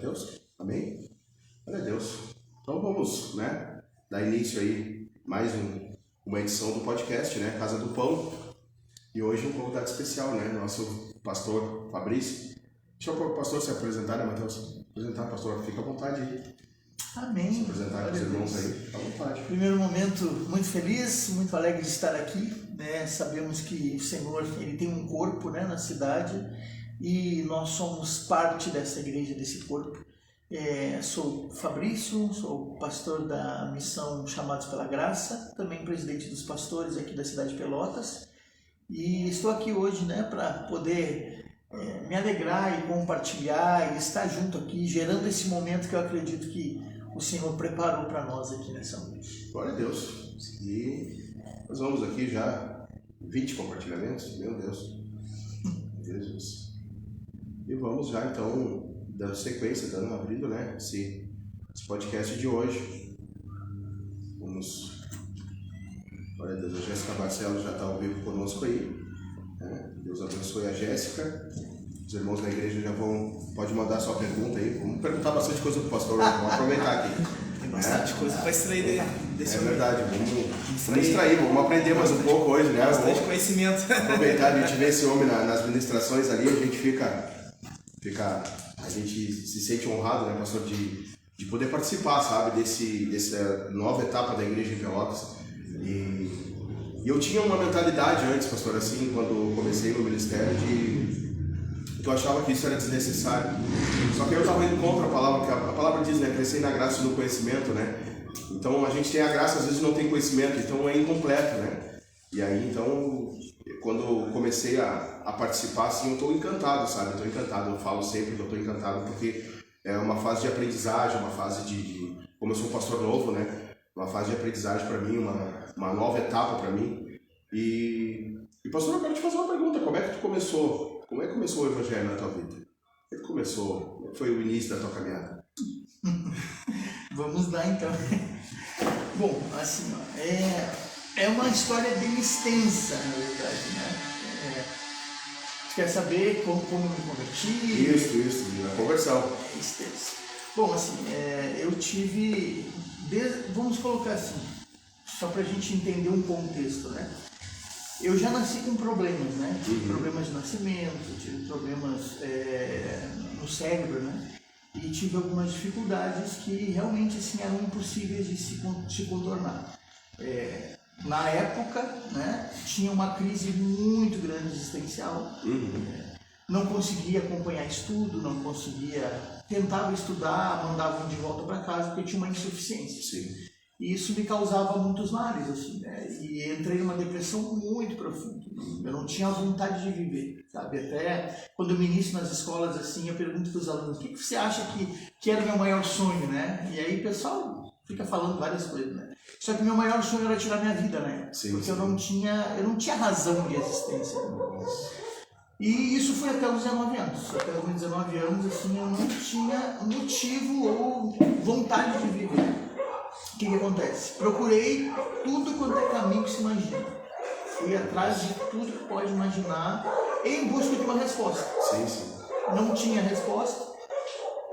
Deus? Amém? Glória a Deus. Então vamos, né, dar início aí mais uma edição do podcast, né, Casa do Pão. E hoje um convidado especial, né, nosso pastor Fabrício. Deixa o pastor se apresentar, né, Matheus? Apresentar, pastor, fica à vontade aí. Amém. Se apresentar com os irmãos aí, fica à vontade. Primeiro momento, muito feliz, muito alegre de estar aqui, né? Sabemos que o Senhor, ele tem um corpo, né, na cidade, e nós somos parte dessa igreja, desse corpo. Sou Fabrício, sou pastor da missão Chamados pela Graça, também presidente dos pastores aqui da cidade de Pelotas, e estou aqui hoje, né, para poder me alegrar e compartilhar e estar junto aqui, gerando esse momento que eu acredito que o Senhor preparou para nós aqui nessa noite. Glória a Deus. E nós vamos aqui já 20 compartilhamentos, meu Deus. Jesus. E vamos já então dando sequência, abrindo, né, esse podcast de hoje. Vamos. Glória a Deus, a Jéssica Barcelos já está ao vivo conosco aí. Né? Deus abençoe a Jéssica. Os irmãos da igreja já pode mandar sua pergunta aí. Vamos perguntar bastante coisa pro pastor, vamos aproveitar aqui. Tem bastante coisa para extrair desse momento. É verdade, vamos extrair, vamos aprender mais um pouco hoje, né? Bastante conhecimento. Aproveitar, a gente vê esse homem nas ministrações ali, a gente se sente honrado, né, pastor, de poder participar, sabe, dessa nova etapa da igreja em Pelotas. E eu tinha uma mentalidade antes, pastor, assim, quando comecei no ministério, que eu achava que isso era desnecessário. Só que eu estava indo contra a palavra, porque a palavra diz, né, crescer na graça e no conhecimento, né? Então a gente tem a graça, às vezes não tem conhecimento, então é incompleto, né? E aí, então, quando eu comecei a participar, assim, eu estou encantado, sabe? Eu estou encantado, eu falo sempre que eu estou encantado, porque é uma fase de aprendizagem, uma fase de como eu sou um pastor novo, né? Uma fase de aprendizagem para mim, uma nova etapa para mim. E pastor, eu quero te fazer uma pergunta, como é que tu começou? Como é que começou o evangelho na tua vida? Como é que começou? Como foi o início da tua caminhada? Vamos lá então. Bom, assim, ó, é uma história bem extensa, na verdade, né? Você quer saber como eu me converti? Isso, a conversão. É extensa. Bom, assim, eu tive, vamos colocar assim, só para a gente entender um contexto, né? Eu já nasci com problemas, né? Tive problemas de nascimento, tive problemas no cérebro, né? E tive algumas dificuldades que realmente assim, eram impossíveis de se contornar. Na época, né, tinha uma crise muito grande existencial. Não conseguia acompanhar estudo, não conseguia... Tentava estudar, mandavam de volta para casa porque tinha uma insuficiência. Sim. E isso me causava muitos males, assim, né? E entrei numa depressão muito profunda. Eu não tinha vontade de viver, sabe? Até quando eu me inicio nas escolas, assim, eu pergunto para os alunos, o que você acha que era o meu maior sonho, né? E aí o pessoal fica falando várias coisas, né? Só que o meu maior sonho era tirar minha vida, né? Sim, porque sim. eu não tinha razão de existência. E isso foi até os 19 anos. Até os 19 anos, assim, eu não tinha motivo ou vontade de viver. O que acontece? Procurei tudo quanto é caminho que se imagina. Fui atrás de tudo que pode imaginar em busca de uma resposta. Sim. Não tinha resposta.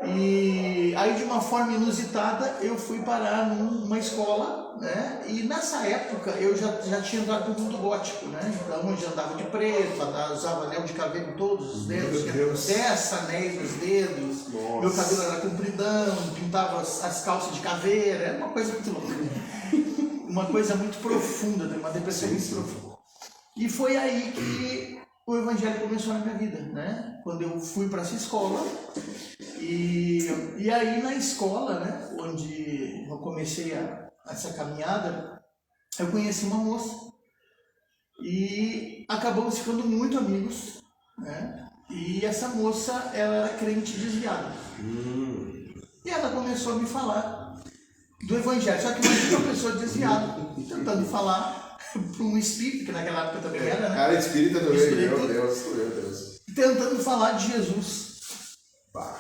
E aí, de uma forma inusitada, eu fui parar numa escola, né? E nessa época eu já tinha entrado no mundo gótico, né? Então eu já andava de preto, usava anel de cabelo em todos os dedos, tinha 10 anéis nos dedos. Nossa. Meu cabelo era compridão, pintava as calças de caveira, era uma coisa muito louca. Uma coisa muito profunda, uma depressão muito profunda. E foi aí que o evangelho começou na minha vida, né? Quando eu fui para essa escola. E aí na escola, né, onde eu comecei essa caminhada, eu conheci uma moça e acabamos ficando muito amigos, né? E essa moça, ela era crente desviada. E ela começou a me falar do evangelho, só que imagina uma pessoa desviada tentando falar para um espírito, que naquela época também era, né? Cara, espírita também, meu Deus. Tentando falar de Jesus.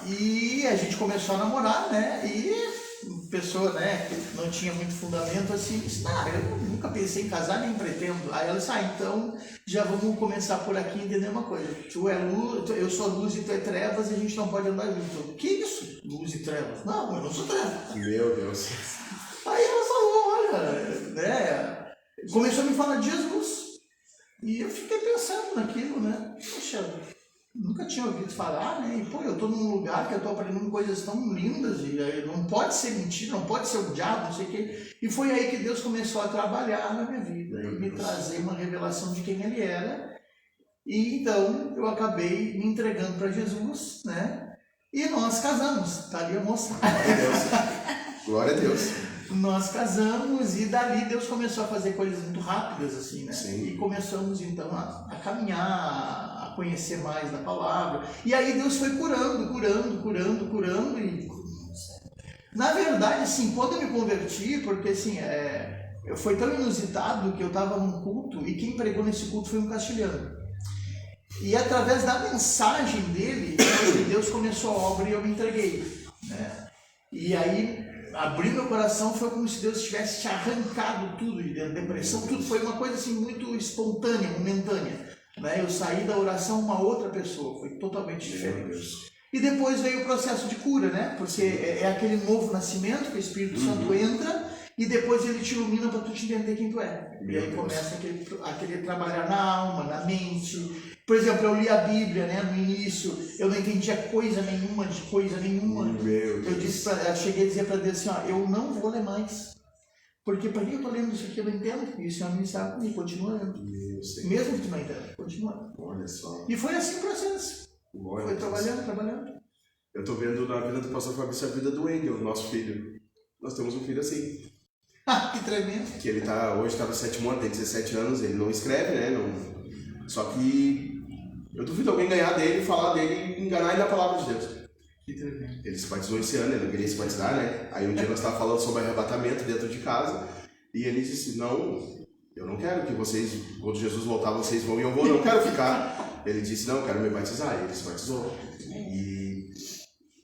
E a gente começou a namorar, né? E pessoa, né, que não tinha muito fundamento, assim, disse, eu nunca pensei em casar, nem pretendo. Aí ela disse, então já vamos começar por aqui e entender uma coisa. Tu é luz, eu sou luz e tu é trevas e a gente não pode andar junto. Que isso? Luz e trevas? Não, eu não sou trevas. Meu Deus. Aí ela falou, olha, né, começou a me falar de Jesus. E eu fiquei pensando naquilo, né, poxa, nunca tinha ouvido falar, né? E, pô, eu tô num lugar que eu tô aprendendo coisas tão lindas e aí não pode ser mentira, não pode ser o diabo, não sei o quê. E foi aí que Deus começou a trabalhar na minha vida e me trazer uma revelação de quem Ele era. E então eu acabei me entregando para Jesus, né? E nós casamos, tá ali a moça. Glória a Deus. Glória a Deus. Nós casamos e dali Deus começou a fazer coisas muito rápidas, assim, né? Sim. E começamos então a caminhar, a conhecer mais da palavra. E aí Deus foi curando. E na verdade, assim, quando eu me converti, porque assim, foi tão inusitado que eu estava num culto e quem pregou nesse culto foi um castilhano. E através da mensagem dele, Deus começou a obra e eu me entreguei, né? E aí abrir meu coração foi como se Deus tivesse arrancado tudo de dentro, depressão, tudo foi uma coisa assim muito espontânea, momentânea, né? Eu saí da oração uma outra pessoa, foi totalmente diferente. E depois veio o processo de cura, né? Porque é aquele novo nascimento que o Espírito Santo entra e depois ele te ilumina para tu te entender quem tu é. E aí começa aquele trabalhar na alma, na mente. Por exemplo, eu li a Bíblia, né, no início, eu não entendia coisa nenhuma de coisa nenhuma. Eu cheguei a dizer para Deus assim, eu não vou ler mais. Porque para que eu estou lendo isso aqui, eu não entendo. E o Senhor me estava comigo, continua lendo. Mesmo que tu não entenda, continua. Olha só. E foi assim o processo. Foi trabalhando. Eu estou vendo na vida do pastor Fabrício a vida do Wendel, nosso filho. Nós temos um filho assim. Que tremendo. Que ele hoje está no 7º ano, tem 17 anos, ele não escreve, né? Só que eu duvido alguém ganhar dele, falar dele e enganar ele na palavra de Deus. Que tremendo. Ele se batizou esse ano, ele não queria se batizar, né? Aí um dia nós estávamos falando sobre arrebatamento dentro de casa e ele disse, não, eu não quero que vocês, quando Jesus voltar, vocês vão e eu vou, não quero ficar. Ele disse, não, eu quero me batizar. E ele se batizou. E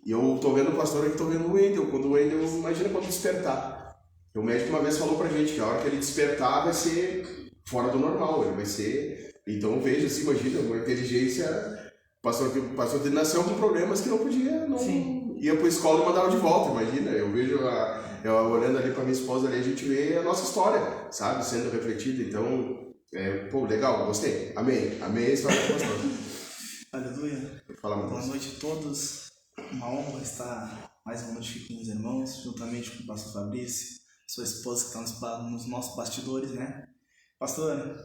eu tô vendo o pastor aqui, tô vendo o Wendel. Quando o Wendel, imagina quando despertar. O médico uma vez falou pra gente que a hora que ele despertar vai ser fora do normal, ele vai ser... Então eu vejo assim, imagina, uma inteligência... Pastor de nasceu com problemas que não podia, ia pra escola e mandava de volta, imagina. Eu vejo, eu olhando ali pra minha esposa ali, a gente vê a nossa história, sabe, sendo refletida. Então, legal, gostei. Amém a história do pastor. Aleluia. Boa noite a todos. Uma honra estar mais uma noite aqui com os irmãos, juntamente com o pastor Fabrício, sua esposa que está nos nossos bastidores, né? Pastor,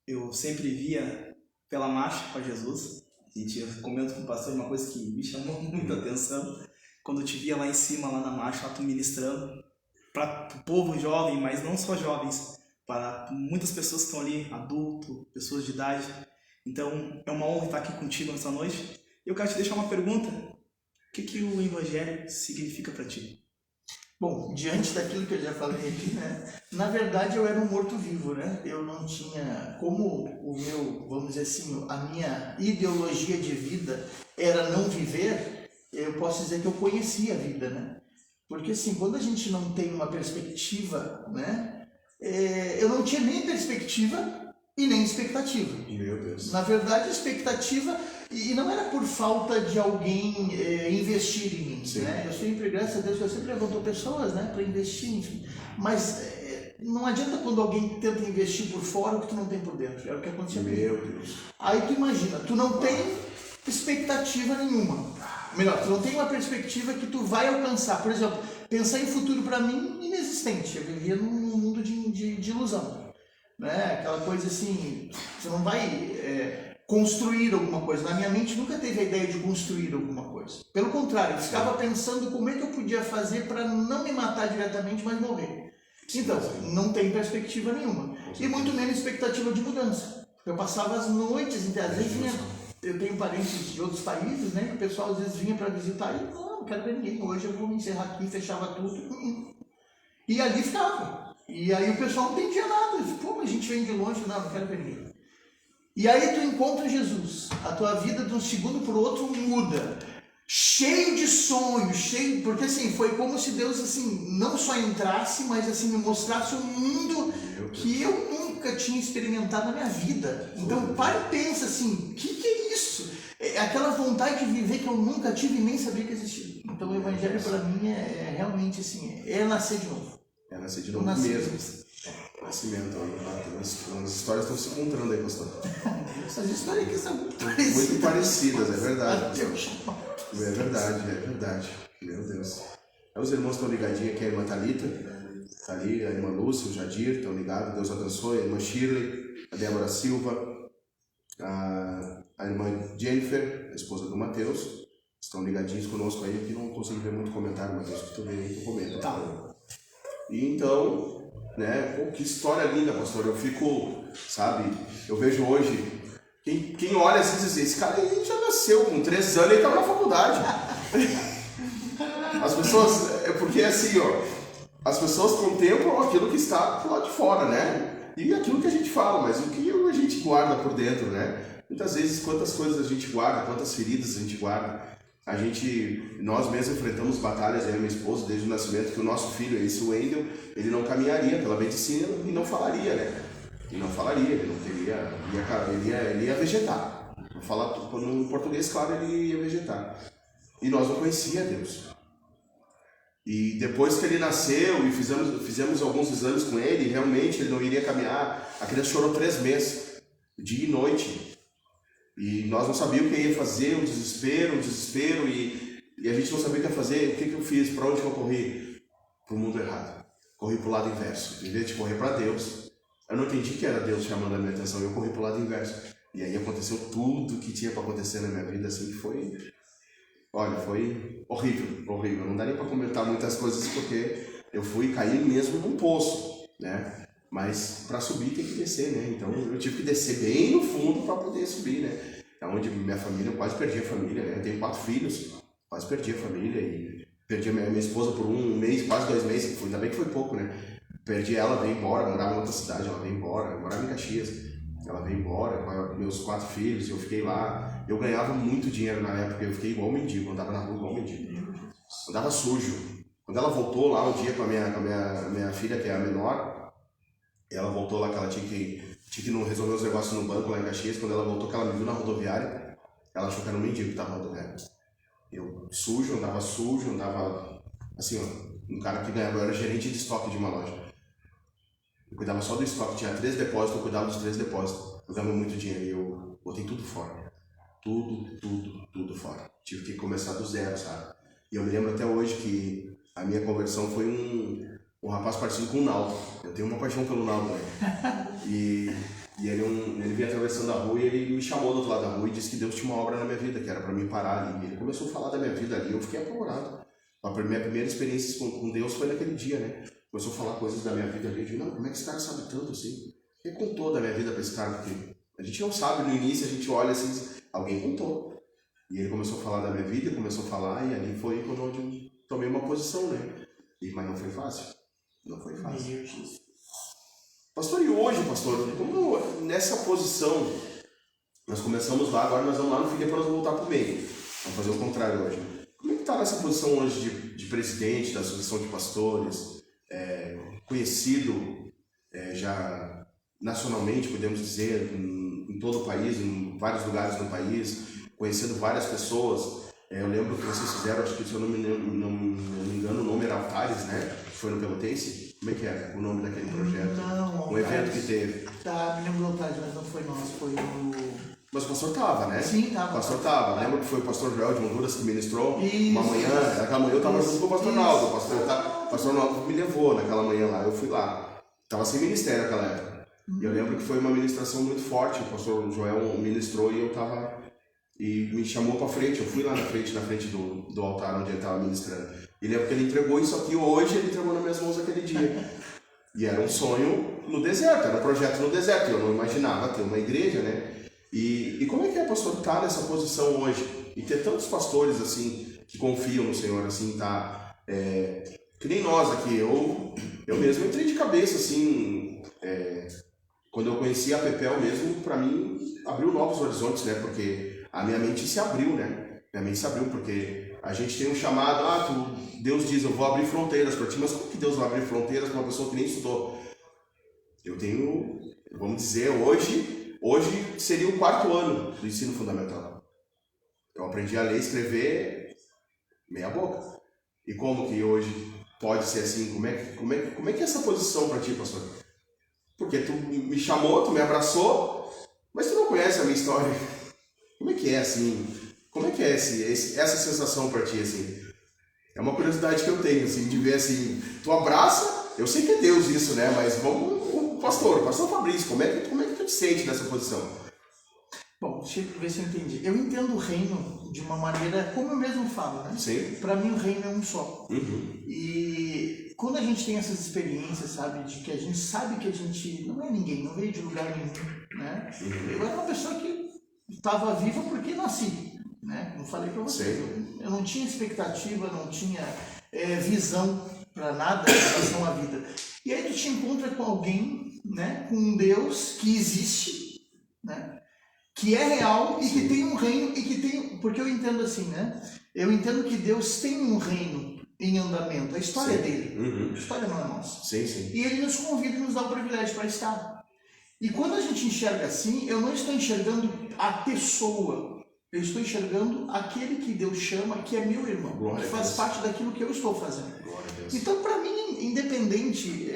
eu sempre via pela marcha para Jesus. Eu comento com o pastor uma coisa que me chamou muita atenção. Quando eu te via lá em cima, lá na marcha, lá tu ministrando para o povo jovem, mas não só jovens, para muitas pessoas que estão ali, adultos, pessoas de idade. Então, é uma honra estar aqui contigo nessa noite. Eu quero te deixar uma pergunta. O que o Evangelho significa para ti? Bom, diante daquilo que eu já falei aqui, né? Na verdade, eu era um morto-vivo, né? Eu não tinha... Como o meu, vamos dizer assim, a minha ideologia de vida era não viver, eu posso dizer que eu conhecia a vida, né? Porque, assim, quando a gente não tem uma perspectiva, né? Eu não tinha nem perspectiva e nem expectativa. Meu Deus. Na verdade, a expectativa... E não era por falta de alguém investir em mim, né? Eu sempre, graças a Deus, eu sempre levantou pessoas, né, para investir, enfim. Mas não adianta quando alguém tenta investir por fora o que tu não tem por dentro. É o que aconteceu comigo. Meu Deus. Aí tu imagina, tu não tem expectativa nenhuma. Melhor, tu não tem uma perspectiva que tu vai alcançar. Por exemplo, pensar em futuro para mim, inexistente. Eu vivia num mundo de ilusão, né? Aquela coisa assim, você não vai... construir alguma coisa. Na minha mente nunca teve a ideia de construir alguma coisa. Pelo contrário, eu ficava pensando como é que eu podia fazer para não me matar diretamente, mas morrer. Então, não tem perspectiva nenhuma. E muito menos expectativa de mudança. Eu passava as noites, às vezes eu tenho parentes de outros países, né, que o pessoal às vezes vinha para visitar e não quero ver ninguém. Hoje eu vou me encerrar aqui, fechava tudo. E ali ficava. E aí o pessoal não entendia nada. Pô, mas a gente vem de longe, não quero ver ninguém. E aí tu encontra Jesus, a tua vida de um segundo para o outro muda. cheio de sonhos, porque assim, foi como se Deus assim, não só entrasse, mas assim, me mostrasse um mundo que eu nunca tinha experimentado na minha vida. Então, para e pensa assim, o que é isso? É aquela vontade de viver que eu nunca tive e nem sabia que existia. Então, o Evangelho para mim é realmente assim, é nascer de novo. É nascer de novo mesmo. Nascimento, as histórias estão se encontrando aí, pastor. Essas histórias aqui são muito parecidas. Muito parecidas, é verdade. É verdade. Meu Deus. Aí os irmãos estão ligadinhos aqui, a irmã Thalita, tá ali, a irmã Lúcia, o Jadir, estão ligados, Deus abençoe, a irmã Shirley, a Débora Silva, a irmã Jennifer, a esposa do Mateus, estão ligadinhos conosco aí, aqui não consigo ver muito comentário, mas Deus que tu vê aí, tu comenta. Tá. E então, né, pô, que história linda, pastor, eu fico, sabe, eu vejo hoje, quem olha assim diz assim, esse cara aí já nasceu com 3 anos e estava na faculdade. As pessoas, porque assim, ó, as pessoas contemplam aquilo que está do lado de fora, né? E aquilo que a gente fala, mas o que a gente guarda por dentro, né? Muitas vezes, quantas coisas a gente guarda, quantas feridas a gente guarda. Nós mesmos enfrentamos batalhas, eu e minha esposa, desde o nascimento, que o nosso filho, esse Wendel, ele não caminharia pela medicina e não falaria, né? E não falaria, ele não teria, ele ia vegetar. Vou falar no português, claro, ele ia vegetar. E nós não conhecíamos Deus. E depois que ele nasceu e fizemos alguns exames com ele, realmente ele não iria caminhar. A criança chorou 3 meses, dia e noite. E nós não sabíamos o que ia fazer, um desespero, e a gente não sabia o que ia fazer. O que eu fiz? Para onde eu corri? Para o mundo errado. Corri para o lado inverso. Em vez de correr para Deus, eu não entendi que era Deus chamando a minha atenção, eu corri para o lado inverso. E aí aconteceu tudo que tinha para acontecer na minha vida, assim, que foi... Olha, foi horrível. Não dá nem para comentar muitas coisas, porque eu fui cair mesmo num poço, né? Mas para subir tem que descer, né? Então eu tive que descer bem no fundo para poder subir, né? É onde minha família, eu quase perdi a família, né? Eu tenho 4 filhos, quase perdi a família e perdi a minha esposa por 1 mês, quase 2 meses, ainda bem que foi pouco, né? Perdi ela, veio embora, morava em outra cidade, ela veio embora, morava em Caxias. Ela veio embora com meus 4 filhos, eu fiquei lá. Eu ganhava muito dinheiro na época, eu fiquei igual mendigo, andava na rua igual mendigo. Andava sujo. Quando ela voltou lá um dia com a minha filha, que é a menor, ela voltou lá que ela tinha que não resolver os negócios no banco lá em Caxias. Quando ela voltou, que ela me viu na rodoviária, ela achou que era um mendigo que estava na rodoviária. Eu andava assim, ó, um cara que ganhava, eu era gerente de estoque de uma loja. Eu cuidava só do estoque, tinha 3 depósitos, eu cuidava dos 3 depósitos. Eu ganhava muito dinheiro e eu botei tudo fora. Tudo fora. Tive que começar do zero, sabe? E eu me lembro até hoje que a minha conversão foi um rapaz parecido com o Naldo. Eu tenho uma paixão pelo Naldo, né? E ele vinha atravessando a rua e ele me chamou do outro lado da rua e disse que Deus tinha uma obra na minha vida, que era para mim parar ali. E ele começou a falar da minha vida ali e eu fiquei apavorado. A minha primeira experiência com Deus foi naquele dia, né? Começou a falar coisas da minha vida ali. Eu disse, não, como é que esse cara sabe tanto assim? Quem contou da minha vida para esse cara? Porque a gente não sabe, no início a gente olha assim, alguém contou. E ele começou a falar da minha vida, começou a falar, e ali foi quando eu tomei uma posição, né? Mas não foi fácil. Não foi fácil. Pastor, e hoje, pastor, como nessa posição, nós começamos lá, agora nós vamos lá no Filipe para nós voltar para o meio. Vamos fazer o contrário hoje. Como é que está nessa posição hoje de presidente da Associação de Pastores, conhecido já nacionalmente, podemos dizer, em todo o país, em vários lugares do país, conhecendo várias pessoas. Eu lembro que vocês fizeram, acho que se eu não me engano, o nome era Altares, né? Foi no Pelotense. Como é que era o nome daquele projeto? Não, um evento que teve. Tá, me lembro do Altares, mas não foi nosso, foi o... Mas o pastor tava, né? Sim, tava. O pastor tava. Lembra que foi o pastor Joel de Honduras que ministrou? Isso. Uma manhã, naquela manhã eu tava junto com o pastor Naldo. O pastor Naldo me levou naquela manhã lá, eu fui lá. Tava sem ministério naquela época. E eu lembro que foi uma ministração muito forte. O pastor Joel ministrou e eu tava... E me chamou pra frente, eu fui lá na frente do altar onde ele estava ministrando. E lembro que ele entregou isso aqui hoje, ele entregou nas minhas mãos aquele dia. E era um sonho no deserto, era um projeto no deserto. Eu não imaginava ter uma igreja, né? E como é que pastor, estar nessa posição hoje? E ter tantos pastores, assim, que confiam no Senhor, assim, tá? Que nem nós aqui, eu mesmo entrei de cabeça, assim, quando eu conheci a Pepel mesmo, pra mim, abriu novos horizontes, né? Porque a minha mente se abriu, né? Minha mente se abriu, porque A gente tem um chamado, Deus diz, eu vou abrir fronteiras para ti, mas como que Deus vai abrir fronteiras para uma pessoa que nem estudou? Eu tenho, vamos dizer, hoje seria o 4º ano do ensino fundamental. Eu aprendi a ler e escrever meia boca. E como que hoje pode ser assim? Como é que é essa posição para ti, pastor? Porque tu me chamou, tu me abraçou, mas tu não conhece a minha história. Como é que é assim? Como é que é essa sensação para ti, assim? É uma curiosidade que eu tenho, assim, de ver assim, tu abraça, eu sei que é Deus isso, né? Mas vamos, o pastor Fabrício, como é que tu te sente nessa posição? Bom, deixa eu ver se eu entendi. Eu entendo o reino de uma maneira, como eu mesmo falo, né? Sim. Para mim o reino é um só. Uhum. E quando a gente tem essas experiências, sabe, de que a gente sabe que a gente não é ninguém, não veio de lugar nenhum, né? Uhum. Eu era uma pessoa que estava viva porque nasci, né? Não falei para vocês. Eu não tinha expectativa, não tinha visão para nada em relação à vida. E aí tu te encontra com alguém, né? Com um Deus que existe, né? Que é real e que tem um reino e que tem... Porque eu entendo assim, né? Eu entendo que Deus tem um reino em andamento. A história é dele. Uhum. A história não é nossa. Sim, sim. E ele nos convida e nos dá o privilégio para estar. E quando a gente enxerga assim, eu não estou enxergando a pessoa. Eu estou enxergando aquele que Deus chama, que é meu irmão. Glória que faz parte daquilo que eu estou fazendo. Glória a Deus. Então, para mim, independente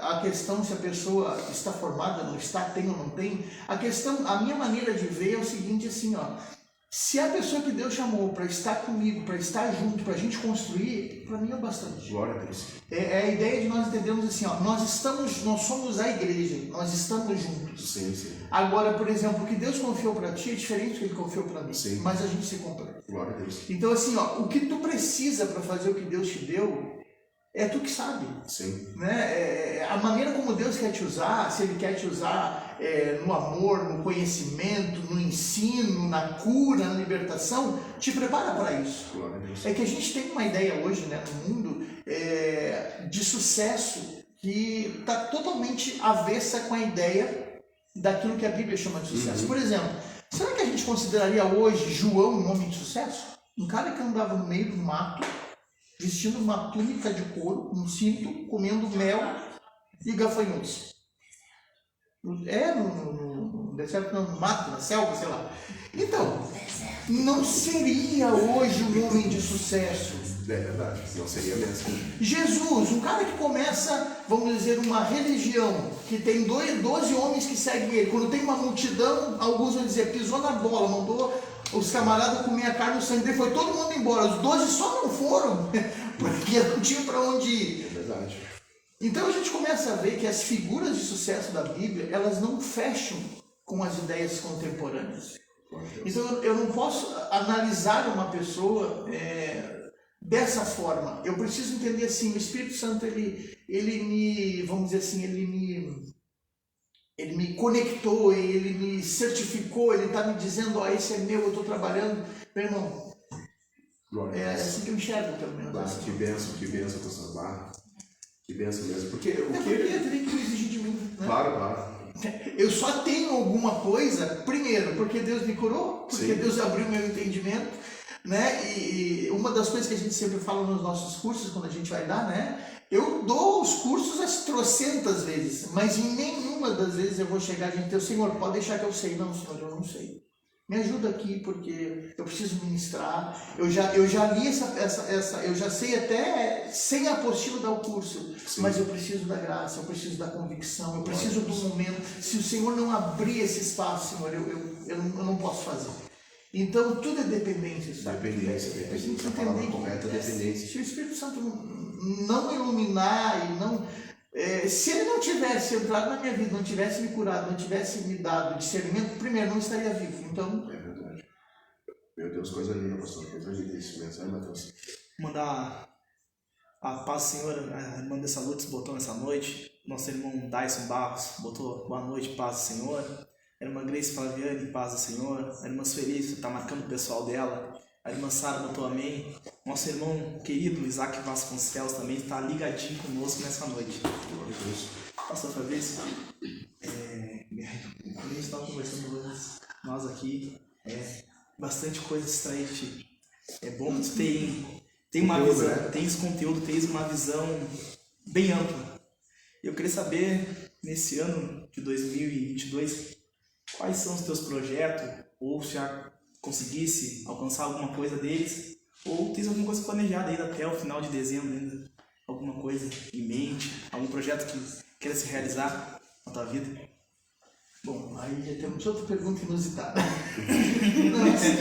a questão se a pessoa está formada, não está, tem ou não tem, a minha maneira de ver é o seguinte, assim, ó, se a pessoa que Deus chamou para estar comigo, para estar junto, para a gente construir, para mim é bastante. Glória a Deus. É a ideia de nós entendermos assim, ó, nós somos a igreja, nós estamos juntos. Sim, sim. Agora, por exemplo, o que Deus confiou para ti é diferente do que Ele confiou para mim, Sim. mas a gente se completa. Glória a Deus. Então, assim, ó, o que tu precisa para fazer o que Deus te deu, é tu que sabe. Sim. Né? A maneira como Deus quer te usar, se Ele quer te usar no amor, no conhecimento, no ensino, na cura, na libertação, te prepara para isso. Glória a Deus. É que a gente tem uma ideia hoje, né, no mundo de sucesso que está totalmente avessa com a ideia daquilo que a Bíblia chama de sucesso. Uhum. Por exemplo, será que a gente consideraria hoje João um homem de sucesso? Um cara que andava no meio do mato, vestindo uma túnica de couro, um cinto, comendo mel e gafanhotos. No deserto, no mato, na selva, sei lá. Então, não seria hoje um homem de sucesso. É verdade, não seria mesmo. Jesus, um cara que começa, vamos dizer, uma religião, que tem 12 homens que seguem ele. Quando tem uma multidão, alguns vão dizer, pisou na bola, mandou os camaradas comer a carne, o sangue dele, foi todo mundo embora. Os 12 só não foram, porque não tinham para onde ir. É verdade. Então a gente começa a ver que as figuras de sucesso da Bíblia, elas não fecham com as ideias contemporâneas. Então eu não posso analisar uma pessoa dessa forma. Eu preciso entender assim, o Espírito Santo, ele me, vamos dizer assim, ele me conectou, ele me certificou, ele está me dizendo, ó, esse é meu, eu estou trabalhando. Meu irmão, é assim que eu enxergo, pelo menos. Bah, que benção, pastor Barra. Que benção mesmo. Porque eu teria que exigir de mim. Né? Claro. Eu só tenho alguma coisa, primeiro, porque Deus me curou, porque Sim. Deus abriu meu entendimento, né? E uma das coisas que a gente sempre fala nos nossos cursos, quando a gente vai dar, né? Eu dou os cursos as trocentas vezes, mas em nenhuma das vezes eu vou chegar e dizer, Senhor, pode deixar que eu sei. Não, Senhor, eu não sei. Me ajuda aqui, porque eu preciso ministrar. Eu já li eu já sei até sem a apostila dar o curso. Sim. Mas eu preciso da graça, eu preciso da convicção, eu preciso do momento. Se o Senhor não abrir esse espaço, Senhor, eu não posso fazer. Então tudo é dependência, sabe? Dependência. A gente a palavra correta é dependência. Se o Espírito Santo não iluminar e não... se ele não tivesse entrado na minha vida, não tivesse me curado, não tivesse me dado discernimento, primeiro, não estaria vivo. Então... É verdade. Meu Deus, coisa linda, pastor. Coisa linda isso mesmo. Ai, Matheus. Mandar a paz do Senhor, a irmã dessa Lutz botou nessa noite. Nosso irmão Dyson Barros botou boa noite, paz do Senhor. A irmã Grace Flaviane, paz do Senhor. A irmã Sueli está marcando o pessoal dela. A irmã Sara botou amém. Nosso irmão querido Isaac Vasconcelos também está ligadinho conosco nessa noite. Pastor Fabrício, a gente estava conversando hoje, nós aqui, bastante coisa extraída é bom que tem uma visão, tem esse conteúdo, tem uma visão bem ampla. Eu queria saber, nesse ano de 2022, quais são os teus projetos, ou se já conseguisse alcançar alguma coisa deles, ou tens alguma coisa planejada ainda até o final de dezembro ainda, alguma coisa em mente, algum projeto que queira se realizar na tua vida? Bom, aí já temos outra pergunta inusitada. Não, assim,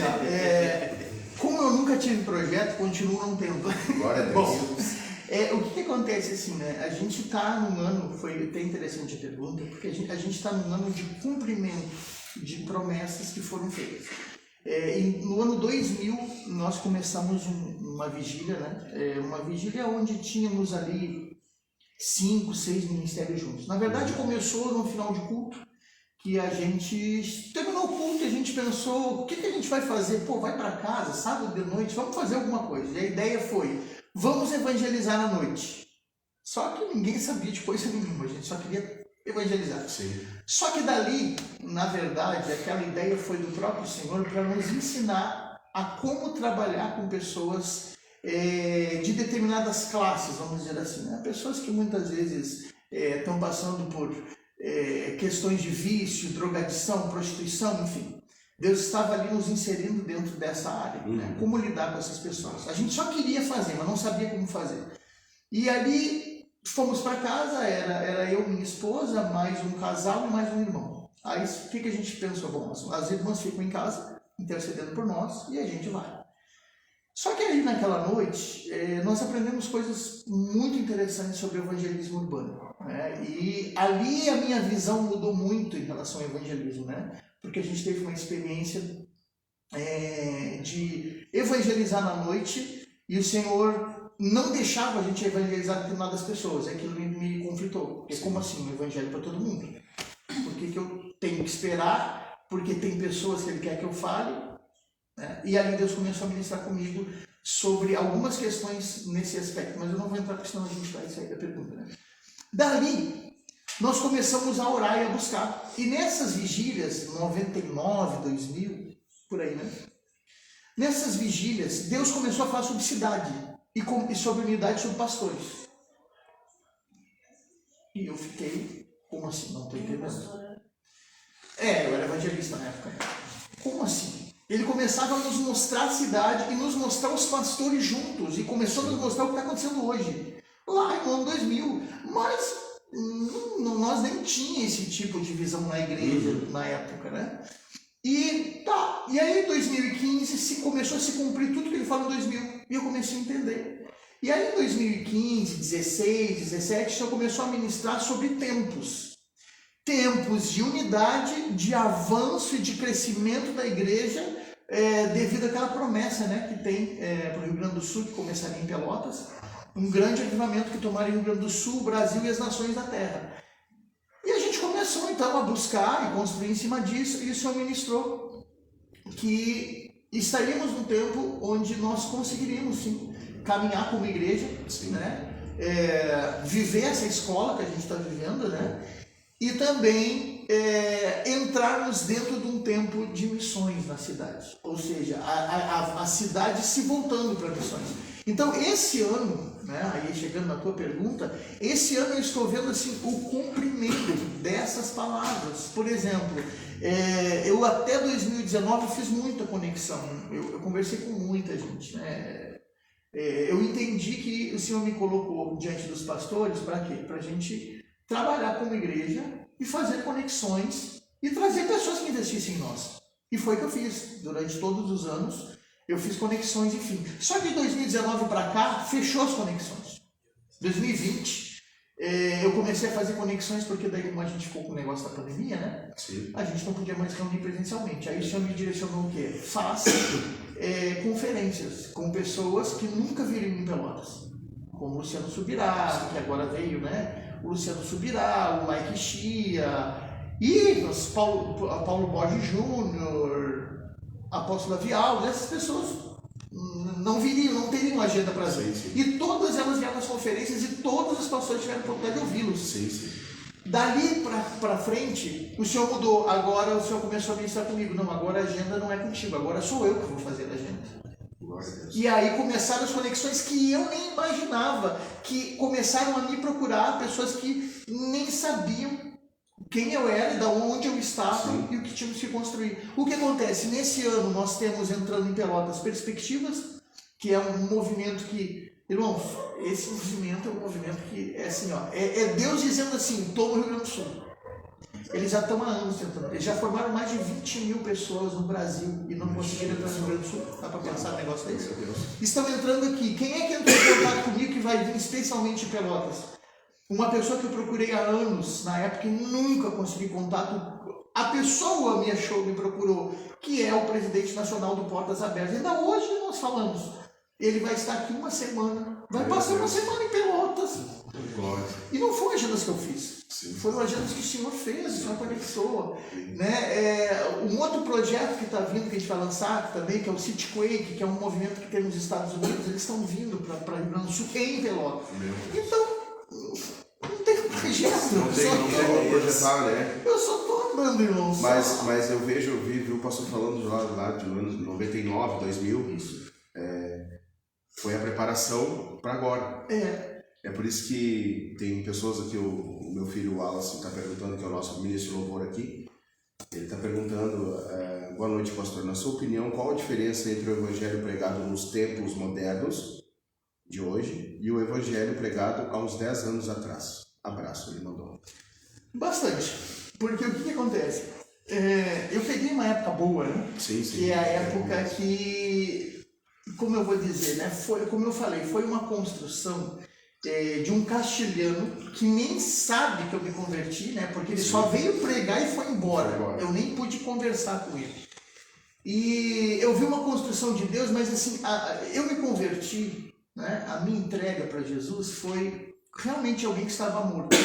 como eu nunca tive projeto, continuo não tendo. Glória a Deus. Bom, o que acontece assim, né? A gente está num ano, foi até interessante a pergunta, porque a gente está num ano de cumprimento de promessas que foram feitas. No ano 2000, nós começamos uma vigília, né? Uma vigília onde tínhamos ali 5, 6 ministérios juntos. Na verdade, começou no final de culto, que a gente terminou o culto e a gente pensou, o que a gente vai fazer? Pô, vai para casa, sábado de noite, vamos fazer alguma coisa. E a ideia foi, vamos evangelizar à noite. Só que ninguém sabia de coisa nenhuma, a gente só queria evangelizar. Sim. Só que dali, na verdade, aquela ideia foi do próprio Senhor para nos ensinar a como trabalhar com pessoas de determinadas classes, vamos dizer assim, né? Pessoas que muitas vezes estão passando por questões de vício, drogadição, prostituição, enfim. Deus estava ali nos inserindo dentro dessa área, né? Como lidar com essas pessoas. A gente só queria fazer, mas não sabia como fazer. E ali fomos para casa, era eu, minha esposa, mais um casal e mais um irmão. Aí o que a gente pensou? Bom, as irmãs ficam em casa, intercedendo por nós, e a gente vai. Só que aí naquela noite, nós aprendemos coisas muito interessantes sobre o evangelismo urbano, né? E ali a minha visão mudou muito em relação ao evangelismo, né? Porque a gente teve uma experiência de evangelizar na noite e o Senhor não deixava a gente evangelizar determinadas pessoas. Aquilo me conflitou. Porque como assim, o evangelho para todo mundo? Por que eu tenho que esperar? Porque tem pessoas que Ele quer que eu fale. E ali Deus começou a ministrar comigo sobre algumas questões nesse aspecto, mas eu não vou entrar porque senão a gente vai sair da pergunta, né? Dali, nós começamos a orar e a buscar. E nessas vigílias, 99, 2000, por aí, né? Nessas vigílias, Deus começou a falar sobre cidade e sobre unidade, sobre pastores. E eu fiquei, como assim? Não estou entendendo. Eu era evangelista na época. Como assim? Ele começava a nos mostrar a cidade e nos mostrar os pastores juntos. E começou a nos mostrar o que está acontecendo hoje. Lá no ano 2000. Mas nós nem tínhamos esse tipo de visão na igreja na época, né? E aí em 2015 começou a se cumprir tudo que ele fala em 2000. E eu comecei a entender. E aí em 2015, 16, 17, o Senhor começou a ministrar sobre tempos. Tempos de unidade, de avanço e de crescimento da igreja, devido àquela promessa, né, que tem para o Rio Grande do Sul, que começaria em Pelotas, um grande avivamento que tomaria o Rio Grande do Sul, o Brasil e as nações da terra. E a gente começou então a buscar e construir em cima disso, e o Senhor ministrou que estaríamos num tempo onde nós conseguiríamos sim caminhar como igreja, né, viver essa escola que a gente está vivendo, né, e também entrarmos dentro de um tempo de missões na cidade, ou seja, a cidade se voltando para missões. Então esse ano, né, aí chegando na tua pergunta, esse ano eu estou vendo assim, o cumprimento dessas palavras. Por exemplo, eu até 2019 fiz muita conexão, eu conversei com muita gente, né? Eu entendi que o Senhor me colocou diante dos pastores para quê? Para a gente trabalhar como igreja e fazer conexões e trazer pessoas que investissem em nós. E foi o que eu fiz. Durante todos os anos, eu fiz conexões, enfim. Só que de 2019 para cá, fechou as conexões. 2020, eu comecei a fazer conexões, porque daí como a gente ficou com o negócio da pandemia, né? Sim. A gente não podia mais reunir presencialmente. Aí o Senhor me direcionou o quê? Faça conferências com pessoas que nunca viram em Pelotas. Como o Luciano Subirá, que agora veio, né? O Luciano Subirá, o Mike Chia, e Paulo Borges Júnior, Apóstolo Davi Alves, essas pessoas não viriam, não teriam agenda para ver. E todas elas vieram nas conferências e todos os pastores tiveram a oportunidade de ouvi-los. Dali para frente, o Senhor mudou. Agora o Senhor começou a ministrar comigo. Não, agora a agenda não é contigo, agora sou eu que vou fazer a agenda. E aí começaram as conexões que eu nem imaginava, que começaram a me procurar pessoas que nem sabiam quem eu era, de onde eu estava e o que tínhamos que construir. O que acontece? Nesse ano nós temos entrando em Pelotas Perspectivas, que é um movimento que, irmãos, esse movimento é um movimento que é assim, ó, é Deus dizendo assim, toma o Rio Grande do Sul. Eles já estão há anos tentando. Eles já formaram mais de 20 mil pessoas no Brasil e não conseguiram entrar no Rio Grande do Sul. Dá para pensar um negócio desse? Estão entrando aqui. Quem é que entrou em contato comigo que vai vir especialmente em Pelotas? Uma pessoa que eu procurei há anos, na época, e nunca consegui contato. A pessoa me achou, me procurou, que é o presidente nacional do Portas Abertas. Ainda hoje nós falamos. Ele vai estar aqui uma semana. Vai passar uma semana em Pelotas. E não foram agendas que eu fiz. Foram agendas que o Senhor fez, o Senhor conectou. Né? Um outro projeto que está vindo, que a gente vai lançar também, que é o City Quake, que é um movimento que tem nos Estados Unidos, eles estão vindo para Rio Grande do Sul em Pelotas. Então, não tem projeto. Não tem como projetar, né? Eu só estou andando, irmão. Mas eu vi o pastor falando lá de anos 99, 2000. Isso. Foi a preparação para agora. É por isso que tem pessoas aqui, o meu filho Wallace está perguntando, que é o nosso ministro de louvor aqui, ele está perguntando, boa noite, pastor, na sua opinião, qual a diferença entre o evangelho pregado nos tempos modernos de hoje e o evangelho pregado há uns 10 anos atrás? Abraço, ele mandou. Bastante, porque o que acontece? Eu peguei uma época boa, né? Sim. Que é a época que, como eu vou dizer, né? Como eu falei, foi uma construção de um castilhano que nem sabe que eu me converti, né? Porque ele só veio pregar e foi embora. Eu nem pude conversar com ele. E eu vi uma construção de Deus, mas assim, eu me converti, né? A minha entrega para Jesus foi realmente alguém que estava morto.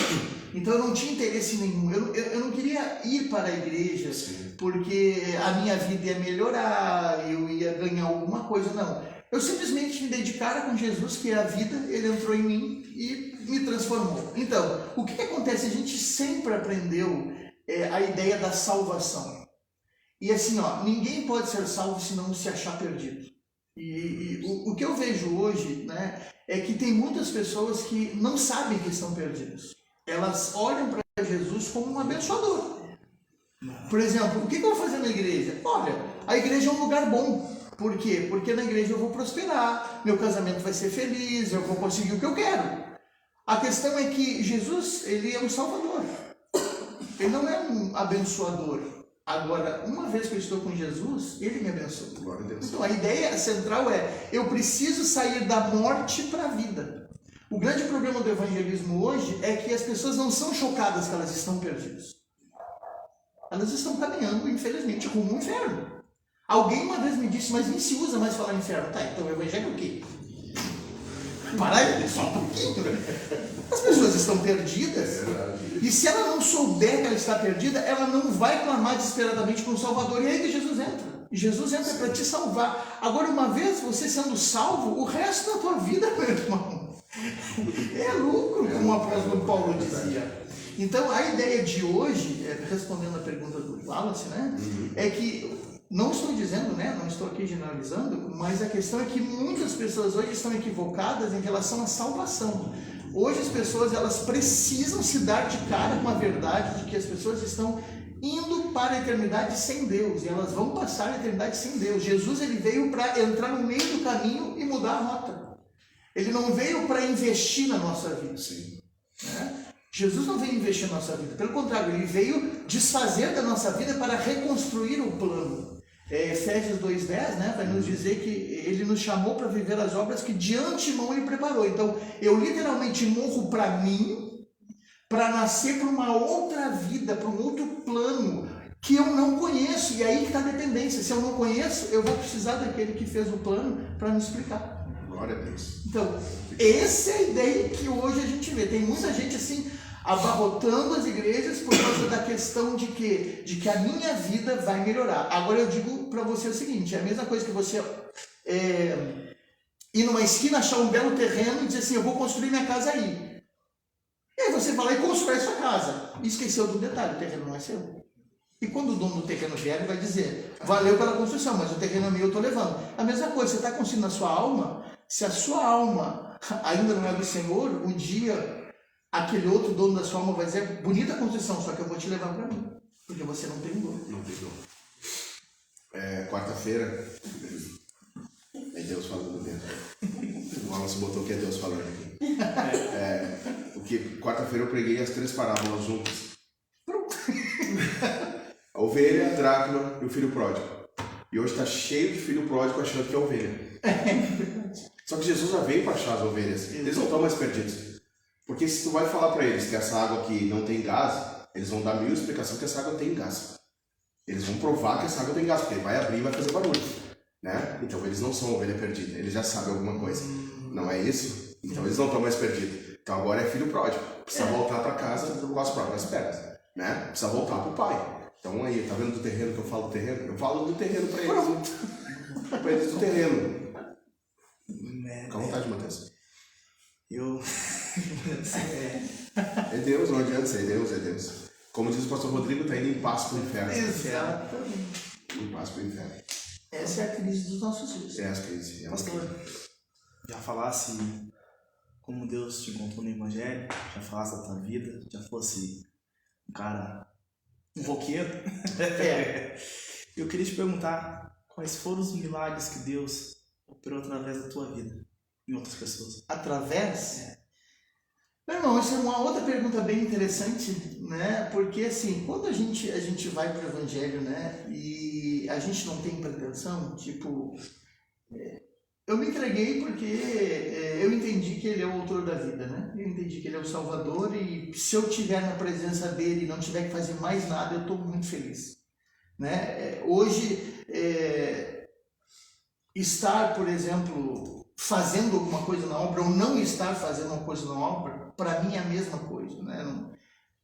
Então eu não tinha interesse nenhum. Eu não queria ir para a igreja porque a minha vida ia melhorar, eu ia ganhar alguma coisa, não. Eu simplesmente me dedicara com Jesus, que é a vida, ele entrou em mim e me transformou. Então, o que acontece? A gente sempre aprendeu a ideia da salvação. E assim, ó, ninguém pode ser salvo se não se achar perdido. E o que eu vejo hoje, né, é que tem muitas pessoas que não sabem que estão perdidas. Elas olham para Jesus como um abençoador. Por exemplo, o que eu vou fazer na igreja? Olha, a igreja é um lugar bom. Por quê? Porque na igreja eu vou prosperar, meu casamento vai ser feliz, eu vou conseguir o que eu quero. A questão é que Jesus, ele é um salvador. Ele não é um abençoador. Agora, uma vez que eu estou com Jesus, ele me abençoa. Então a ideia central é, eu preciso sair da morte para a vida. O grande problema do evangelismo hoje é que as pessoas não são chocadas que elas estão perdidas. Elas estão caminhando, infelizmente, rumo ao inferno. Alguém uma vez me disse, mas nem se usa mais falar inferno. Tá, então o evangelho é o quê? Para aí, só um pouquinho. As pessoas estão perdidas. E se ela não souber que ela está perdida, ela não vai clamar desesperadamente para um Salvador. E é aí que Jesus entra. E Jesus entra para te salvar. Agora, uma vez você sendo salvo, o resto da tua vida, meu irmão, é lucro, como o apóstolo Paulo dizia. Então, a ideia de hoje, respondendo a pergunta do Wallace, né, é que, não estou dizendo, né, não estou aqui generalizando, mas a questão é que muitas pessoas hoje estão equivocadas em relação à salvação. Hoje as pessoas, elas precisam se dar de cara com a verdade de que as pessoas estão indo para a eternidade sem Deus, e elas vão passar a eternidade sem Deus. Jesus, ele veio para entrar no meio do caminho e mudar a rota. Ele não veio para investir na nossa vida. Né? Jesus não veio investir na nossa vida, pelo contrário, ele veio desfazer da nossa vida para reconstruir o plano. Efésios 2:10, né, vai nos dizer que ele nos chamou para viver as obras que de antemão ele preparou. Então, eu literalmente morro para mim, para nascer para uma outra vida, para um outro plano que eu não conheço. E aí que está a dependência. Se eu não conheço, eu vou precisar daquele que fez o plano para me explicar. Glória a Deus. Então, essa é a ideia que hoje a gente vê. Tem muita gente assim abarrotando as igrejas por causa da questão de que a minha vida vai melhorar. Agora eu digo para você o seguinte, é a mesma coisa que você ir numa esquina, achar um belo terreno e dizer assim, eu vou construir minha casa aí. E aí você vai lá e constrói sua casa. E esqueceu do detalhe, o terreno não é seu. E quando o dono do terreno vier, ele vai dizer, valeu pela construção, mas o terreno é meu, eu estou levando. A mesma coisa, você está construindo a sua alma, se a sua alma ainda não é do Senhor, um dia aquele outro dono da sua alma vai dizer, bonita construção, só que eu vou te levar para mim, porque você não tem dono. Não tem dono. Quarta-feira, é Deus falando dentro. O Wallace botou que é Deus falando aqui. Quarta-feira eu preguei as 3 parábolas juntas. A ovelha, a dracma e o filho pródigo. E hoje está cheio de filho pródigo achando que é ovelha. Só que Jesus já veio para achar as ovelhas. Eles não estão mais perdidos. Porque se tu vai falar para eles que essa água aqui não tem gás, eles vão dar 1000 explicações que essa água tem gás. Eles vão provar que essa água tem gás, porque ele vai abrir e vai fazer barulho. Né? Então eles não são ovelha perdida, eles já sabem alguma coisa. Não é isso? Então eles não estão mais perdidos. Então agora é filho pródigo. Precisa voltar para casa com as próprias pernas. Né? Precisa voltar para o pai. Então aí, tá vendo do terreno que eu falo do terreno? Eu falo do terreno para eles. Para eles do terreno. Fica à vontade, Matheus. É Deus, não adianta ser Deus, é Deus. Como diz o pastor Rodrigo, tá indo em paz pro inferno. Exatamente. Em paz pro inferno. Essa é a crise dos nossos dias. É a crise. Pastor, já falasse como Deus te encontrou no Evangelho, já falasse da tua vida, já fosse um cara, um roqueiro. Eu queria te perguntar quais foram os milagres que Deus operou através da tua vida em outras pessoas. Através? Meu irmão, essa é uma outra pergunta bem interessante, né? Porque assim, quando a gente vai para o Evangelho, né? E a gente não tem pretensão, tipo, eu me entreguei porque eu entendi que Ele é o autor da vida, né? Eu entendi que Ele é o Salvador e se eu estiver na presença dEle e não tiver que fazer mais nada, eu estou muito feliz, né? Hoje, estar, por exemplo, fazendo alguma coisa na obra ou não estar fazendo uma coisa na obra, para mim é a mesma coisa, né?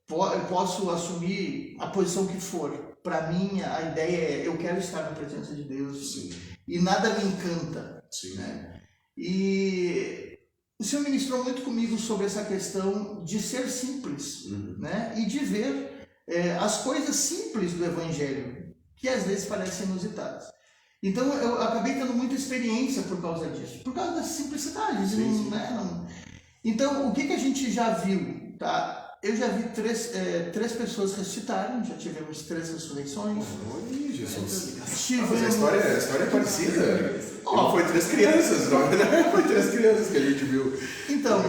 Eu posso assumir a posição que for. Para mim, a ideia é eu quero estar na presença de Deus. Sim. E nada me encanta. Sim. Né? E o Senhor ministrou muito comigo sobre essa questão de ser simples, né? E de ver as coisas simples do Evangelho, que às vezes parecem inusitadas. Então eu acabei tendo muita experiência por causa disso, por causa da simplicidade. Sim. Né? Então o que a gente já viu? Tá? Eu já vi três pessoas ressuscitarem, já tivemos 3 ressurreições. Oi, Jesus. Tivemos... A história é parecida. Não foi 3 crianças, não, né? Foi 3 crianças que a gente viu. Então,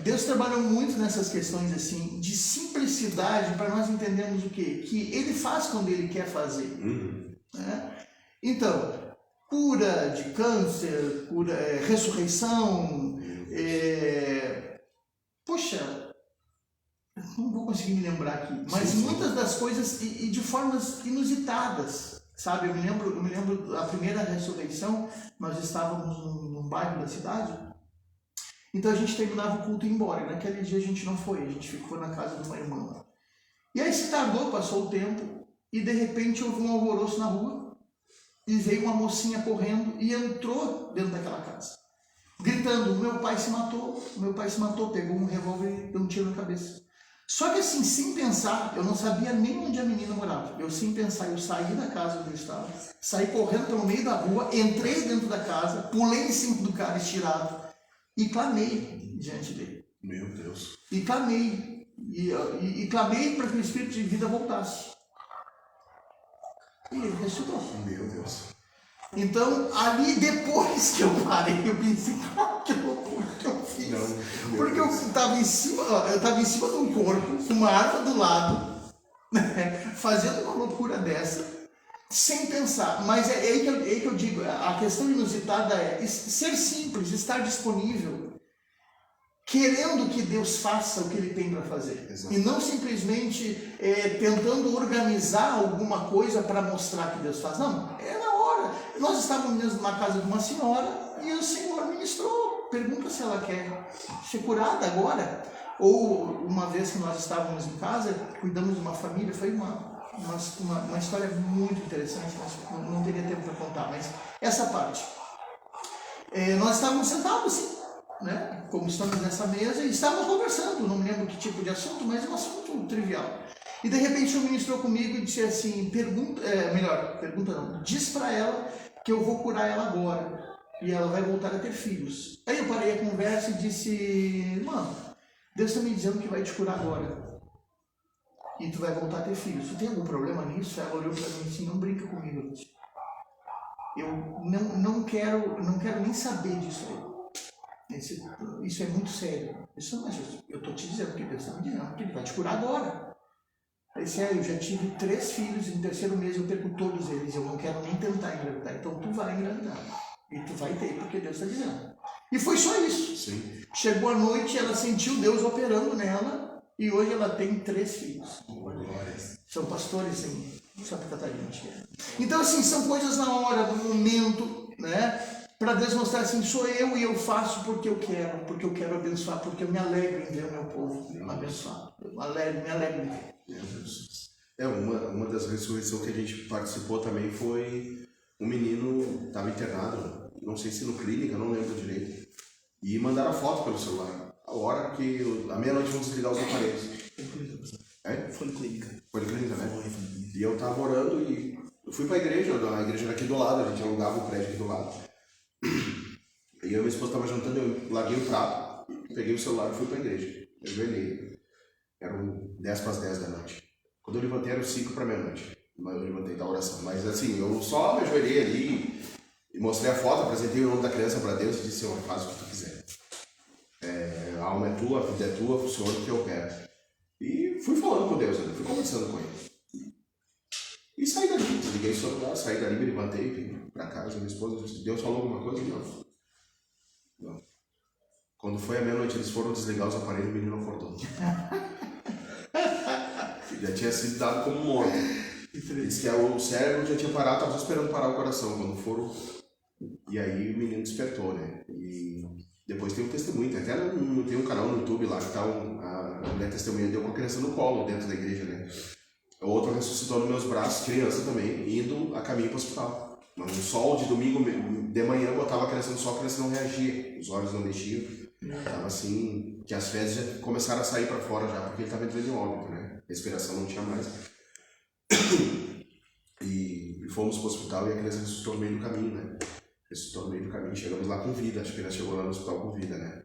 Deus trabalhou muito nessas questões assim, de simplicidade, para nós entendermos o quê? Que Ele faz quando Ele quer fazer. Né? Então, cura de câncer, ressurreição, poxa, não vou conseguir me lembrar aqui, mas muitas das coisas e de formas inusitadas, sabe? Eu me lembro da primeira ressurreição, nós estávamos num bairro da cidade, então a gente terminava o culto e ia embora, e naquele dia a gente não foi, a gente ficou na casa de uma irmã. E aí se tardou, passou o tempo, e de repente houve um alvoroço na rua, e veio uma mocinha correndo e entrou dentro daquela casa, gritando, meu pai se matou, pegou um revólver e deu um tiro na cabeça. Só que assim, sem pensar, eu não sabia nem onde a menina morava. Eu sem pensar, eu saí da casa onde eu estava, saí correndo pelo meio da rua, entrei dentro da casa, pulei em cima do cara estirado e clamei diante dele. Meu Deus. E clamei, e clamei para que o espírito de vida voltasse. E ele ressuscitou. Meu Deus. Então, ali depois que eu parei, eu pensei, que loucura que eu fiz. Não, porque eu estava em cima de um corpo, com uma arma do lado, né, fazendo uma loucura dessa, sem pensar. Mas é aí que eu digo, a questão inusitada é ser simples, estar disponível, querendo que Deus faça o que Ele tem para fazer. Exato. E não simplesmente tentando organizar alguma coisa para mostrar que Deus faz. Não, é na hora. Nós estávamos na casa de uma senhora e o Senhor ministrou. Pergunta se ela quer ser curada agora. Ou uma vez que nós estávamos em casa, cuidamos de uma família, foi uma história muito interessante, mas não teria tempo para contar, mas essa parte. Nós estávamos sentados assim, né? Como estamos nessa mesa, e estávamos conversando, não me lembro que tipo de assunto, mas um assunto trivial. E de repente o Senhor ministrou comigo e disse assim, pergunta não, diz para ela que eu vou curar ela agora e ela vai voltar a ter filhos. Aí eu parei a conversa e disse, mano, Deus está me dizendo que vai te curar agora e tu vai voltar a ter filhos. Tu tem algum problema nisso? Ela olhou para mim assim, não brinca comigo. Eu não quero nem saber disso aí. Isso é muito sério. Isso não é justo. Eu estou te dizendo que Deus está me dizendo que Ele vai te curar agora. Eu disse, eu já tive 3 filhos e no 3º mês eu perco todos eles. Eu não quero nem tentar engravidar. Então tu vai engravidar. E tu vai ter, porque Deus está dizendo. E foi só isso. Sim. Chegou a noite, ela sentiu Deus operando nela e hoje ela tem 3 filhos. São pastores em Santa Catarina. Então, assim, são coisas na hora, do momento, né? Para Deus mostrar assim, sou eu e eu faço porque eu quero abençoar, porque eu me alegro em ver o meu povo abençoado. Eu me alegro em ver. Uma das ressurreições que a gente participou também foi um menino, estava internado, não sei se no clínica, não lembro direito, e mandaram a foto pelo celular. A hora que, à meia-noite, vão desligar os aparelhos. Foi no clínica. Foi no clínica, né? Foi. E eu estava orando e eu fui para a igreja era aqui do lado, a gente alugava o prédio aqui do lado. E eu e minha esposa estavam jantando, eu larguei o prato, peguei o celular e fui para a igreja. Eu velhei. Eram 10 para as 10 da noite. Quando eu levantei, eram 5 para meia-noite. Mas eu levantei da oração. Mas assim, eu só me ajoelhei ali e mostrei a foto, apresentei o nome da criança para Deus e disse, Senhor, faz o que tu quiser. A alma é tua, a vida é tua, funciona o que eu quero. E fui falando com Deus, fui conversando com ele. E saí dali, liguei o celular, saí dali, me levantei, vim para casa, minha esposa disse, Deus falou alguma coisa? Não. Quando foi a meia-noite, eles foram desligar os aparelhos e o menino acordou. Já tinha sido dado como morto. Disse que o cérebro já tinha parado, estava esperando parar o coração. Quando foram. E aí o menino despertou, né? E depois tem um testemunho. Até tem um canal no YouTube lá que tá a mulher testemunhando, deu com a criança no colo dentro da igreja, né? O outro ressuscitou nos meus braços, criança também, indo a caminho para o hospital. No sol de domingo de manhã, botava a criança no sol, a criança não reagia, os olhos não mexiam. Tava assim, que as fezes já começaram a sair para fora já, porque ele estava entrando em óbito, né? Respiração não tinha mais. E fomos para o hospital e a criança ressuscitou no meio do caminho, né? Ressuscitou no meio do caminho, chegamos lá com vida, acho que ela chegou lá no hospital com vida, né?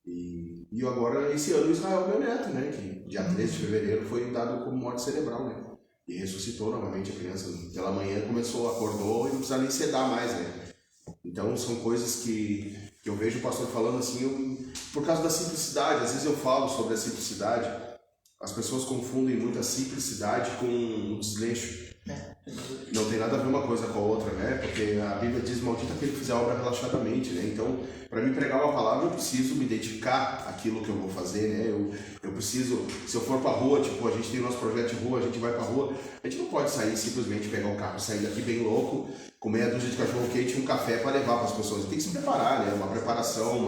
E agora, esse ano, Israel, meu neto, né? Que dia 13 de fevereiro foi dado como morte cerebral, né? E ressuscitou novamente a criança. Pela manhã acordou e não precisa nem sedar mais, né? Então são coisas que eu vejo o pastor falando assim, por causa da simplicidade. Às vezes eu falo sobre a simplicidade, as pessoas confundem muito a simplicidade com o desleixo. Não tem nada a ver uma coisa com a outra, né? Porque a Bíblia diz, maldito aquele que fizer a obra relaxadamente, né? Então, para mim pregar uma palavra, eu preciso me dedicar àquilo que eu vou fazer, né? Eu preciso, se eu for para a rua, tipo, a gente tem o nosso projeto de rua, a gente vai para a rua, a gente não pode sair simplesmente pegar um carro, sair daqui bem louco, com meia dúzia de cachorro quente e um café para levar para as pessoas. Tem que se preparar, né? Uma preparação,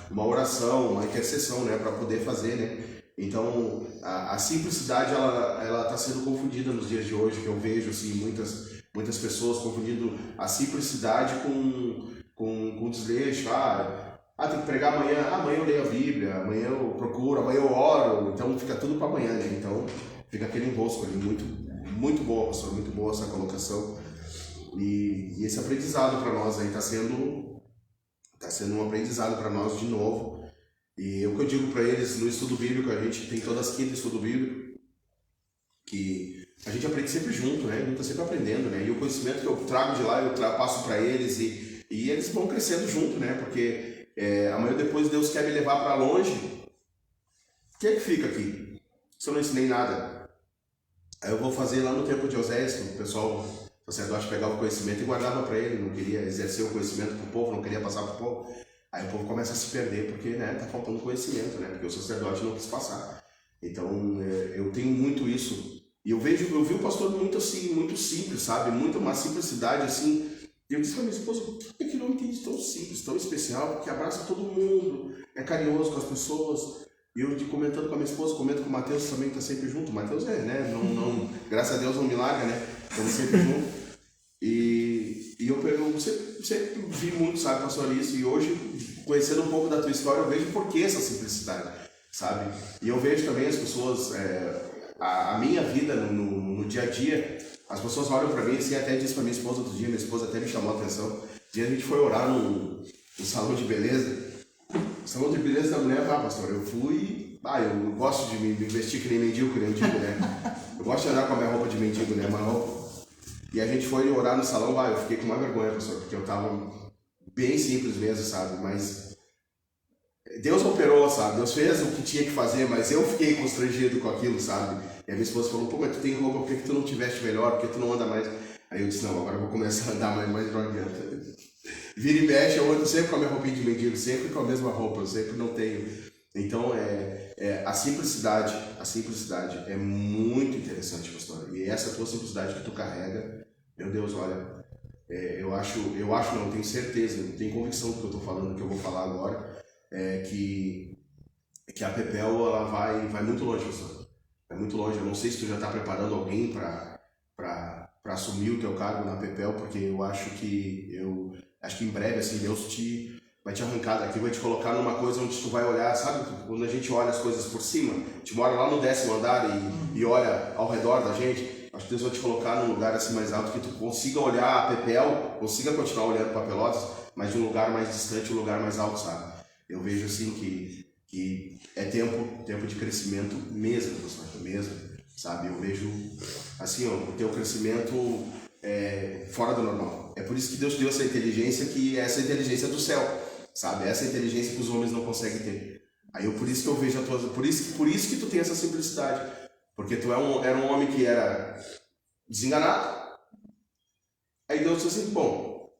uma oração, uma intercessão, né? Para poder fazer, né? Então, a simplicidade, ela está sendo confundida nos dias de hoje, que eu vejo, assim, muitas pessoas confundindo a simplicidade com desleixo. Tem que pregar amanhã, amanhã eu leio a Bíblia, amanhã eu procuro, amanhã eu oro, então fica tudo para amanhã, né? Então, fica aquele enrosco ali, muito boa, pastor, muito boa essa colocação. E esse aprendizado para nós aí está sendo um aprendizado para nós de novo. E o que eu digo para eles no estudo bíblico, a gente tem todas as quintas estudo bíblico, que a gente aprende sempre junto, né? A gente está sempre aprendendo, né? E o conhecimento que eu trago de lá, eu passo para eles e eles vão crescendo junto, né? Porque amanhã depois Deus quer me levar para longe, o que é que fica aqui? Se eu não ensinei nada, aí eu vou fazer lá no tempo de Oséias, que o pessoal, o sacerdote pegava o conhecimento e guardava para ele, não queria exercer o conhecimento para o povo, não queria passar para o povo. Aí o povo começa a se perder porque, né, tá faltando conhecimento, né? Porque o sacerdote não quis passar. Então, eu tenho muito isso. E eu vi o pastor muito assim, muito simples, sabe? Muito uma simplicidade assim. E eu disse pra minha esposa, por que ele não entende tão simples, tão especial? Porque abraça todo mundo, é carinhoso com as pessoas. E eu comentando com a minha esposa, comento com o Matheus também, que tá sempre junto. O Matheus né? Não, graças a Deus não me larga, né? Estamos sempre juntos. E eu sempre vi muito, sabe, pastor, isso. E hoje, conhecendo um pouco da tua história, eu vejo por que essa simplicidade, sabe? E eu vejo também as pessoas, a minha vida no dia a dia, as pessoas olham pra mim, assim, até disse pra minha esposa outro dia, minha esposa até me chamou a atenção. Um dia a gente foi orar no salão de beleza. O salão de beleza da mulher, pastor, eu fui... eu gosto de me vestir que nem mendigo, né? Eu gosto de andar com a minha roupa de mendigo, né? E a gente foi orar no salão, eu fiquei com uma vergonha, pastor, porque eu tava bem simples mesmo, sabe? Mas Deus operou, sabe? Deus fez o que tinha que fazer, mas eu fiquei constrangido com aquilo, sabe? E a minha esposa falou, pô, mas tu tem roupa, por que tu não te veste melhor? Por que tu não anda mais? Aí eu disse, não, agora eu vou começar a andar mais não adianta. Vira e mexe, eu ando sempre com a minha roupinha de mendigo, sempre com a mesma roupa, eu sempre não tenho. Então, a simplicidade é muito interessante, pastor. E essa tua simplicidade que tu carrega, meu Deus, olha, eu acho não, tenho certeza, tenho convicção do que eu estou falando, que eu vou falar agora, que a Pepel, ela vai muito longe, pastor. Vai muito longe. Eu não sei se tu já está preparando alguém para assumir o teu cargo na Pepel, porque eu acho que em breve, assim, Deus vai te arrancar daqui, vai te colocar numa coisa onde tu vai olhar, sabe? Quando a gente olha as coisas por cima, a gente mora lá no 10º andar e olha ao redor da gente, acho que Deus vai te colocar num lugar assim mais alto, que tu consiga olhar a Pepel, consiga continuar olhando para Pelotas, mas de um lugar mais distante, um lugar mais alto, sabe? Eu vejo assim que é tempo de crescimento mesmo, mesmo, sabe? Eu vejo assim, o teu crescimento fora do normal. É por isso que Deus deu essa inteligência, que é essa inteligência do céu, sabe? Essa inteligência que os homens não conseguem ter. Aí por isso que eu vejo a tua... Por isso que tu tem essa simplicidade. Porque tu era um homem que era desenganado. Aí Deus disse assim, bom,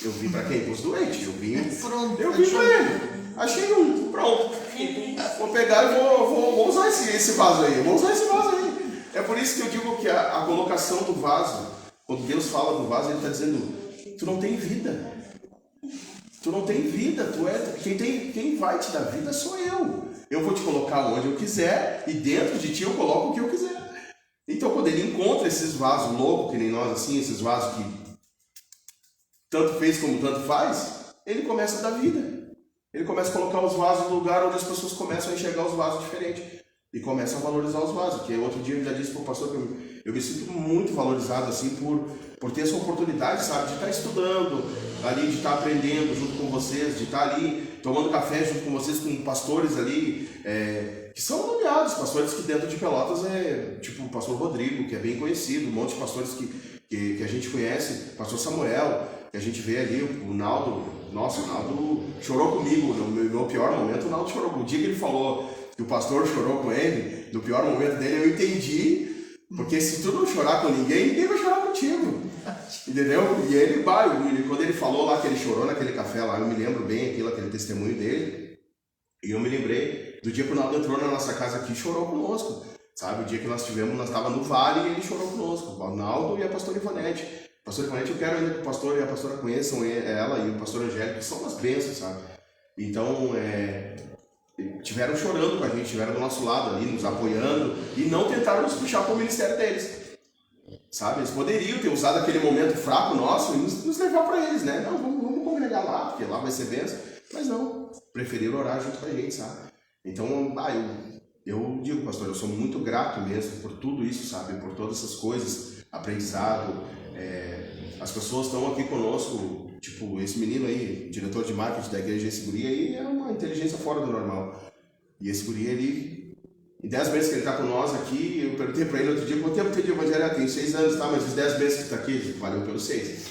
eu vim para quem? Para os doentes. Eu vim para ele. Achei pronto. Vou pegar e vou usar esse vaso aí. É por isso que eu digo que a colocação do vaso, quando Deus fala do vaso, Ele está dizendo, tu não tem vida. Tu não tem vida. Quem vai te dar vida sou eu. Eu vou te colocar onde eu quiser e dentro de ti eu coloco o que eu quiser. Então quando Ele encontra esses vasos loucos, que nem nós assim, esses vasos que tanto fez como tanto faz, Ele começa a dar vida. Ele começa a colocar os vasos no lugar onde as pessoas começam a enxergar os vasos diferentes. E começam a valorizar os vasos. Que outro dia eu já disse para o pastor que eu me sinto muito valorizado assim por ter essa oportunidade, sabe? De estar estudando ali, de estar aprendendo junto com vocês, de estar ali tomando café junto com vocês, com pastores ali, que são nomeados, pastores que dentro de Pelotas tipo o pastor Rodrigo, que é bem conhecido, um monte de pastores que a gente conhece, o pastor Samuel, que a gente vê ali, o Naldo. Nossa, o Naldo chorou comigo, no meu pior momento o Naldo chorou. O dia que ele falou que o pastor chorou com ele, no pior momento dele, eu entendi, porque se tu não chorar com ninguém vai chorar contigo, entendeu? E ele, quando ele falou lá que ele chorou naquele café lá, eu me lembro bem aquele testemunho dele, e eu me lembrei do dia que o Naldo entrou na nossa casa aqui e chorou conosco, sabe? O dia que nós estávamos no vale e ele chorou conosco, o Naldo e a pastora Ivanete. Pastor Ivanete, eu quero ainda que o pastor e a pastora conheçam ela e o pastor Angélico, que são umas bênçãos, sabe? Então, tiveram chorando com a gente, tiveram do nosso lado ali, nos apoiando, e não tentaram nos puxar para o ministério deles, sabe? Eles poderiam ter usado aquele momento fraco nosso e nos levar para eles, né? Não, vamos congregar lá, porque lá vai ser bênção. Mas não, preferiram orar junto com a gente, sabe? Então, eu digo, pastor, eu sou muito grato mesmo por tudo isso, sabe? Por todas essas coisas, aprendizado. As pessoas estão aqui conosco, tipo, esse menino aí, diretor de marketing da igreja, esse guri aí é uma inteligência fora do normal. E esse guri, ele, em 10 meses que ele está com nós aqui, eu perguntei para ele outro dia, quanto tempo tem de evangelho? Tem 6 anos, tá? Mas os 10 meses que está aqui, valeu pelos 6.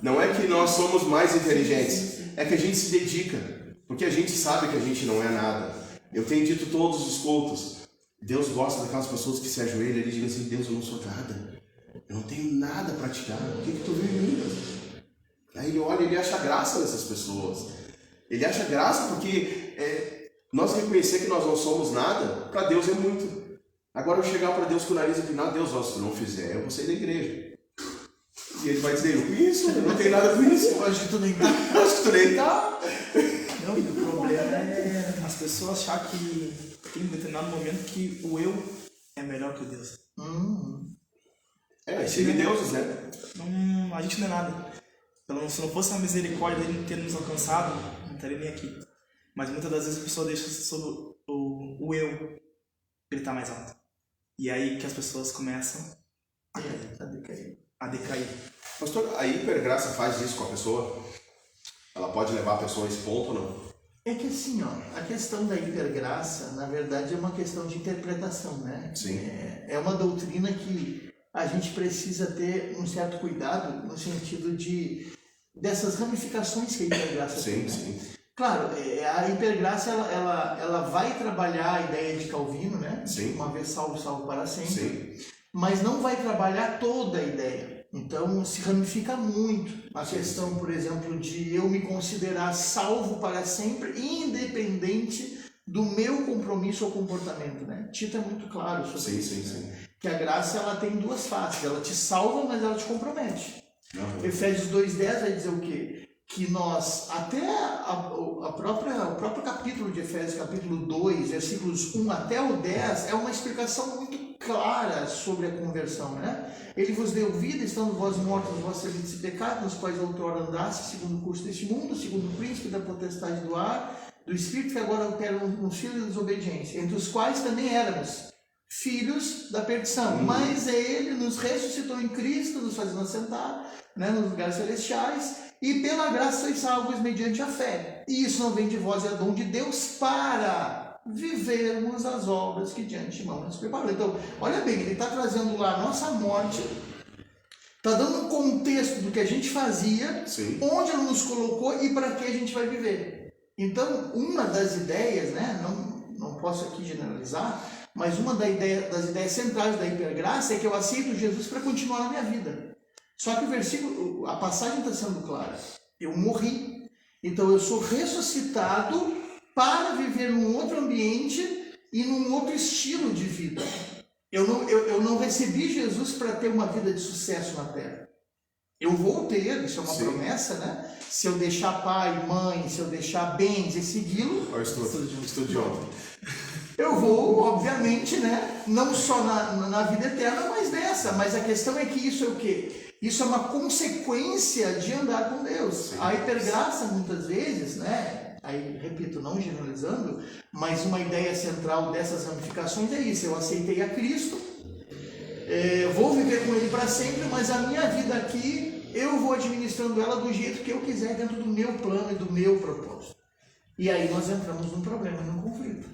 Não é que nós somos mais inteligentes, é que a gente se dedica, porque a gente sabe que a gente não é nada. Eu tenho dito todos os cultos, Deus gosta daquelas pessoas que se ajoelham e dizem assim, Deus, eu não sou nada. Eu não tenho nada para te dar. O que tu vê em mim, Deus? Aí ele olha e ele acha graça nessas pessoas. Ele acha graça porque nós reconhecer que nós não somos nada, para Deus é muito. Agora eu chegar para Deus com o nariz e falar, Deus, se tu não fizer, eu vou sair da igreja. E ele vai dizer, com isso, eu não tenho nada com isso. Eu acho que tu nem tá. Acho que tu nem tá. Não, e o problema é as pessoas achar que tem um determinado momento que o eu é melhor que o Deus. Semideuses, né? A gente não é nada. Se não fosse a misericórdia dele ter nos alcançado, não estaria nem aqui. Mas muitas das vezes a pessoa deixa sobre o eu gritar mais alto. E aí que as pessoas começam a decair. Pastor, a hipergraça faz isso com a pessoa? Ela pode levar a pessoa a esse ponto ou não? É que assim, ó, a questão da hipergraça, na verdade, é uma questão de interpretação, né? Sim. É uma doutrina que a gente precisa ter um certo cuidado no sentido dessas ramificações que a hipergraça tem. Né? Sim. Claro, a hipergraça, ela vai trabalhar a ideia de Calvino, né? Sim. Uma vez salvo, salvo para sempre. Sim. Mas não vai trabalhar toda a ideia. Então, se ramifica muito a questão, por exemplo, de eu me considerar salvo para sempre, independente do meu compromisso ou comportamento, né? Tito é muito claro sobre isso. Sim. Que a graça, ela tem duas faces. Ela te salva, mas ela te compromete. Uhum. Efésios 2:10 vai dizer o quê? Que nós, até o próprio capítulo de Efésios, capítulo 2, versículos 1 até o 10, é uma explicação muito clara sobre a conversão, né? Ele vos deu vida, estando vós mortos nos vossos delitos e pecados, nos quais outrora andaste, segundo o curso deste mundo, segundo o príncipe da potestade do ar, do espírito que agora opera nos filhos da desobediência, entre os quais também éramos filhos da perdição. Mas ele nos ressuscitou em Cristo, nos fazendo assentar, né, nos lugares celestiais, e pela graça sois salvos mediante a fé. E isso não vem de vós, é dom de Deus para vivermos as obras que de antemão nos preparou. Então, olha bem, ele está trazendo lá a nossa morte, está dando um contexto do que a gente fazia, Sim. onde ele nos colocou e para que a gente vai viver. Então, uma das ideias, né, não posso aqui generalizar, mas uma das ideias centrais da hipergraça é que eu aceito Jesus para continuar na minha vida. Só que a passagem está sendo clara. Eu morri, então eu sou ressuscitado para viver num outro ambiente e num outro estilo de vida. Eu não recebi Jesus para ter uma vida de sucesso na Terra. Eu vou ter, isso é uma promessa, né? Se eu deixar pai, mãe, se eu deixar bens e segui-lo... Olha o estudo de ontem. Eu vou, obviamente, né? Não só na vida eterna, mas nessa. Mas a questão é que isso é o quê? Isso é uma consequência de andar com Deus. Sim. A hipergraça, muitas vezes, né? Aí, repito, não generalizando, mas uma ideia central dessas ramificações é isso. Eu aceitei a Cristo, vou viver com Ele para sempre, mas a minha vida aqui, eu vou administrando ela do jeito que eu quiser, dentro do meu plano e do meu propósito. E aí nós entramos num problema, num conflito.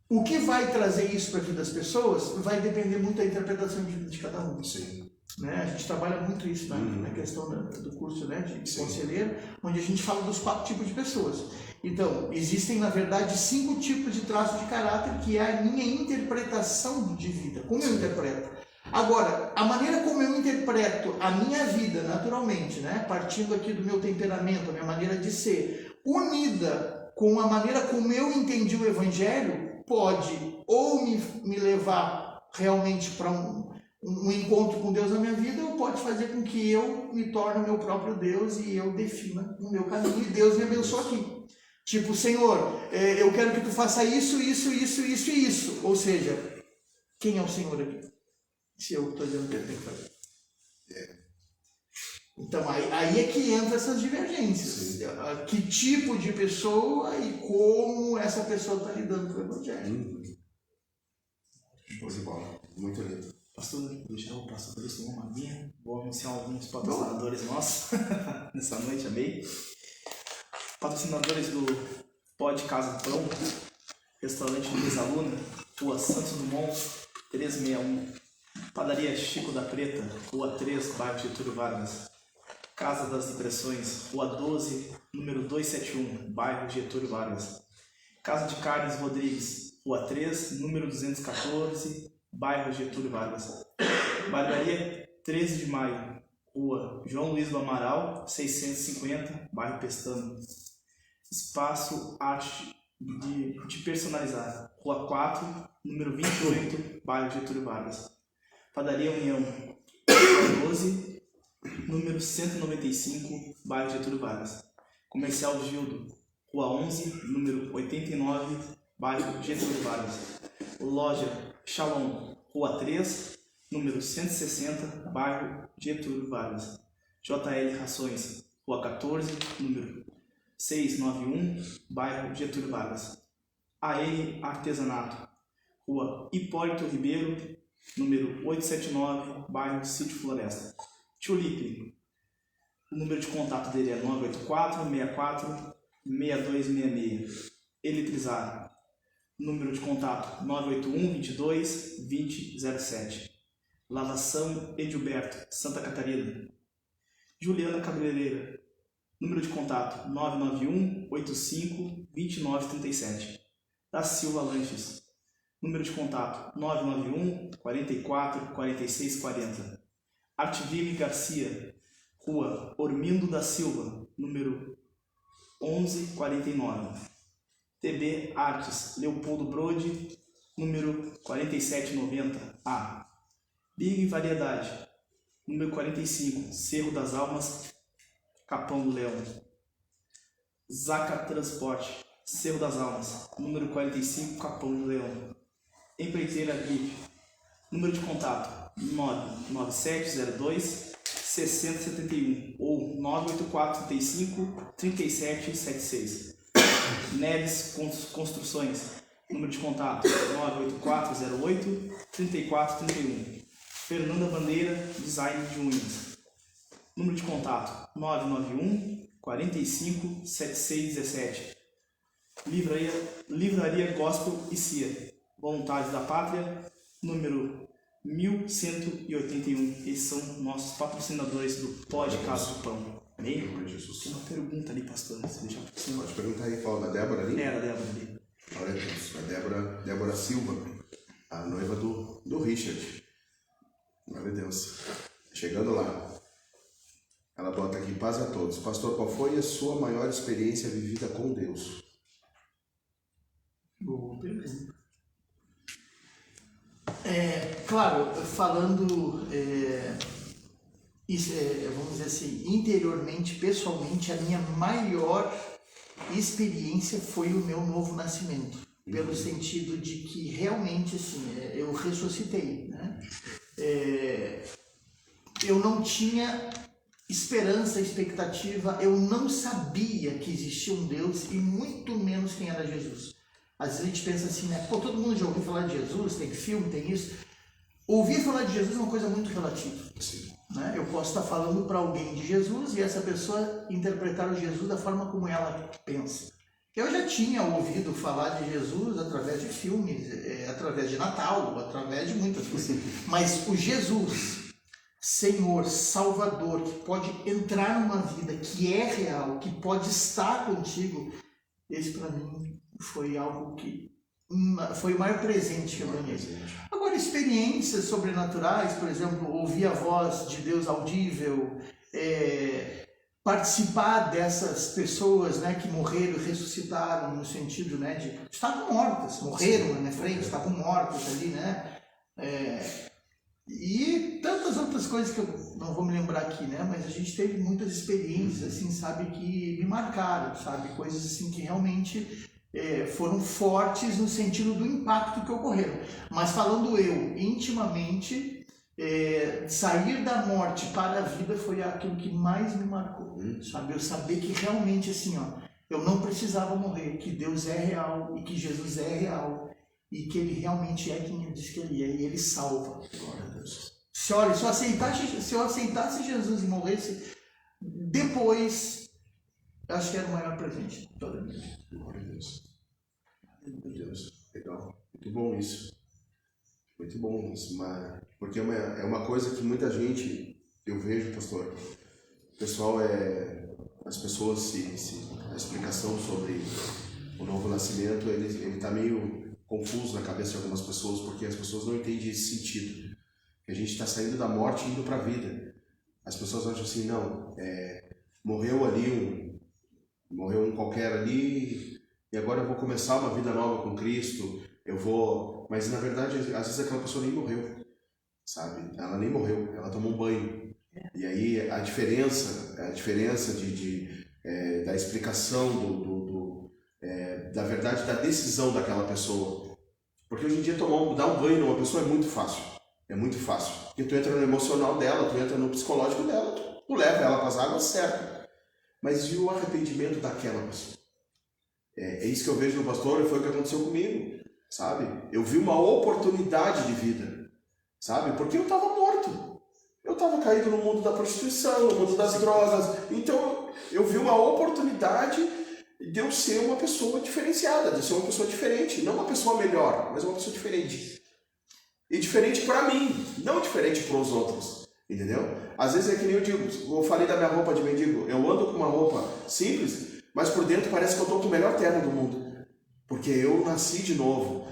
O que vai trazer isso para a vida das pessoas vai depender muito da interpretação de cada um. Sim. Né? A gente trabalha muito isso na questão do curso, né, de conselheiro, onde a gente fala dos 4 tipos de pessoas. Então, existem, na verdade, 5 tipos de traços de caráter, que é a minha interpretação de vida. Como eu interpreto? Agora, a maneira como eu interpreto a minha vida, naturalmente, né, partindo aqui do meu temperamento, a minha maneira de ser, unida com a maneira como eu entendi o Evangelho, pode ou me levar realmente para um encontro com Deus na minha vida, ou pode fazer com que eu me torne o meu próprio Deus e eu defina o meu caminho e Deus me abençoe aqui. Tipo, Senhor, eu quero que tu faça isso, isso, isso, isso e isso. Ou seja, quem é o Senhor aqui? Se eu estou dizendo o que ele tem que fazer. Então, aí é que entra essas divergências. Sim. Que tipo de pessoa e como essa pessoa está lidando com o Evangelho. Show de bola. Muito lindo. Pastor, deixa eu passar por isso uma aguinha. Vou anunciar alguns patrocinadores nossos nessa noite, amei. Patrocinadores do Pod Casa Pão, Restaurante Luiz Aluna, Rua Santos Dumont, 361. Padaria Chico da Preta, Rua 3, bairro Getúlio Vargas. Casa das Impressões, Rua 12, número 271, bairro Getúlio Vargas. Casa de Carnes Rodrigues, Rua 3, número 214, bairro Getúlio Vargas. Barbearia 13 de Maio, Rua João Luiz do Amaral, 650, bairro Pestana. Espaço Arte de Personalizar, Rua 4, número 28, bairro Getúlio Vargas. Padaria União, Rua 12, número 195, bairro Getúlio Vargas. Comercial Gildo, Rua 11, número 89, bairro Getúlio Vargas. Loja Shalom, Rua 3, número 160, bairro Getúlio Vargas. JL Rações, Rua 14, número 691, bairro Getúlio Vargas. AN Artesanato, Rua Hipólito Ribeiro, número 879, bairro Sítio Floresta. Tio Lipe, o número de contato dele é 984-64-6266. Eletrizar, número de contato 981-22-2007. Lavação Edilberto, Santa Catarina. Juliana Cabeleireira, número de contato 991-85-2937. Da Silva Lanches, número de contato 991-44-4640. Artivime Garcia, Rua Ormindo da Silva, número 1149. TB Artes Leopoldo Brode, número 4790A. Big Variedade, número 45, Cerro das Almas, Capão do Leão. Zaca Transporte, Cerro das Almas, número 45, Capão do Leão. Empreiteira VIP, número de contato 99702-6071 ou 98435-3776. Neves Construções, número de contato 98408-3431. Fernanda Bandeira, Design de Unhas, número de contato 991-45-7617. Livraria Gospel e Cia, Voluntários da Pátria, número 1181. Esses são nossos patrocinadores do Pode Casa do Pão. Amém? Tem uma pergunta ali, pastor. Deixa eu... Pode perguntar aí, qual da Débora ali? É, da Débora ali. Olha, a Débora Silva, a noiva do Richard. Glória a Deus. Chegando lá, ela bota aqui: paz a todos. Pastor, qual foi a sua maior experiência vivida com Deus? Boa pergunta. Claro, falando, vamos dizer assim, interiormente, pessoalmente, a minha maior experiência foi o meu novo nascimento. Pelo sentido de que realmente, assim, eu ressuscitei, né? Eu não tinha esperança, expectativa, eu não sabia que existia um Deus e muito menos quem era Jesus. Às vezes a gente pensa assim, né? Pô, todo mundo já ouviu falar de Jesus, tem filme, tem isso. Ouvir falar de Jesus é uma coisa muito relativa. Sim. Né? Eu posso estar falando para alguém de Jesus e essa pessoa interpretar o Jesus da forma como ela pensa. Eu já tinha ouvido falar de Jesus através de filmes, através de Natal, através de muitas coisas. Mas o Jesus, Senhor, Salvador, que pode entrar numa vida que é real, que pode estar contigo, esse para mim foi algo que foi o maior presente que eu ganhei. Agora, experiências sobrenaturais, por exemplo, ouvir a voz de Deus audível, participar dessas pessoas, né, que morreram e ressuscitaram, no sentido, né, de estavam mortas, morreram na minha frente, estavam mortas ali, né, e tantas outras coisas que eu não vou me lembrar aqui, né, mas a gente teve muitas experiências, assim, sabe, que me marcaram, sabe, coisas assim que realmente foram fortes no sentido do impacto que ocorreram. Mas falando eu intimamente, sair da morte para a vida foi aquilo que mais me marcou, sabe? Eu saber que realmente, assim, ó, eu não precisava morrer, que Deus é real e que Jesus é real e que Ele realmente é quem Ele diz que Ele é e Ele salva. Glória a Deus. Se eu aceitasse Jesus e morresse, depois, acho que era o maior presente de toda a minha vida. Glória a Deus. Meu Deus, legal. Muito bom isso. Muito bom isso. Porque é uma coisa que muita gente, eu vejo, pastor, o pessoal as pessoas, a explicação sobre o novo nascimento, ele está meio confuso na cabeça de algumas pessoas, porque as pessoas não entendem esse sentido. Que a gente está saindo da morte e indo para a vida. As pessoas acham assim, não, morreu um qualquer ali, e agora eu vou começar uma vida nova com Cristo, mas na verdade, às vezes aquela pessoa nem morreu, sabe? Ela nem morreu, ela tomou um banho. E aí a diferença da explicação da verdade, da decisão daquela pessoa. Porque hoje em dia dar um banho numa pessoa é muito fácil. É muito fácil. Porque tu entra no emocional dela, tu entra no psicológico dela, tu leva ela para as águas certas. Mas e o arrependimento daquela pessoa? É isso que eu vejo no pastor, e foi o que aconteceu comigo. sabe? Eu vi uma oportunidade de vida, sabe? Porque eu estava morto. Eu estava caído no mundo da prostituição, no mundo das drogas. Então eu vi uma oportunidade de eu ser uma pessoa diferenciada, de eu ser uma pessoa diferente. Não uma pessoa melhor, mas uma pessoa diferente. E diferente para mim, não diferente para os outros. Entendeu? Às vezes é que nem eu digo, eu falei da minha roupa de mendigo, eu ando com uma roupa simples, mas por dentro parece que eu estou com o melhor terno do mundo. Porque eu nasci de novo.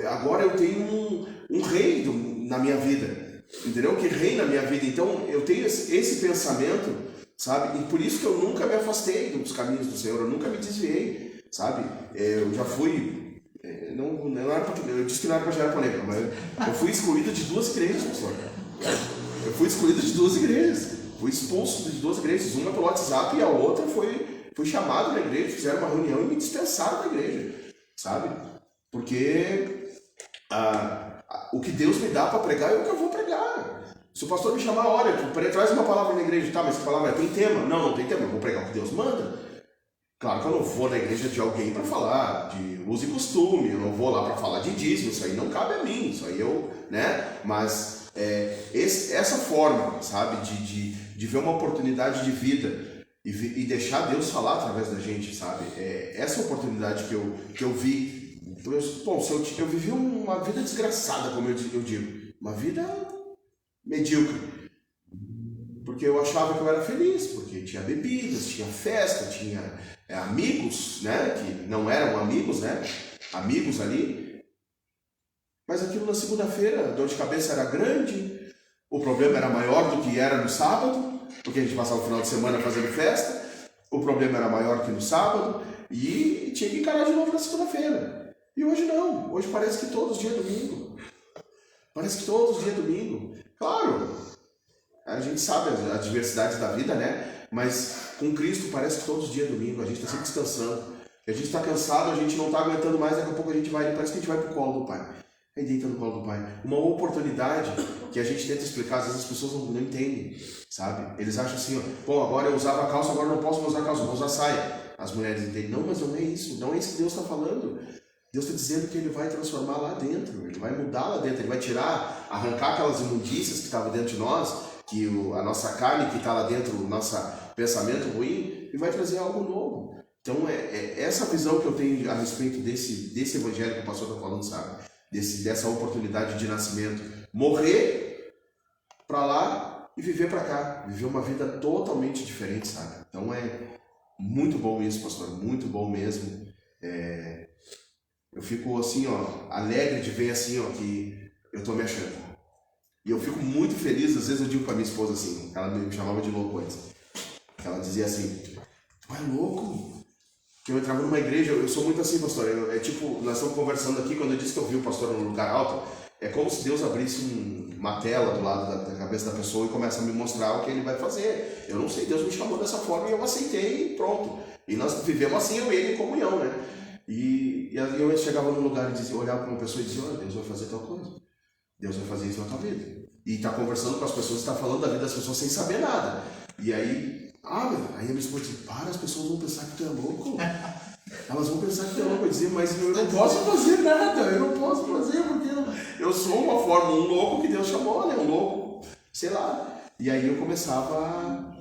Agora eu tenho um rei na minha vida. Entendeu? Que reina na minha vida. Então eu tenho esse pensamento, sabe? E por isso que eu nunca me afastei dos caminhos do Senhor, eu nunca me desviei, sabe? Eu já fui... Não era pra, eu disse que não era para gerar polêmica, mas eu fui excluído de 2 igrejas, pastor. Eu fui excluído de 2 igrejas. Fui expulso de 2 igrejas. Uma pelo WhatsApp e a outra fui chamado na igreja, fizeram uma reunião e me dispensaram da igreja. Sabe? Porque o que Deus me dá para pregar é o que eu vou pregar. Se o pastor me chamar, olha, traz uma palavra na igreja, tá, mas que palavra tem tema? Não tem tema, eu vou pregar o que Deus manda. Claro que eu não vou na igreja de alguém para falar de uso e costume, eu não vou lá para falar de dízimo, isso aí não cabe a mim, isso aí né? Mas essa forma, sabe, de ver uma oportunidade de vida e deixar Deus falar através da gente, sabe? Essa oportunidade que eu vi. Eu vivi uma vida desgraçada, como eu digo. Uma vida medíocre. Porque eu achava que eu era feliz, porque tinha bebidas, tinha festa, tinha amigos, né? Que não eram amigos, né? Amigos ali. Mas aquilo na segunda-feira, a dor de cabeça era grande, o problema era maior do que era no sábado, porque a gente passava o final de semana fazendo festa, o problema era maior que no sábado, e tinha que encarar de novo na segunda-feira. E hoje não, hoje parece que todos os dias é domingo. Parece que todos os dias é domingo. Claro, a gente sabe as diversidades da vida, né? Mas com Cristo parece que todos os dias é domingo, a gente está sempre descansando. A gente está cansado, a gente não está aguentando mais, daqui a pouco parece que a gente vai pro colo do Pai. Aí deita no colo do Pai. Uma oportunidade que a gente tenta explicar, às vezes as pessoas não entendem, sabe? Eles acham assim, ó, bom, agora eu usava calça, agora eu não posso mais usar calça, vou usar saia. As mulheres entendem, não, mas não é isso, não é isso que Deus está falando. Deus está dizendo que Ele vai transformar lá dentro, Ele vai mudar lá dentro, Ele vai arrancar aquelas imundícias que estavam dentro de nós, que a nossa carne que está lá dentro, o nosso pensamento ruim, e vai trazer algo novo. Então é essa visão que eu tenho a respeito desse evangelho que o pastor está falando, sabe? Dessa oportunidade de nascimento, morrer para lá e viver para cá, viver uma vida totalmente diferente, sabe? Então é muito bom isso, pastor, muito bom mesmo. Eu fico assim, ó, alegre de ver assim, ó, que eu tô me achando. E eu fico muito feliz, às vezes eu digo para minha esposa assim, ela me chamava de louco antes. Ela dizia assim, tu é louco? Que eu entrava numa igreja, eu sou muito assim, pastor, tipo, nós estamos conversando aqui, quando eu disse que eu vi o pastor num lugar alto, é como se Deus abrisse uma tela do lado da cabeça da pessoa e começa a me mostrar o que Ele vai fazer. Eu não sei, Deus me chamou dessa forma e eu aceitei e pronto. E nós vivemos assim, eu e Ele em comunhão, né? E eu chegava num lugar e dizia, olhava para uma pessoa e dizia, olha, Deus vai fazer tal coisa. Deus vai fazer isso na tua vida. E está conversando com as pessoas, está falando da vida das pessoas sem saber nada. E aí a minha esposa disse, as pessoas vão pensar que tu é louco. Elas vão pensar que tu é louco. Eu dizia, mas eu não posso fazer nada, eu não posso fazer, porque eu sou uma forma, um louco que Deus chamou, né? Um louco, sei lá. E aí eu começava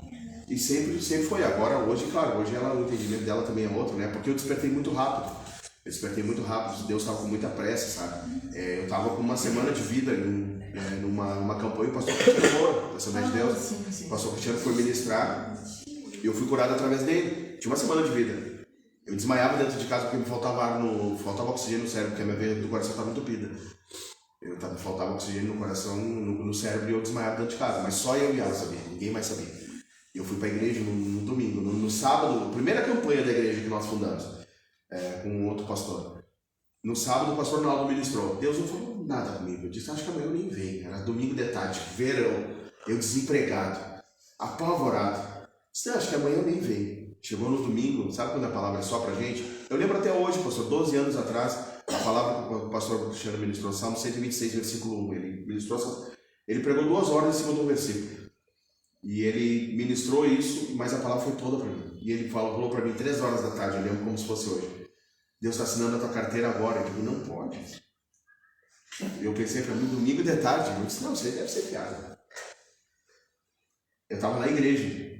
e sempre foi. Agora, hoje, claro, hoje o entendimento dela também é outro, né? Porque eu despertei muito rápido. Deus estava com muita pressa, sabe? Eu estava com uma semana de vida numa campanha, o pastor Cristiano, da Assembleia de Deus. Sim. O pastor Cristiano foi ministrar e eu fui curado através dele. Tinha uma semana de vida. Eu desmaiava dentro de casa porque me faltava ar, faltava oxigênio no cérebro, porque a minha veia do coração estava entupida. Me faltava oxigênio no coração, no cérebro, e eu desmaiava dentro de casa. Mas só eu e ela sabia, ninguém mais sabia. E eu fui para a igreja no domingo. No sábado, a primeira campanha da igreja que nós fundamos. Com outro pastor. No sábado o pastor Naldo ministrou. Deus não falou nada comigo. Eu disse, acho que amanhã eu nem venho. Era domingo de tarde, verão. Eu desempregado, apavorado. Disse, acho que amanhã eu nem venho. Chegou no domingo, sabe quando a palavra é só pra gente? Eu lembro até hoje, pastor, 12 anos atrás, a palavra que o pastor Cristiano ministrou, Salmo 126, versículo 1. Ele pregou 2 horas em cima do versículo. E ele ministrou isso, mas a palavra foi toda para mim. E ele falou para mim 3 horas da tarde, eu lembro como se fosse hoje. Deus está assinando a tua carteira agora. Eu digo, não pode. Eu pensei para mim, domingo de tarde. Eu disse, não, isso aí deve ser piada. Eu estava na igreja.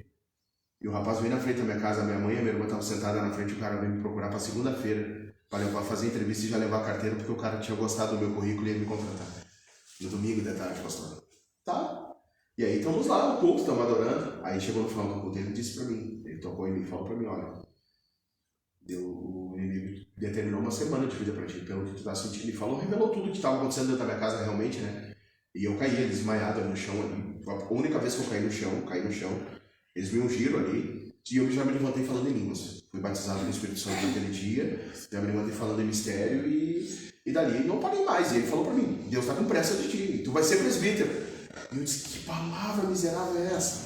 E o rapaz veio na frente da minha casa, minha mãe e minha irmã estavam sentadas na frente, o cara veio me procurar para segunda-feira, para fazer entrevista e já levar a carteira, porque o cara tinha gostado do meu currículo e ia me contratar. No domingo de tarde, pastor. Tá. E aí estamos lá no culto, estamos adorando. Aí chegou no final do culto, ele disse para mim, ele tocou em mim e falou para mim, olha, o inimigo determinou uma semana de vida para ti, pelo que tu tá sentindo. Ele falou, revelou tudo que estava acontecendo dentro da minha casa realmente, né? E eu caía desmaiado no chão ali. A única vez que eu caí no chão, eles me ungiram ali, e eu já me levantei falando em línguas. Fui batizado no Espírito Santo naquele dia, já me levantei falando em mistério, e dali não parei mais. E ele falou pra mim, Deus tá com pressa de ti, tu vai ser presbítero. E eu disse, que palavra miserável é essa?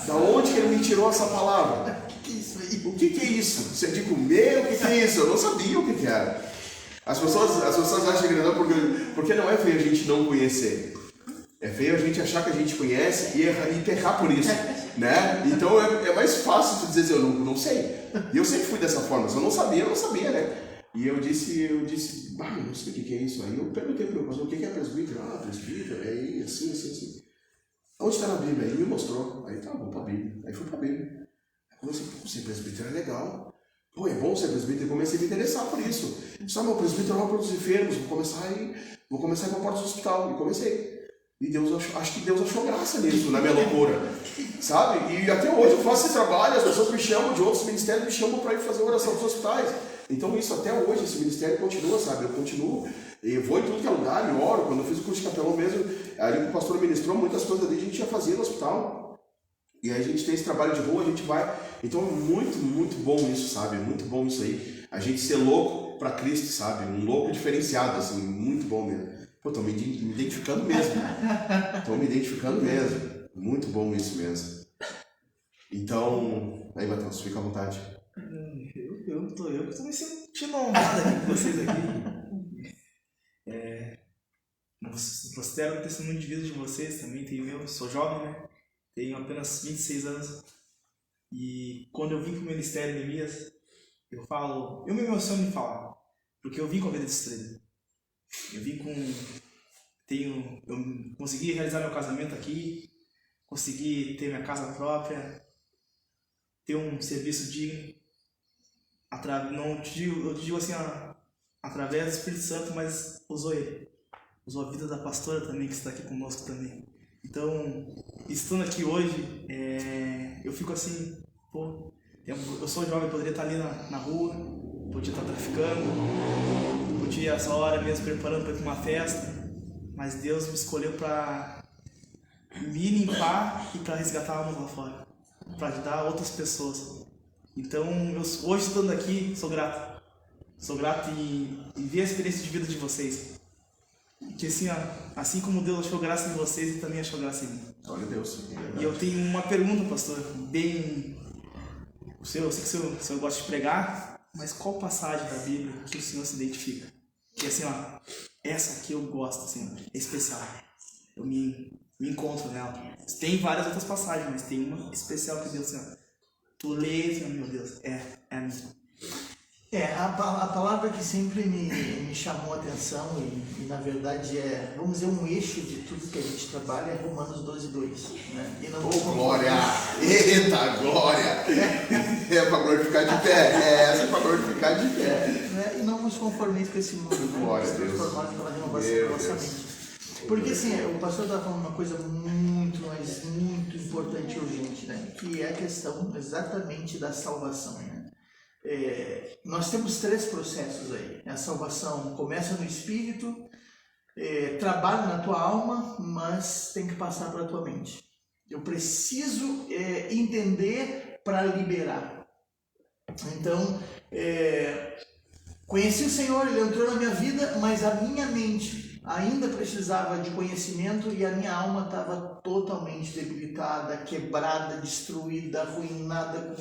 Da onde que ele me tirou essa palavra? O que é isso aí? O que é isso? Você é de comer? O que é isso? Eu não sabia o que era. As pessoas acham que não, porque não é feio a gente não conhecer. É feio a gente achar que a gente conhece e pecar por isso, né? Então é mais fácil tu dizer assim, eu não sei. E eu sempre fui dessa forma, se eu não sabia, né? E eu disse, eu não sei o que é isso. Aí eu perguntei pro meu pastor, o que é presbítero? Ah, presbítero, é aí, assim. Onde está na Bíblia? Aí ele me mostrou. Aí tá, vou pra Bíblia. Aí fui pra Bíblia. Aí comecei, ser presbítero é legal. Pô, é bom ser presbítero. E comecei a me interessar por isso. Só meu presbítero é para os enfermos, vou começar a ir para a porta do hospital. E comecei. E acho que Deus achou graça nisso, na minha loucura, sabe? E até hoje eu faço esse trabalho, as pessoas me chamam de outros ministérios, me chamam para ir fazer oração nos hospitais. Então isso até hoje, esse ministério continua, sabe? Eu continuo, eu vou em tudo que é lugar, eu oro. Quando eu fiz o curso de capelão mesmo, ali o pastor ministrou, muitas coisas ali a gente já fazia no hospital. E aí a gente tem esse trabalho de rua, a gente vai. Então é muito, muito bom isso, sabe? Muito bom isso aí. A gente ser louco para Cristo, sabe? Um louco diferenciado, assim, muito bom mesmo. Pô, tô me identificando mesmo. Muito bom isso mesmo. Então, aí, Matheus, fica à vontade. Eu tô me sentindo honrado aqui com vocês aqui. Considero o testemunho de vida de vocês, também tem meu. Sou jovem, né? Tenho apenas 26 anos. E quando eu vim pro ministério de Neemias, eu me emociono em falar. Porque eu vim com a vida destruída. Eu consegui realizar meu casamento aqui, consegui ter minha casa própria, ter um serviço digno. Eu digo assim, através do Espírito Santo, mas usou ele. Usou a vida da pastora também, que está aqui conosco também. Então, estando aqui hoje, eu fico assim, pô, eu sou jovem, poderia estar ali na rua, podia estar traficando, podia essa hora mesmo preparando para ir para uma festa, mas Deus me escolheu para me limpar e para resgatar almas lá fora, para ajudar outras pessoas. Então, hoje estando aqui, sou grato em ver a experiência de vida de vocês. Que assim como Deus achou graça em vocês, Ele também achou graça em mim. Glória a Deus. E eu tenho uma pergunta, pastor, eu sei que o senhor gosta de pregar, mas qual passagem da Bíblia que o senhor se identifica? Que assim, essa aqui eu gosto, assim, é especial. Eu me encontro nela. Tem várias outras passagens, mas tem uma especial que Deus, assim, tu lês, meu Deus, é a minha. A palavra que sempre me chamou a atenção e na verdade vamos dizer, um eixo de tudo que a gente trabalha é Romanos 12:2, né? E não glória! Eita, glória! É para glorificar de pé, essa é para glorificar de pé. Né? E não nos conformeis com esse mundo, né? Glória a Deus. Transformados pela renovação da nossa mente. Porque assim, o pastor estava falando uma coisa muito, mas muito importante e urgente, né? Que é a questão exatamente da salvação, né? Nós temos 3 processos aí. A salvação começa no espírito, trabalha na tua alma, mas tem que passar para a tua mente. Eu preciso entender para liberar. Então, conheci o Senhor, Ele entrou na minha vida, mas a minha mente ainda precisava de conhecimento e a minha alma estava totalmente debilitada, quebrada, destruída, arruinada,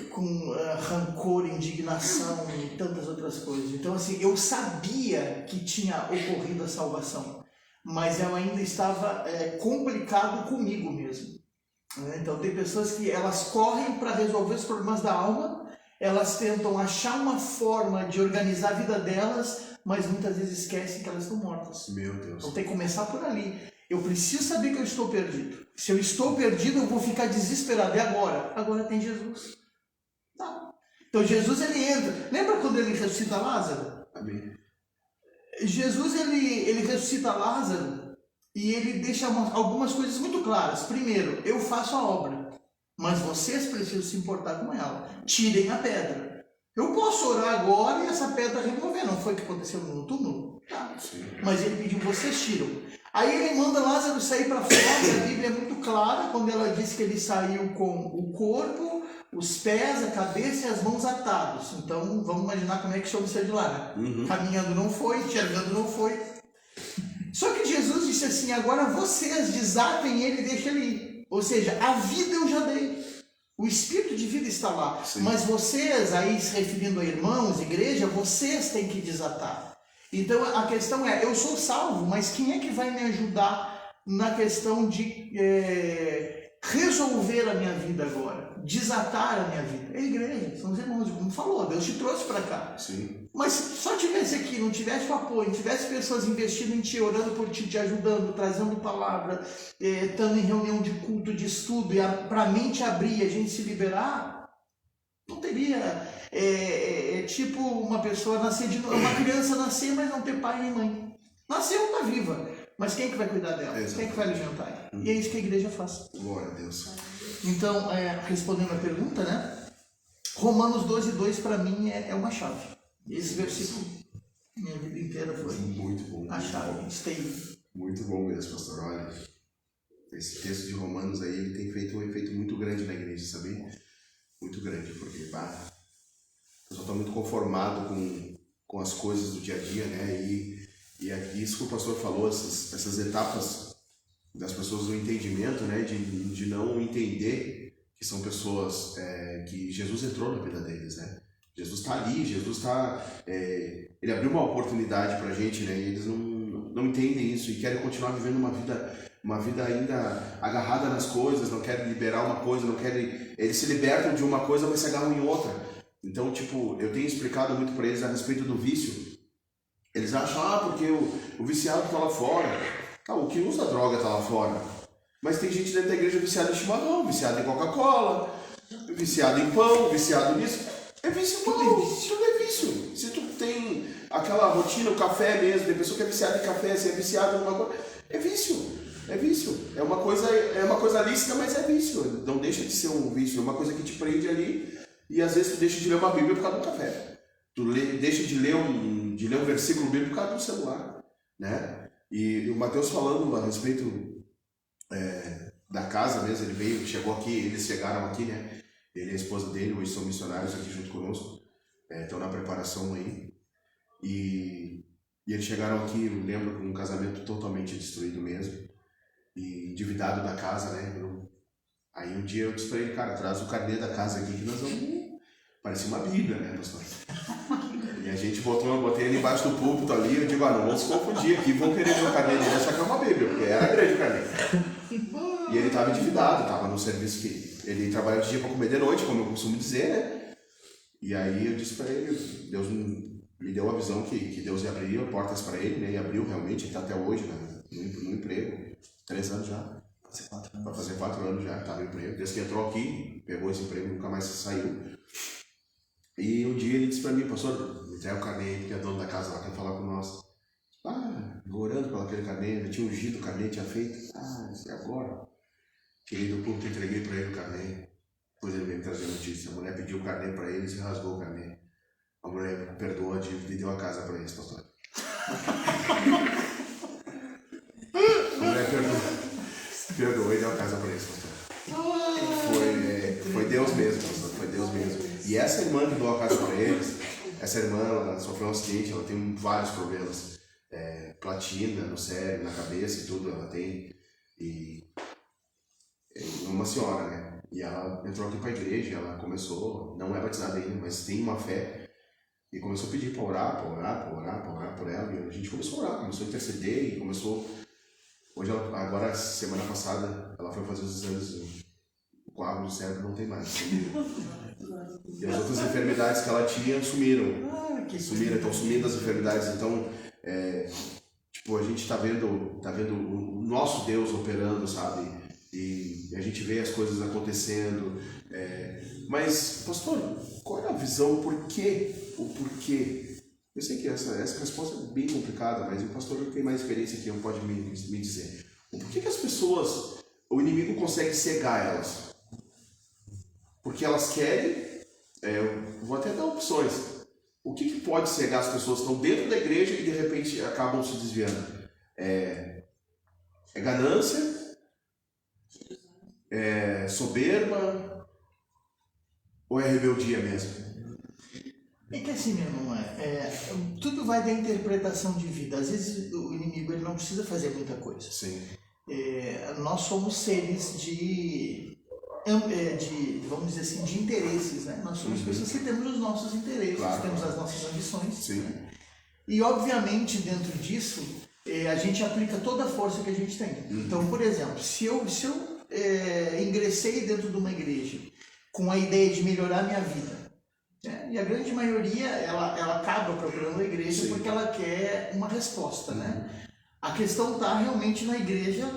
com rancor, indignação e tantas outras coisas. Então, assim, eu sabia que tinha ocorrido a salvação, mas eu ainda estava complicado comigo mesmo. Então, tem pessoas que elas correm para resolver os problemas da alma Elas tentam achar uma forma de organizar a vida delas, mas muitas vezes esquecem que elas estão mortas. Meu Deus. Então tem que começar por ali. Eu preciso saber que eu estou perdido. Se eu estou perdido, eu vou ficar desesperado. E agora? Agora tem Jesus. Tá. Então Jesus, ele entra. Lembra quando ele ressuscita Lázaro? Amém. Jesus, ele ressuscita Lázaro e ele deixa algumas coisas muito claras. Primeiro, eu faço a obra, mas vocês precisam se importar com ela. Tirem a pedra. Eu posso orar agora e essa pedra remover. Não foi o que aconteceu no túmulo? Tá. Mas ele pediu, vocês tiram. Aí ele manda Lázaro sair para fora. A Bíblia é muito clara quando ela diz que ele saiu com o corpo, os pés, a cabeça e as mãos atados. Então vamos imaginar como é que soube sair de lá, né? Caminhando não foi, enxergando não foi. Só que Jesus disse assim, agora vocês desatem ele e deixem ele ir. Ou seja, a vida eu já dei. O espírito de vida está lá. Sim. Mas vocês, aí se referindo a irmãos, igreja, vocês têm que desatar. Então a questão é, eu sou salvo, mas quem é que vai me ajudar na questão de resolver a minha vida agora? Desatar a minha vida? É a igreja, são os irmãos, como falou, Deus te trouxe para cá. Sim. Mas se só tivesse aqui, não tivesse o apoio, não tivesse pessoas investindo em ti, orando por ti, te ajudando, trazendo palavra, estando em reunião de culto, de estudo, e para a mente abrir e a gente se liberar, não teria... É tipo uma pessoa nascer de novo, uma criança nascer, mas não ter pai nem mãe. Nasceu, está viva, mas quem é que vai cuidar dela? Quem é que vai alimentar ela? E é isso que a igreja faz. Glória a Deus. Então, respondendo a pergunta, né? Romanos 12:2 para mim é uma chave. Esse versículo, minha vida inteira foi muito bom, a chave. Muito bom mesmo, pastor. Olha, esse texto de Romanos aí, ele tem feito um efeito muito grande na igreja, sabia? Muito grande, porque o pessoal está muito conformado com as coisas do dia a dia, né? E aqui, isso que o pastor falou, essas etapas das pessoas do entendimento, né? De não entender que são pessoas que Jesus entrou na vida deles, né? Jesus está ali, Jesus está... ele abriu uma oportunidade para a gente, né? E eles não entendem isso e querem continuar vivendo uma vida ainda agarrada nas coisas, não querem liberar uma coisa, não querem... Eles se libertam de uma coisa, mas se agarram em outra. Então, tipo, eu tenho explicado muito para eles a respeito do vício. Eles acham, porque o viciado está lá fora. O que usa droga está lá fora. Mas tem gente dentro da igreja viciada em chimarrão, viciada em Coca-Cola, viciada em pão, viciado nisso. É vício, tudo é vício. Se tu tem aquela rotina, o café mesmo, tem pessoa que é viciada em café, se é viciada em uma coisa, é vício. É vício. É uma coisa lícita, mas é vício. Não deixa de ser um vício, é uma coisa que te prende ali. E às vezes tu deixa de ler uma Bíblia por causa do café. Tu deixa de ler um versículo bíblico por causa do celular, né? E o Mateus falando a respeito da casa mesmo, chegou aqui, eles chegaram aqui, né? Ele e a esposa dele, hoje são missionários aqui junto conosco, estão na preparação aí. E eles chegaram aqui, eu lembro, com um casamento totalmente destruído mesmo, e endividado da casa, né? Aí um dia eu disse pra ele, cara, traz o carnê da casa aqui que nós vamos... Parecia uma Bíblia, né, pastor? E a gente botei ele embaixo do púlpito ali, eu digo, não vamos se confundir aqui, vão querer ver o carnê dele, achar que é uma Bíblia, porque era grande o carnê. E ele estava endividado, estava no serviço que ele trabalhava de dia para comer de noite, como eu costumo dizer, né? E aí eu disse para ele, Deus me deu a visão que Deus ia abrir portas para ele, né? E abriu realmente, ele está até hoje, né? no emprego, 3 anos já. Vai fazer 4 anos já, estava no emprego. Desde que entrou aqui, pegou esse emprego, nunca mais saiu. E um dia ele disse para mim, pastor, me entrega o carnê, que é dono da casa lá, quer falar com nós. Orando pelo aquele carnê, ele tinha ungido o carnê, tinha feito. Isso é agora. Tirei do púlpito, entreguei para ele o carnê. Depois ele veio me trazer notícia. A mulher pediu o carnê para eles e rasgou o carnê. A mulher perdoou a dívida e deu a casa para eles, pastor. A mulher perdoou e deu a casa para eles, pastor. Foi Deus mesmo, pastor. Foi Deus mesmo. E essa irmã que deu a casa para eles, essa irmã, ela sofreu um acidente, ela tem vários problemas. Platina no cérebro, na cabeça e tudo, ela tem. E uma senhora, né? E ela entrou aqui para a igreja, ela começou, não é batizada ainda, mas tem uma fé. E começou a pedir para orar por ela. E a gente começou a orar, começou a interceder e começou... Hoje, agora, semana passada, ela foi fazer os exames, O coágulo do cérebro não tem mais, sumiram. E as outras enfermidades que ela tinha sumiram. Sumiram, estão sumindo as enfermidades. Então, tipo, a gente tá vendo o nosso Deus operando, sabe? E a gente vê as coisas acontecendo. Mas, pastor, qual é a visão? O porquê? Eu sei que essa resposta é bem complicada, mas o pastor tem mais experiência que eu, pode me dizer. O porquê que as pessoas, o inimigo consegue cegar elas? Porque elas querem, eu vou até dar opções. O que pode cegar as pessoas que estão dentro da igreja e de repente acabam se desviando? É ganância? É soberba? Ou é rebeldia mesmo? É que assim, meu irmão, tudo vai da interpretação de vida. Às vezes o inimigo ele não precisa fazer muita coisa. Sim. Nós somos seres vamos dizer assim, de interesses, né? Nós somos pessoas que temos os nossos interesses, claro, temos as nossas ambições. Sim. Né? E obviamente dentro disso a gente aplica toda a força que a gente tem. Então, por exemplo, se eu ingressei dentro de uma igreja com a ideia de melhorar a minha vida, e a grande maioria ela acaba procurando a igreja porque ela quer uma resposta, né? A questão está realmente na igreja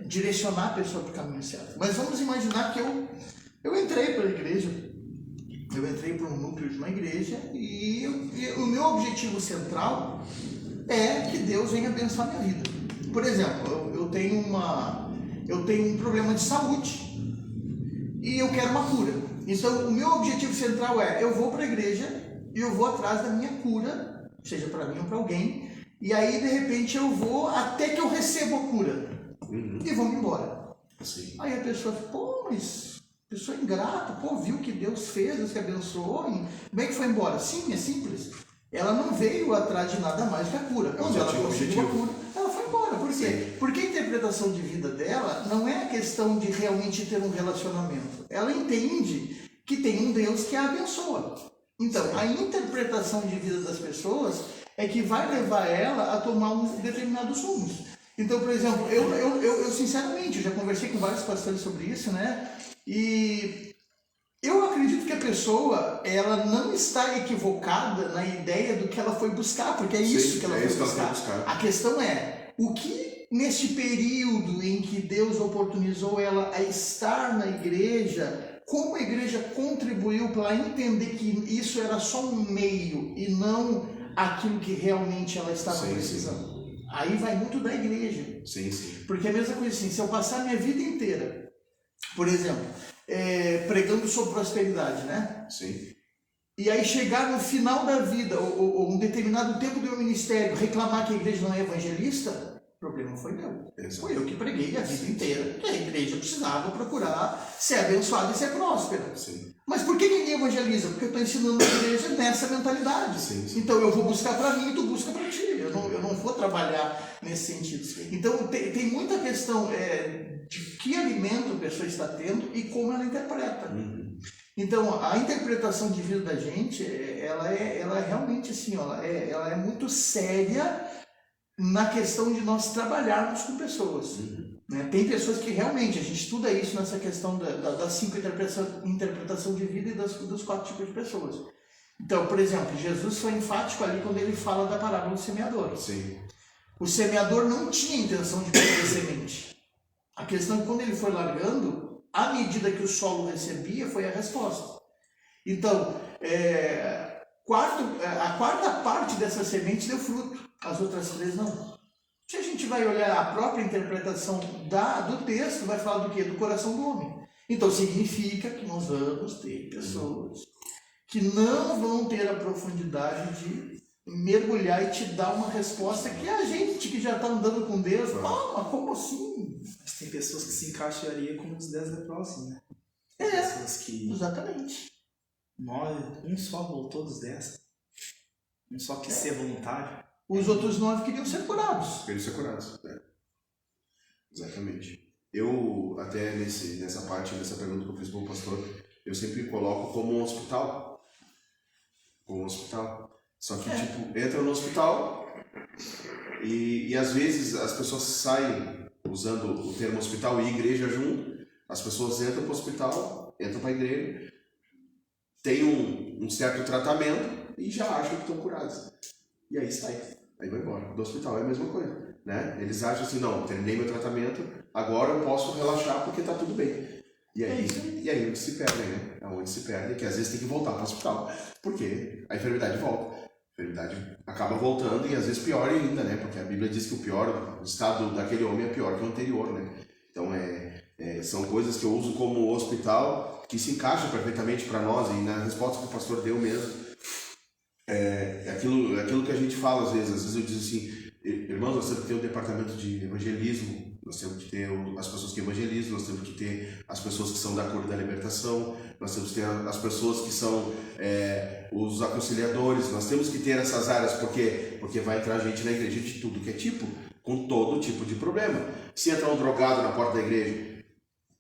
direcionar a pessoa para o caminho certo. Mas vamos imaginar que eu entrei para a igreja, eu entrei para um núcleo de uma igreja e o meu objetivo central é que Deus venha abençoar a minha vida. Por exemplo, eu tenho um problema de saúde e eu quero uma cura. Então, o meu objetivo central eu vou para a igreja e eu vou atrás da minha cura, seja para mim ou para alguém, e aí, de repente, eu vou até que eu recebo a cura e vou embora. Sim. Aí a pessoa fala, mas a pessoa é ingrata, viu que Deus fez, Deus que abençoou, e como é que foi embora? Sim, é simples. Ela não veio atrás de nada mais que a cura. Quando ela conseguiu a cura, ela foi embora. Por quê? Sim. Porque a interpretação de vida dela não é a questão de realmente ter um relacionamento. Ela entende que tem um Deus que a abençoa. Então, a interpretação de vida das pessoas é que vai levar ela a tomar determinados rumos. Então, por exemplo, eu sinceramente, eu já conversei com vários pastores sobre isso, né? E eu acredito que a pessoa, ela não está equivocada na ideia do que ela foi buscar, porque é isso que ela foi buscar. A questão é, o que neste período em que Deus oportunizou ela a estar na igreja, como a igreja contribuiu para entender que isso era só um meio e não aquilo que realmente ela estava precisando. Aí vai muito da igreja. Sim. Porque a mesma coisa assim, se eu passar a minha vida inteira, por exemplo, pregando sobre prosperidade, né? Sim. E aí chegar no final da vida, ou um determinado tempo do meu ministério, reclamar que a igreja não é evangelista, o problema foi meu. Exato. Foi eu que preguei a vida inteira que a igreja precisava procurar ser abençoada e ser próspera. Sim. Mas por que ninguém evangeliza? Porque eu estou ensinando a igreja nessa mentalidade. Sim. Então eu vou buscar para mim e tu busca para ti. Eu não vou trabalhar nesse sentido. Então tem muita questão de que alimento a pessoa está tendo e como ela interpreta. Então a interpretação de vida da gente, ela é realmente assim, ela é muito séria na questão de nós trabalharmos com pessoas. Né? Tem pessoas que realmente, a gente estuda isso nessa questão das 5 interpretação de vida e dos 4 tipos de pessoas. Então, por exemplo, Jesus foi enfático ali quando ele fala da parábola do semeador. Sim. O semeador não tinha intenção de perder semente. A questão é que quando ele foi largando, à medida que o solo recebia, foi a resposta. Então, a quarta parte dessa semente deu fruto, as outras 3 não. Se a gente vai olhar a própria interpretação do texto, vai falar do quê? Do coração do homem. Então significa que nós vamos ter pessoas que não vão ter a profundidade de mergulhar e te dar uma resposta que a gente que já está andando com Deus, mas como assim? Mas tem pessoas que se encaixariam como os 10 leprosos, né? Pessoas que... Exatamente. Um só voltou dos 10. Um só quis ser voluntário. Os outros 9 queriam ser curados. Queriam ser curados, Exatamente. Eu, até nessa parte, nessa pergunta que eu fiz para o pastor, eu sempre coloco como um hospital. Como um hospital. Só que, entra no hospital e às vezes as pessoas saem usando o termo hospital e igreja junto, As pessoas entram para o hospital, entram para a igreja, têm um certo tratamento e já acham que estão curados. E aí sai, aí vai embora. Do hospital é a mesma coisa, né? Eles acham assim, não, terminei meu tratamento, agora eu posso relaxar porque está tudo bem. E aí onde se perdem, né? É onde se perdem, que às vezes tem que voltar para o hospital, porque a enfermidade volta. A enfermidade acaba voltando e às vezes pior ainda, né? Porque a Bíblia diz que o estado daquele homem é pior que o anterior, né? Então são coisas que eu uso como hospital que se encaixam perfeitamente para nós, e na resposta que o pastor deu mesmo, aquilo que a gente fala às vezes eu digo assim, irmãos, nós temos que ter um departamento de evangelismo, nós temos que ter as pessoas que evangelizam, nós temos que ter as pessoas que são da cura da libertação, nós temos que ter as pessoas que são os aconselhadores, nós temos que ter essas áreas, porque vai entrar gente na igreja de tudo que é tipo, com todo tipo de problema. Se entrar um drogado na porta da igreja,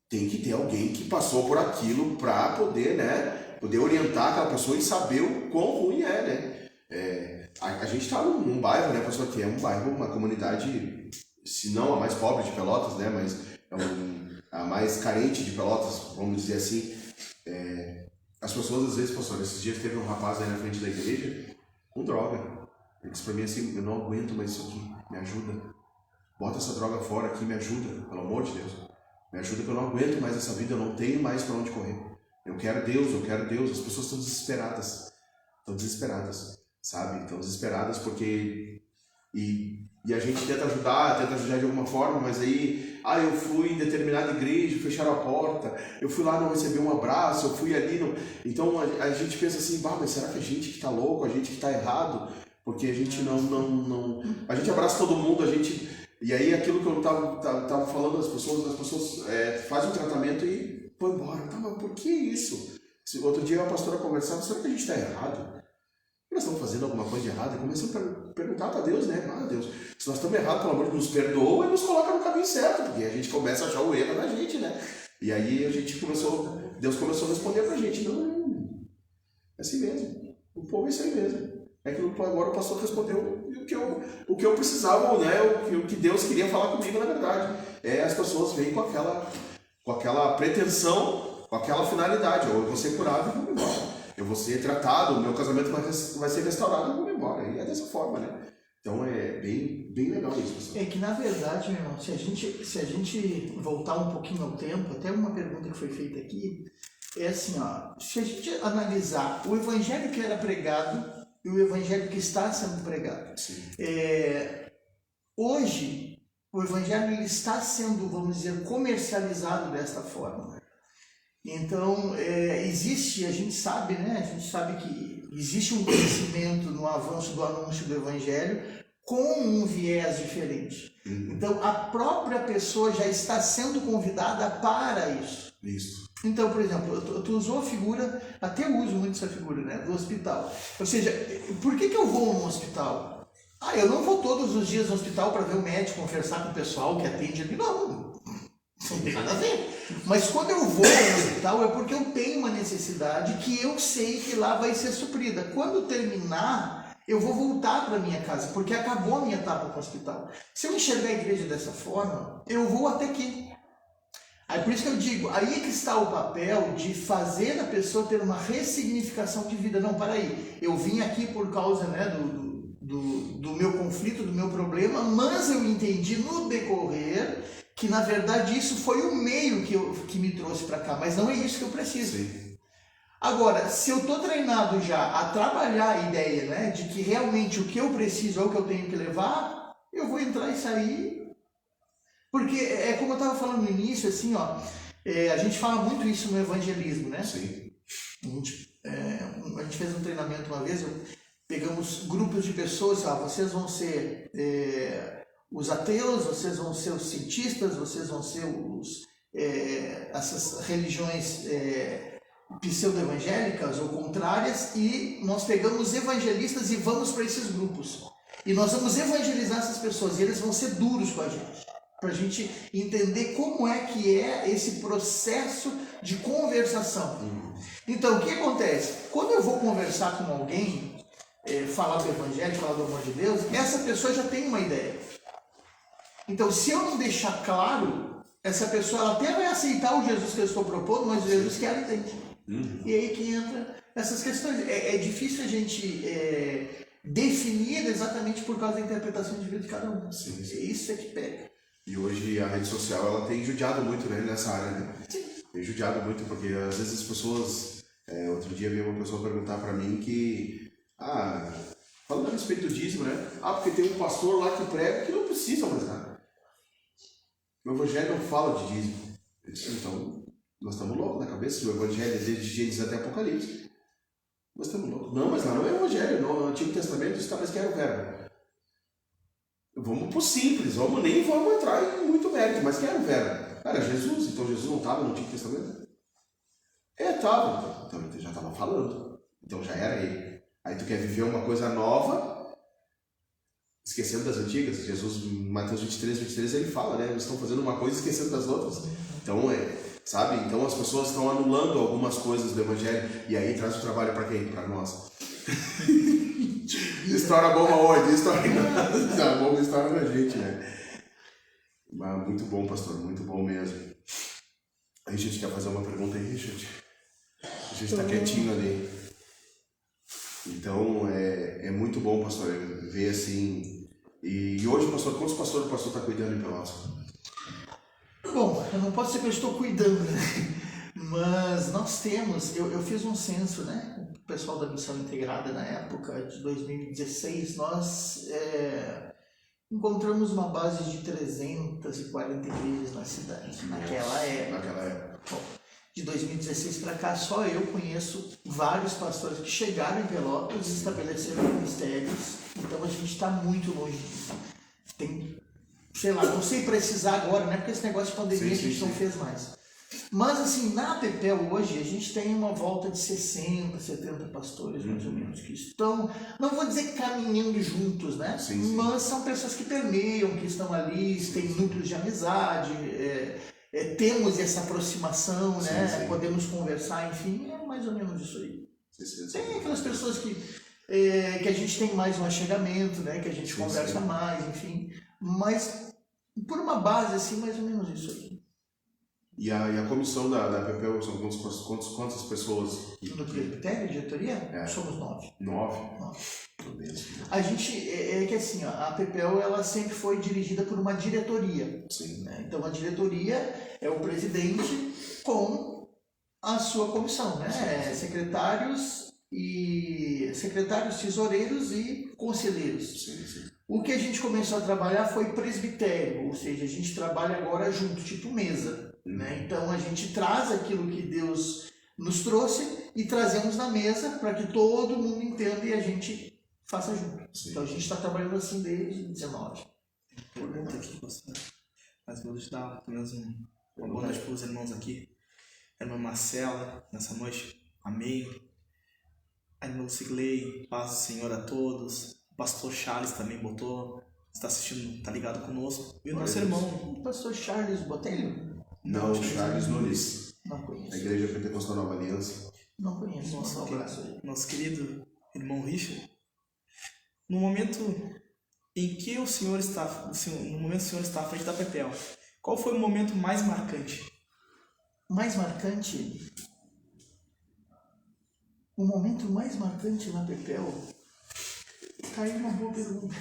tem que ter alguém que passou por aquilo para poder, né, poder orientar aquela pessoa e saber o quão ruim é, né? A gente está num bairro, né, pastor, que é um bairro, uma comunidade, se não a mais pobre de Pelotas, né, mas a mais carente de Pelotas, vamos dizer assim. As pessoas, às vezes, pastor, esses dias teve um rapaz aí na frente da igreja com droga. Ele disse para mim assim, eu não aguento mais isso aqui, me ajuda. Bota essa droga fora aqui, me ajuda, pelo amor de Deus. Me ajuda que eu não aguento mais essa vida, eu não tenho mais para onde correr. Eu quero Deus. As pessoas estão desesperadas, sabe? Estão desesperadas porque... E a gente tenta ajudar de alguma forma, mas aí... eu fui em determinada igreja, fecharam a porta, eu fui lá, não recebi um abraço, eu fui ali... Então a gente pensa assim, mas será que a gente que está louco, a gente que está errado? Porque a gente não... A gente abraça todo mundo, a gente... E aí aquilo que eu estava falando, as pessoas fazem um tratamento e vão embora. Tá, mas por que isso? Outro dia a pastora conversava, será que a gente está errado? Nós estamos fazendo alguma coisa de errado? E começamos a perguntar para Deus, né? Deus, se nós estamos errados, pelo amor de Deus, nos perdoa e nos coloca no caminho certo, porque a gente começa a achar o erro na gente, né? E aí Deus começou a responder para a gente, não, é assim mesmo, o povo é isso aí mesmo. É que agora o pastor respondeu o que eu precisava, né? O que Deus queria falar comigo, na verdade. As pessoas vêm com aquela pretensão, com aquela finalidade, ou eu vou ser curado e vou embora. Eu vou ser tratado, o meu casamento vai ser restaurado e vou embora. E é dessa forma, né? Então é bem, bem legal isso, pessoal. Que na verdade, meu irmão, se a gente voltar um pouquinho ao tempo, até uma pergunta que foi feita aqui, assim, se a gente analisar o evangelho que era pregado e o evangelho que está sendo pregado. Hoje, o evangelho ele está sendo, vamos dizer, comercializado desta forma. Então, a gente sabe, né? A gente sabe que existe um crescimento no avanço do anúncio do evangelho com um viés diferente. Então, a própria pessoa já está sendo convidada para isso. Isso. Então, por exemplo, tu usou a figura, até eu uso muito essa figura, né, do hospital. Ou seja, por que eu vou no hospital? Eu não vou todos os dias no hospital para ver o médico, conversar com o pessoal que atende ali. Não tem nada a ver. Mas quando eu vou no hospital é porque eu tenho uma necessidade que eu sei que lá vai ser suprida. Quando terminar, eu vou voltar para minha casa, porque acabou a minha etapa com o hospital. Se eu enxergar a igreja dessa forma, eu vou até aqui. Aí por isso que eu digo, aí é que está o papel de fazer a pessoa ter uma ressignificação de vida. Não, peraí, eu vim aqui por causa, né, do meu conflito, do meu problema, mas eu entendi no decorrer que na verdade isso foi o meio que me trouxe para cá, mas não é isso que eu preciso. Sim. Agora, se eu estou treinado já a trabalhar a ideia, né, de que realmente o que eu preciso é o que eu tenho que levar, eu vou entrar e sair. Porque é como eu estava falando no início, assim, a gente fala muito isso no evangelismo, né? Sim. A gente fez um treinamento uma vez, pegamos grupos de pessoas, vocês vão ser os ateus, vocês vão ser os cientistas, vocês vão ser essas religiões pseudo-evangélicas ou contrárias, e nós pegamos evangelistas e vamos para esses grupos. E nós vamos evangelizar essas pessoas, e eles vão ser duros com a gente, para a gente entender como é que é esse processo de conversação. Então, o que acontece? Quando eu vou conversar com alguém, falar do evangelho, falar do amor de Deus, essa pessoa já tem uma ideia. Então, se eu não deixar claro essa pessoa ela até vai aceitar o Jesus que eu estou propondo, mas o Jesus que ela entende. E aí que entra essas questões. É difícil a gente definir exatamente por causa da interpretação de vida de cada um. Sim. Isso é que pega. E hoje a rede social ela tem judiado muito, né, nessa área, né? Sim. Tem judiado muito, porque às vezes as pessoas... outro dia veio uma pessoa perguntar para mim que... falando a respeito do dízimo, né? Porque tem um pastor lá que prega que não precisa mais nada. O evangelho não fala de dízimo. Eu disse, então, nós estamos loucos na cabeça. O evangelho é desde Gênesis até Apocalipse. Nós estamos loucos. Não, mas lá não é evangelho. No Antigo Testamento está, mas que era o verbo. Vamos pro simples, nem vamos entrar em muito mérito, mas que era o verbo? Era Jesus, então Jesus não estava no Antigo Testamento? Estava. Então ele já estava falando. Então já era ele. Aí tu quer viver uma coisa nova, esquecendo das antigas. Jesus, em Mateus 23, ele fala, né? Eles estão fazendo uma coisa e esquecendo das outras. Então, sabe? Então as pessoas estão anulando algumas coisas do Evangelho. E aí traz o trabalho para quem? Para nós. Estoura a bomba onde? A bomba estoura na gente, né? Mas muito bom, pastor. Muito bom mesmo. Aí a gente quer fazer uma pergunta aí, Richard. A gente está quietinho ali. Então, é muito bom, pastor, ver assim... E hoje, pastor, quantos pastores o pastor está cuidando em Pelotas? Bom, eu não posso dizer que eu estou cuidando, né? Mas nós temos... Eu fiz um censo, né? O pessoal da Missão Integrada, na época de 2016, nós encontramos uma base de 340 igrejas na cidade, naquela época. Bom, de 2016 para cá, só eu conheço vários pastores que chegaram em Pelotas e estabeleceram ministérios, então a gente está muito longe disso. Tem, sei lá, não sei precisar agora, né? Porque esse negócio de pandemia a gente não fez mais. Mas assim, na PPL hoje, a gente tem uma volta de 60, 70 pastores, mais ou menos, que estão, não vou dizer caminhando juntos, né? Mas são pessoas que permeiam, que estão ali, têm núcleos de amizade, temos essa aproximação, né? Podemos conversar, enfim, é mais ou menos isso aí. Tem aquelas pessoas que a gente tem mais um achegamento, né? Que a gente conversa mais, enfim, mas por uma base assim, mais ou menos isso aí. E a comissão da PPL são quantas pessoas? No critério de diretoria? Somos 9. 9? A gente, que assim, a PPL ela sempre foi dirigida por uma diretoria. Sim. Né? Então a diretoria é o presidente com a sua comissão, né? Secretários, tesoureiros e conselheiros. Sim. O que a gente começou a trabalhar foi presbitério, ou seja, a gente trabalha agora junto, tipo mesa. Né? Então a gente traz aquilo que Deus nos trouxe e trazemos na mesa para que todo mundo entenda e a gente faça junto. Então a gente está trabalhando assim desde 19. Pergunta aqui, pastor. Mas vou te dar pelo menos uma boa noite para os irmãos aqui. A irmã Marcela, nessa noite, amém. A irmã Sigley, paz do Senhor a todos. O pastor Charles também botou, está assistindo, está ligado conosco. E o nosso irmão, o pastor Charles Botelho. Não, Charles Nunes. Não conheço. A Igreja Pentecostal Nova Aliança. Não conheço. Nosso querido irmão Richard. No momento em que o senhor está à frente da PPL, qual foi o momento mais marcante? Mais marcante? O momento mais marcante na PPL? Tá aí uma boa pergunta.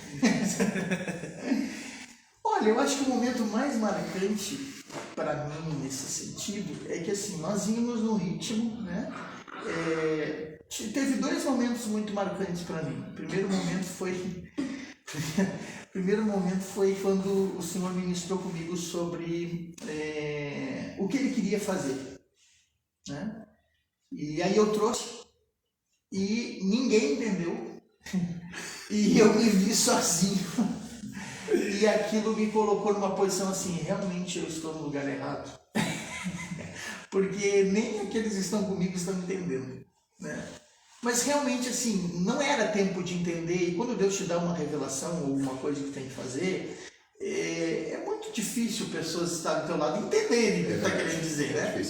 Olha, eu acho que o momento mais marcante para mim nesse sentido é que assim, nós íamos no ritmo, né? Teve 2 momentos muito marcantes para mim. O primeiro momento foi quando o Senhor ministrou comigo sobre o que Ele queria fazer, né? E aí eu trouxe e ninguém entendeu e eu me vi sozinho. E aquilo me colocou numa posição assim, realmente eu estou no lugar errado. Porque nem aqueles que estão comigo estão entendendo, né? Mas realmente assim, não era tempo de entender. E quando Deus te dá uma revelação ou uma coisa que tem que fazer, é muito difícil pessoas estarem do teu lado entenderem o que está querendo dizer, né?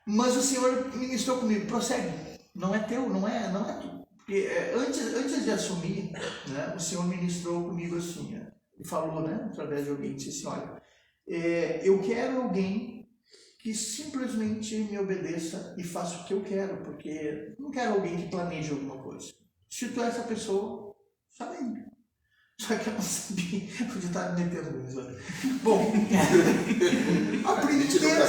Mas o Senhor ministrou comigo, prossegue. Não é teu, não é tu. Porque antes de assumir, né, o Senhor ministrou comigo assim, e falou, né, através de alguém, disse assim, olha, Eu quero alguém que simplesmente me obedeça e faça o que eu quero, porque não quero alguém que planeje alguma coisa. Se tu é essa pessoa, sabe aí. Só que eu não sabia, podia estar me metendo nisso. Bom, a primeira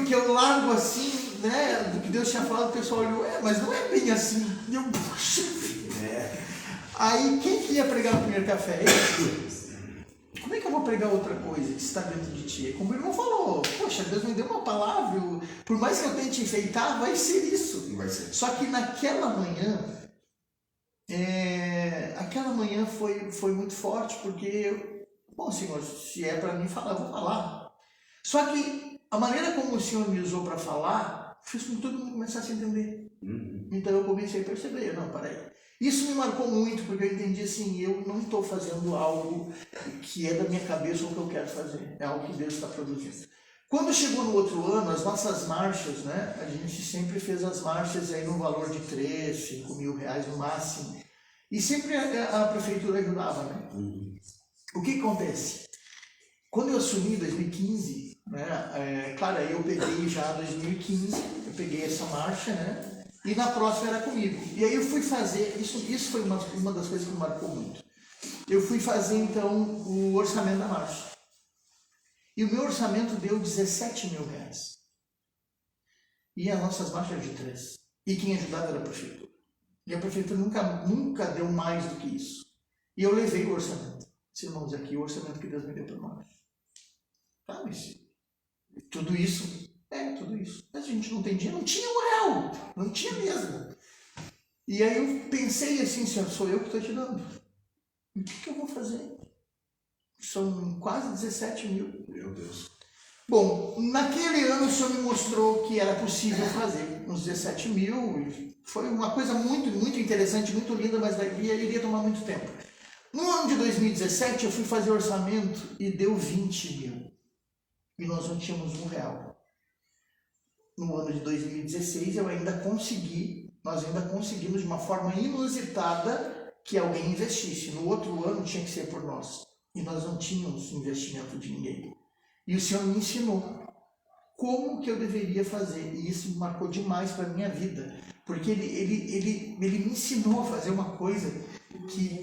que eu largo assim, né, do que Deus tinha falado, o pessoal olhou, mas não é bem assim. E eu, poxa, Aí quem que ia pregar no primeiro café? Como é que eu vou pregar outra coisa que está dentro de ti? Como o irmão falou, poxa, Deus me deu uma palavra, por mais que eu tente enfeitar, vai ser isso. Vai ser. Só que naquela manhã, aquela manhã foi muito forte, porque, bom, Senhor, se é para mim falar, eu vou falar. Só que a maneira como o Senhor me usou para falar, fez com que todo mundo começasse a entender. Então eu comecei a perceber, não, peraí. Isso me marcou muito, porque eu entendi assim, eu não estou fazendo algo que é da minha cabeça ou que eu quero fazer, é algo que Deus está produzindo. Quando chegou no outro ano, as nossas marchas, né, a gente sempre fez as marchas aí no valor de 3, 5 mil reais no máximo, e sempre a prefeitura ajudava, né? O que acontece? Quando eu assumi em 2015, né, claro, aí eu peguei já 2015, eu peguei essa marcha, né? E na próxima era comigo. E aí eu fui fazer, isso foi uma das coisas que me marcou muito. Eu fui fazer então o orçamento da marcha. E o meu orçamento deu 17 mil reais. E as nossas marchas eram de 3. E quem ajudava era a prefeitura. E a prefeitura nunca deu mais do que isso. E eu levei o orçamento. Disse, irmãos, aqui o orçamento que Deus me deu para nós. Tá, mas tudo isso... tudo isso. Mas a gente não tem dinheiro, não tinha R$1, não tinha mesmo. E aí eu pensei assim, Senhor, sou eu que estou te dando. O que eu vou fazer? São quase 17 mil. Meu Deus. Bom, naquele ano o Senhor me mostrou que era possível fazer uns 17 mil. Foi uma coisa muito, muito interessante, muito linda, mas iria tomar muito tempo. No ano de 2017 eu fui fazer orçamento e deu 20 mil. E nós não tínhamos R$1. No ano de 2016 nós ainda conseguimos de uma forma inusitada que alguém investisse. No outro ano tinha que ser por nós. E nós não tínhamos investimento de ninguém. E o Senhor me ensinou como que eu deveria fazer. E isso me marcou demais para a minha vida. Porque ele me ensinou a fazer uma coisa que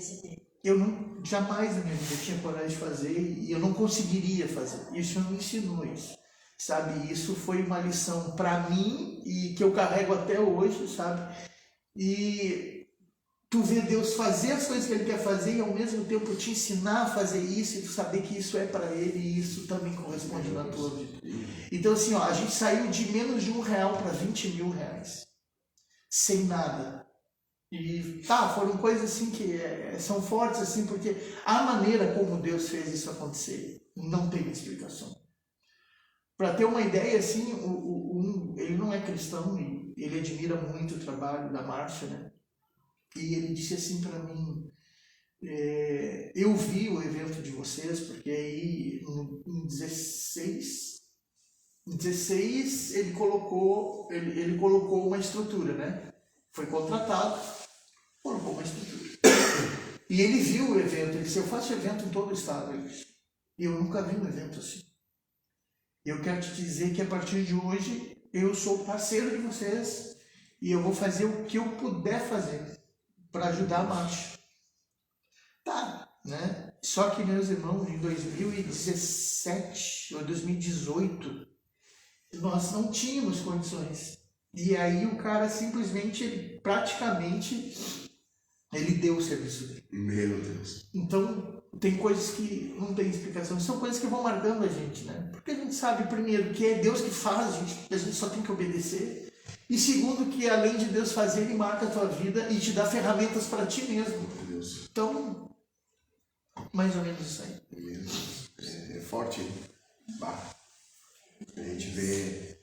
eu jamais na minha vida tinha coragem de fazer e eu não conseguiria fazer. E o Senhor me ensinou isso. Sabe, isso foi uma lição para mim e que eu carrego até hoje, sabe? E tu vê Deus fazer as coisas que Ele quer fazer e ao mesmo tempo te ensinar a fazer isso e tu saber que isso é para Ele e isso também corresponde na tua vida. Então assim, a gente saiu de menos de R$1 para 20 mil reais, sem nada. E foram coisas assim que são fortes assim, porque a maneira como Deus fez isso acontecer não tem explicação. Para ter uma ideia, assim, ele não é cristão e ele admira muito o trabalho da marcha, né? E ele disse assim para mim, eu vi o evento de vocês, porque aí em 16 ele colocou uma estrutura, né? Foi contratado, colocou uma estrutura. E ele viu o evento, ele disse, eu faço evento em todo o estado, e eu nunca vi um evento assim. Eu quero te dizer que a partir de hoje eu sou parceiro de vocês e eu vou fazer o que eu puder fazer para ajudar a marcha. Né? Só que, meus irmãos, em 2017 ou 2018, nós não tínhamos condições. E aí o cara simplesmente, praticamente, ele deu o serviço dele. Meu Deus. Então, tem coisas que não tem explicação, são coisas que vão marcando a gente, né? Porque a gente sabe, primeiro, que é Deus que faz, a gente só tem que obedecer. E segundo, que além de Deus fazer, Ele marca a tua vida e te dá ferramentas para ti mesmo. Meu Deus. Então, mais ou menos isso aí. Meu Deus. É forte. Bah. A gente vê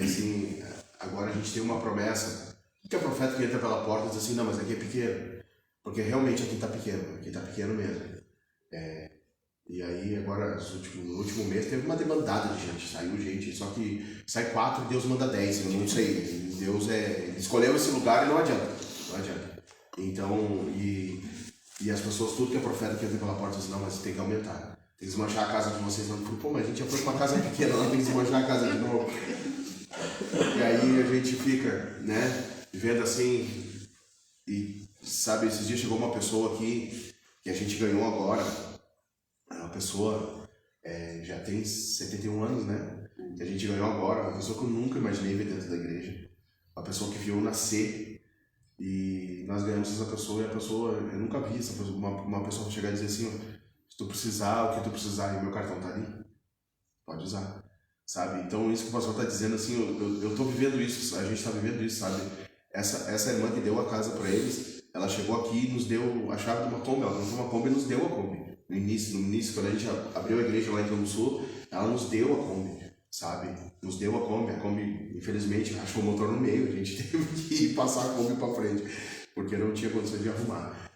assim, agora a gente tem uma promessa, que é o profeta que entra pela porta e diz assim, não, mas aqui é pequeno. Porque realmente aqui está pequeno mesmo. E aí agora, no último mês, teve uma debandada de gente, saiu gente, só que sai 4 e Deus manda 10, eu não sei. Deus ele escolheu esse lugar e não adianta. Então, e as pessoas, tudo que é profeta que entra pela porta, dizem, não, mas tem que aumentar. tem que desmanchar a casa de vocês. Eu falei, pô, mas a gente já foi pra uma casa pequena, lá tem que desmanchar a casa de novo. E aí a gente fica, né, vendo assim, e sabe, esses dias chegou uma pessoa aqui, que a gente ganhou agora, uma pessoa, já tem 71 anos, né, que a gente ganhou agora, uma pessoa que eu nunca imaginei ver dentro da igreja, uma pessoa que viu nascer, e nós ganhamos essa pessoa, e a pessoa, eu nunca vi essa pessoa, uma pessoa chegar e dizer assim, ó, se tu precisar, o que tu precisar, e meu cartão tá ali, pode usar, sabe? Então isso que o pastor tá dizendo, assim, eu tô vivendo isso, a gente tá vivendo isso, sabe? Essa irmã que deu a casa para eles, ela chegou aqui e nos deu a chave de uma Kombi, ela comprou uma Kombi e nos deu a Kombi. No início, quando a gente abriu a igreja lá em Rio do Sul, ela nos deu a Kombi, sabe? Nos deu a Kombi, infelizmente, achou o motor no meio, a gente teve que passar a Kombi para frente, porque não tinha condições de arrumar.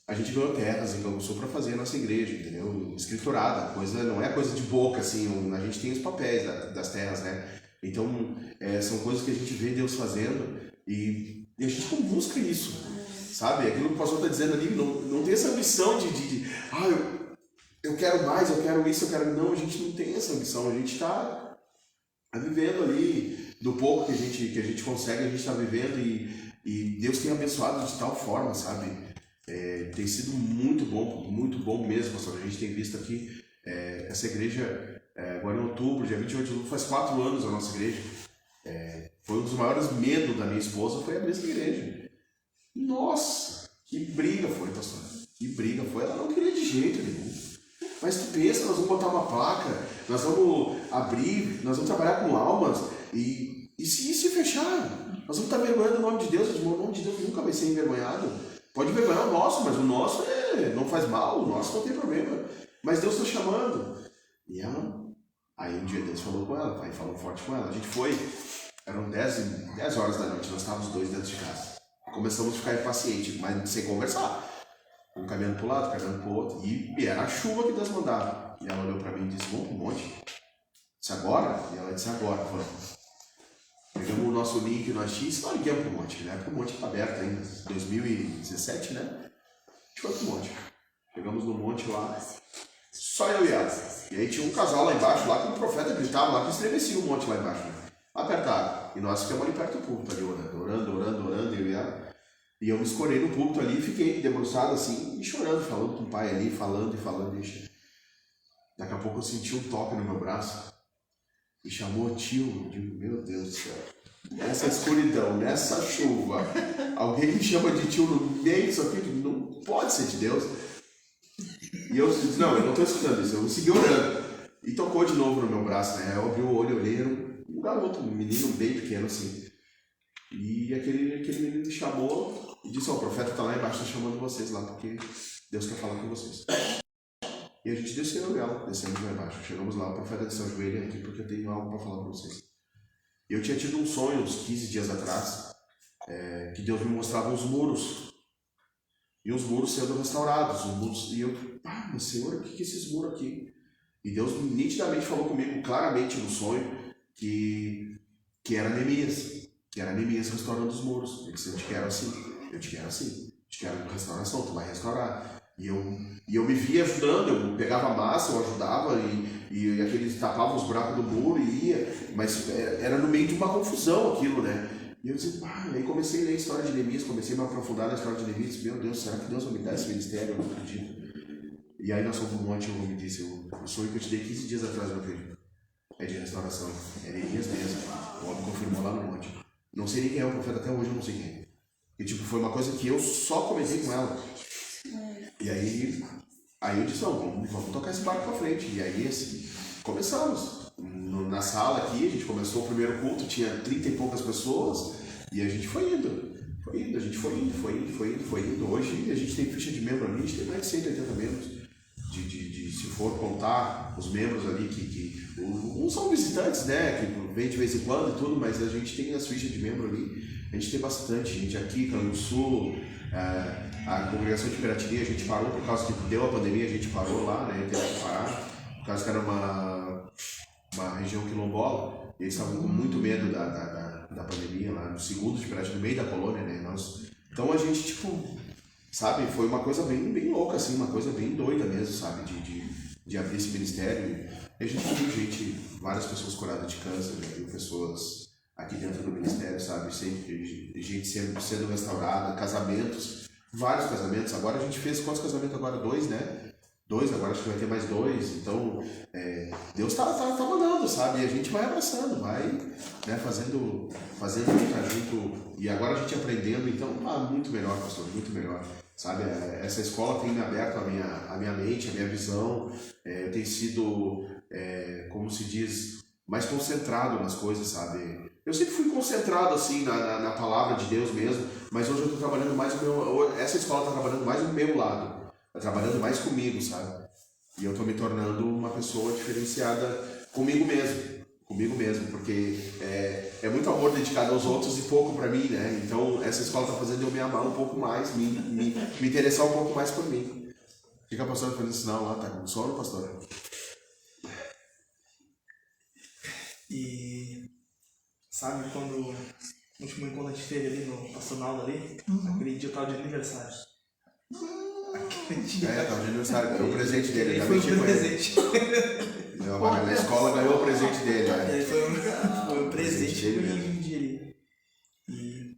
A gente ganhou terras em Rio do Sul para fazer a nossa igreja, entendeu? Escriturada, não é coisa de boca, assim, a gente tem os papéis das terras, né? Então, são coisas que a gente vê Deus fazendo e a gente não busca isso, sabe? Aquilo que o pastor está dizendo ali, não tem essa ambição eu quero mais, eu quero isso, eu quero... Não, a gente não tem essa ambição, a gente está vivendo ali do pouco que a gente consegue, a gente está vivendo e Deus tem abençoado de tal forma, sabe? Tem sido muito bom mesmo, pastor. A gente tem visto aqui essa igreja, agora em outubro, dia 28 de outubro, faz 4 anos a nossa igreja. Foi um dos maiores medos da minha esposa, foi abrir essa igreja. Nossa, que briga foi, pastor. Que briga foi. Ela não queria de jeito nenhum. Mas tu pensa, nós vamos botar uma placa, nós vamos abrir, nós vamos trabalhar com almas e se fechar, nós vamos estar envergonhando o nome de Deus. O nome de Deus nunca vai ser envergonhado. Pode envergonhar o nosso, mas o nosso não faz mal, o nosso não tem problema. Mas Deus está chamando. E aí um dia Deus falou com ela, pai falou forte com ela. A gente foi, eram 10 horas da noite, nós estávamos 2 dentro de casa. Começamos a ficar impacientes, mas sem conversar. Um caminhando para o lado, caminhando para o outro. E era a chuva que Deus mandava. E ela olhou para mim e disse, vamos para o monte. Disse, agora? E ela disse, agora, vamos. Pegamos o nosso link no AX, nós ligamos para o monte. Na época o monte estava aberto ainda, 2017, né? A gente foi para o monte. Chegamos no monte lá, só eu e ela. E aí tinha um casal lá embaixo, lá que o profeta gritava lá, que estremecia o monte lá embaixo. Né? Apertado. E nós ficamos ali perto do púlpito, ali orando, eu e ela. E eu me escorei no púlpito ali e fiquei debruçado assim, e chorando, falando com o pai ali, falando. Daqui a pouco eu senti um toque no meu braço. Me chamou tio, eu digo, meu Deus do céu, nessa escuridão, nessa chuva, alguém me chama de tio no meio disso aqui, não pode ser de Deus. E eu disse, não, eu não estou escutando isso, eu segui orando. E tocou de novo no meu braço, né? Eu abri o olho, olhei, era um garoto, um menino bem pequeno assim. E aquele menino me chamou e disse, o profeta está lá embaixo, está chamando vocês lá, porque Deus quer falar com vocês. E a gente descemos lá embaixo. Chegamos lá, o profeta disse, ajoelha aqui porque eu tenho algo para falar para vocês. Eu tinha tido um sonho uns 15 dias atrás, que Deus me mostrava uns muros. E os muros sendo restaurados. E eu, mas Senhor, o que é esses muros aqui? E Deus nitidamente falou comigo, claramente no sonho, que era Neemias. Que era Neemias restaurando os muros. Ele disse, eu te quero assim. Eu te quero restauração, tu vai restaurar. E eu me via ajudando, eu pegava massa, eu ajudava e aqueles tapavam os buracos do muro e ia, mas era no meio de uma confusão aquilo, né? E eu disse, aí comecei a ler a história de Neemias, comecei a me aprofundar na história de Neemias, meu Deus, será que Deus vai me dar esse ministério? Eu não acredito. E aí nós fomos um monte, eu me disse, o sonho que eu te dei 15 dias atrás, meu filho, é de restauração, é Neemias mesmo, o homem confirmou lá no monte. Não sei nem quem é o profeta, até hoje eu não sei quem é. E tipo, foi uma coisa que eu só comentei com ela. E aí eu disse, não, vamos tocar esse barco pra frente. E aí, assim, começamos. Na sala aqui, a gente começou o primeiro culto, tinha 30 e poucas pessoas, e a gente foi indo. A gente foi indo. Hoje a gente tem ficha de membro ali, a gente tem mais de 180 membros. Se for contar os membros ali, que uns são visitantes, né, que vem de vez em quando e tudo, mas a gente tem as fichas de membro ali, a gente tem bastante gente aqui, Cano Sul, a congregação de Piratininha, a gente parou por causa que deu a pandemia, a gente parou lá, né, teve que parar, por causa que era uma região quilombola, e eles estavam com muito medo da pandemia lá, no segundo de Piratininha, no meio da colônia, né, então a gente, tipo, sabe, foi uma coisa bem louca, assim, uma coisa bem doida mesmo, sabe, de abrir esse ministério. E a gente viu várias pessoas curadas de câncer, né? Viu pessoas aqui dentro do ministério, sabe? Sempre, gente sendo restaurada, casamentos, vários casamentos. Agora a gente fez quantos casamentos agora? 2, né? 2, agora acho que vai ter mais 2. Então, Deus tá mandando, sabe? E a gente vai abraçando, vai, né? Fazendo junto. E agora a gente aprendendo, então, muito melhor, pastor, muito melhor. Sabe, essa escola tem me aberto a minha mente, a minha visão. Eu tenho sido, como se diz, mais concentrado nas coisas, sabe? Eu sempre fui concentrado, assim, na palavra de Deus mesmo, mas hoje eu estou trabalhando mais essa escola está trabalhando mais o meu lado, está trabalhando mais comigo, sabe? E eu estou me tornando uma pessoa diferenciada comigo mesmo, porque é muito amor dedicado aos outros e pouco para mim, né? Então essa escola está fazendo eu me amar um pouco mais, me interessar um pouco mais por mim. Fica a pastora fazendo sinal lá, tá com sono, pastora? E sabe quando o último encontro a gente teve ali no Pastor ali, aquele dia eu tava de aniversário. Aquele dia. Tava de aniversário, ganhou o presente dele. Foi o presente. Na escola ganhou o presente dele. Foi o presente dele um dia ali. E,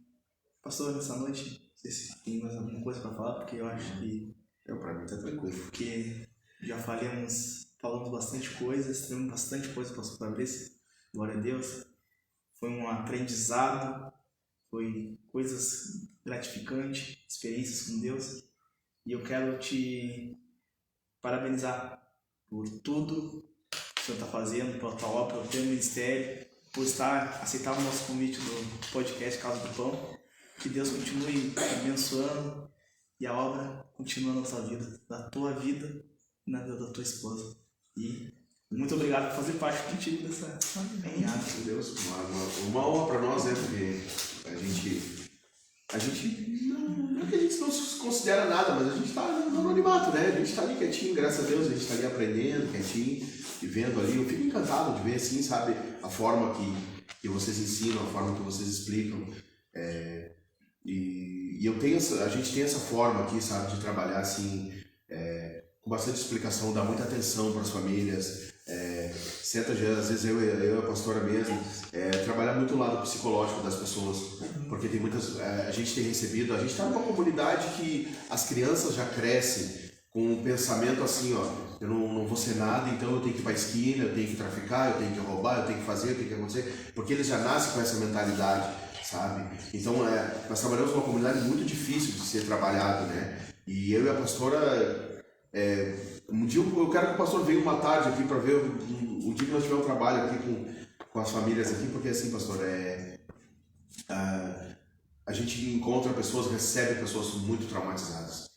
pastor, nessa noite, não sei se tem mais alguma coisa pra falar, porque eu acho que. Pra mim tá tranquilo. Porque já falamos bastante coisa, temos bastante coisa para Fabrício. Glória a Deus. Foi um aprendizado, foi coisas gratificantes, experiências com Deus. E eu quero te parabenizar por tudo que o Senhor está fazendo, pela tua obra, pelo teu ministério, por aceitar o nosso convite do podcast Casa do Pão. Que Deus continue te abençoando e a obra continua na nossa vida, na tua vida e na vida da tua esposa. E muito obrigado por fazer parte contigo dessa caminhada. Deus, uma honra para nós, né? Porque a gente não é que a gente não se considera nada, mas a gente está no anonimato, né? A gente está ali quietinho, graças a Deus, a gente está ali aprendendo, quietinho, e vendo ali. Eu fico encantado de ver, assim, sabe, a forma que vocês ensinam, a forma que vocês explicam. E a gente tem essa forma aqui, sabe, de trabalhar assim, com bastante explicação, dar muita atenção para as famílias. Às vezes eu e a pastora mesmo, trabalhar muito o lado psicológico das pessoas, porque tem muitas, a gente tem recebido, a gente está numa comunidade que as crianças já crescem com um pensamento assim, ó, eu não vou ser nada, então eu tenho que ir para a esquina, eu tenho que traficar, eu tenho que roubar, eu tenho que fazer, eu tenho que acontecer, porque eles já nascem com essa mentalidade, sabe? Então nós trabalhamos numa comunidade muito difícil de ser trabalhado, né? E eu e a pastora, um dia eu quero que o pastor venha uma tarde aqui para ver o dia que nós tivermos um trabalho aqui com as famílias aqui, porque assim, pastor, a gente encontra pessoas, recebe pessoas muito traumatizadas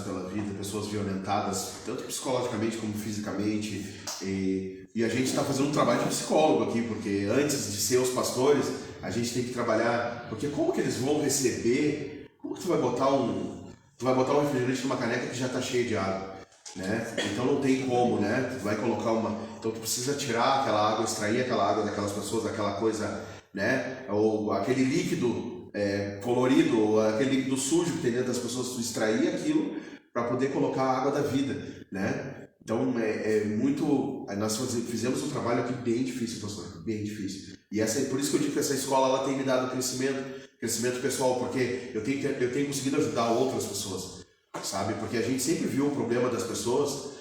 pela vida, pessoas violentadas, tanto psicologicamente como fisicamente, e a gente está fazendo um trabalho de psicólogo aqui, porque antes de ser os pastores, a gente tem que trabalhar, porque como que eles vão receber, como que tu vai botar um refrigerante numa caneca que já está cheia de água, né? Então não tem como, né? Tu vai colocar então tu precisa tirar aquela água, extrair aquela água daquelas pessoas, aquela coisa, né? Ou aquele líquido colorido, ou aquele líquido sujo que tem dentro das pessoas, tu extrair aquilo para poder colocar a água da vida, né? Então nós fizemos um trabalho aqui bem difícil, pastor, bem difícil. E por isso que eu digo que essa escola ela tem me dado crescimento pessoal, porque eu tenho conseguido ajudar outras pessoas, sabe? Porque a gente sempre viu o problema das pessoas,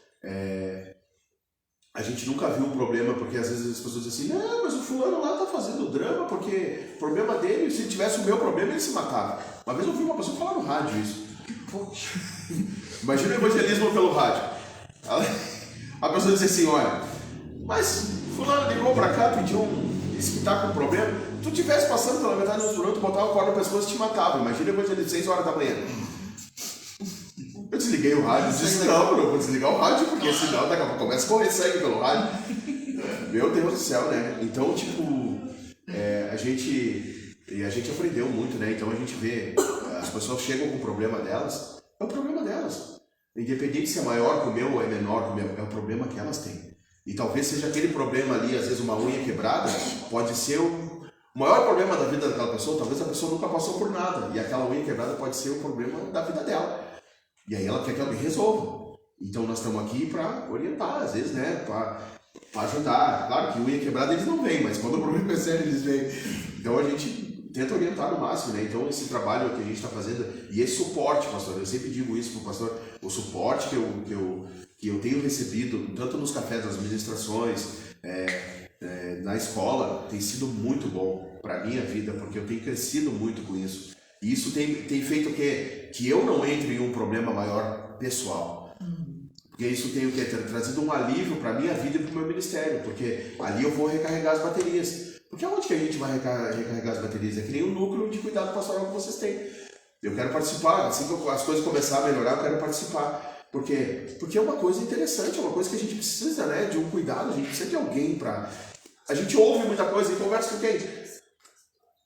a gente nunca viu o problema, porque às vezes as pessoas dizem assim, não, mas o fulano lá tá fazendo drama, porque o problema dele, se tivesse o meu problema, ele se matava. Uma vez eu ouvi uma pessoa falar no rádio isso. Poxa. Imagina o evangelismo pelo rádio. A pessoa diz assim, olha, mas fulano ligou pra cá, disse que tá com problema, tu tivesse passando pela metade do furão, tu botava o corda no pescoço e te matava. Imagina o evangelismo 6 horas da manhã. Eu desliguei o rádio, disse não vou desligar o rádio, porque senão daqui a pouco começa a correr sangue pelo rádio. Meu Deus do céu, né? Então, a gente aprendeu muito, né? Então a gente vê, as pessoas chegam com o problema delas, é o problema delas. Independente se é maior que o meu ou é menor que o meu, é o problema que elas têm. E talvez seja aquele problema ali, às vezes uma unha quebrada, pode ser o maior problema da vida daquela pessoa, talvez a pessoa nunca passou por nada, e aquela unha quebrada pode ser o problema da vida dela. E aí ela quer que alguém resolva. Então nós estamos aqui para orientar, às vezes, né? Para ajudar. Claro que unha quebrada eles não vêm, mas quando o problema é sério eles vêm. Então a gente tenta orientar no máximo, né? Então esse trabalho que a gente está fazendo, e esse suporte, pastor, eu sempre digo isso para o pastor, o suporte que eu tenho recebido, tanto nos cafés das ministrações, na escola, tem sido muito bom para a minha vida, porque eu tenho crescido muito com isso. E isso tem feito que eu não entre em um problema maior pessoal. Porque isso tem trazido um alívio para a minha vida e para o meu ministério, porque ali eu vou recarregar as baterias. Porque aonde que a gente vai recarregar as baterias? É que nem um núcleo de cuidado pastoral que vocês têm. Eu quero participar, assim que as coisas começarem a melhorar, eu quero participar. Porque é uma coisa interessante, é uma coisa que a gente precisa, né, de um cuidado, a gente precisa de alguém para... A gente ouve muita coisa e conversa com quem?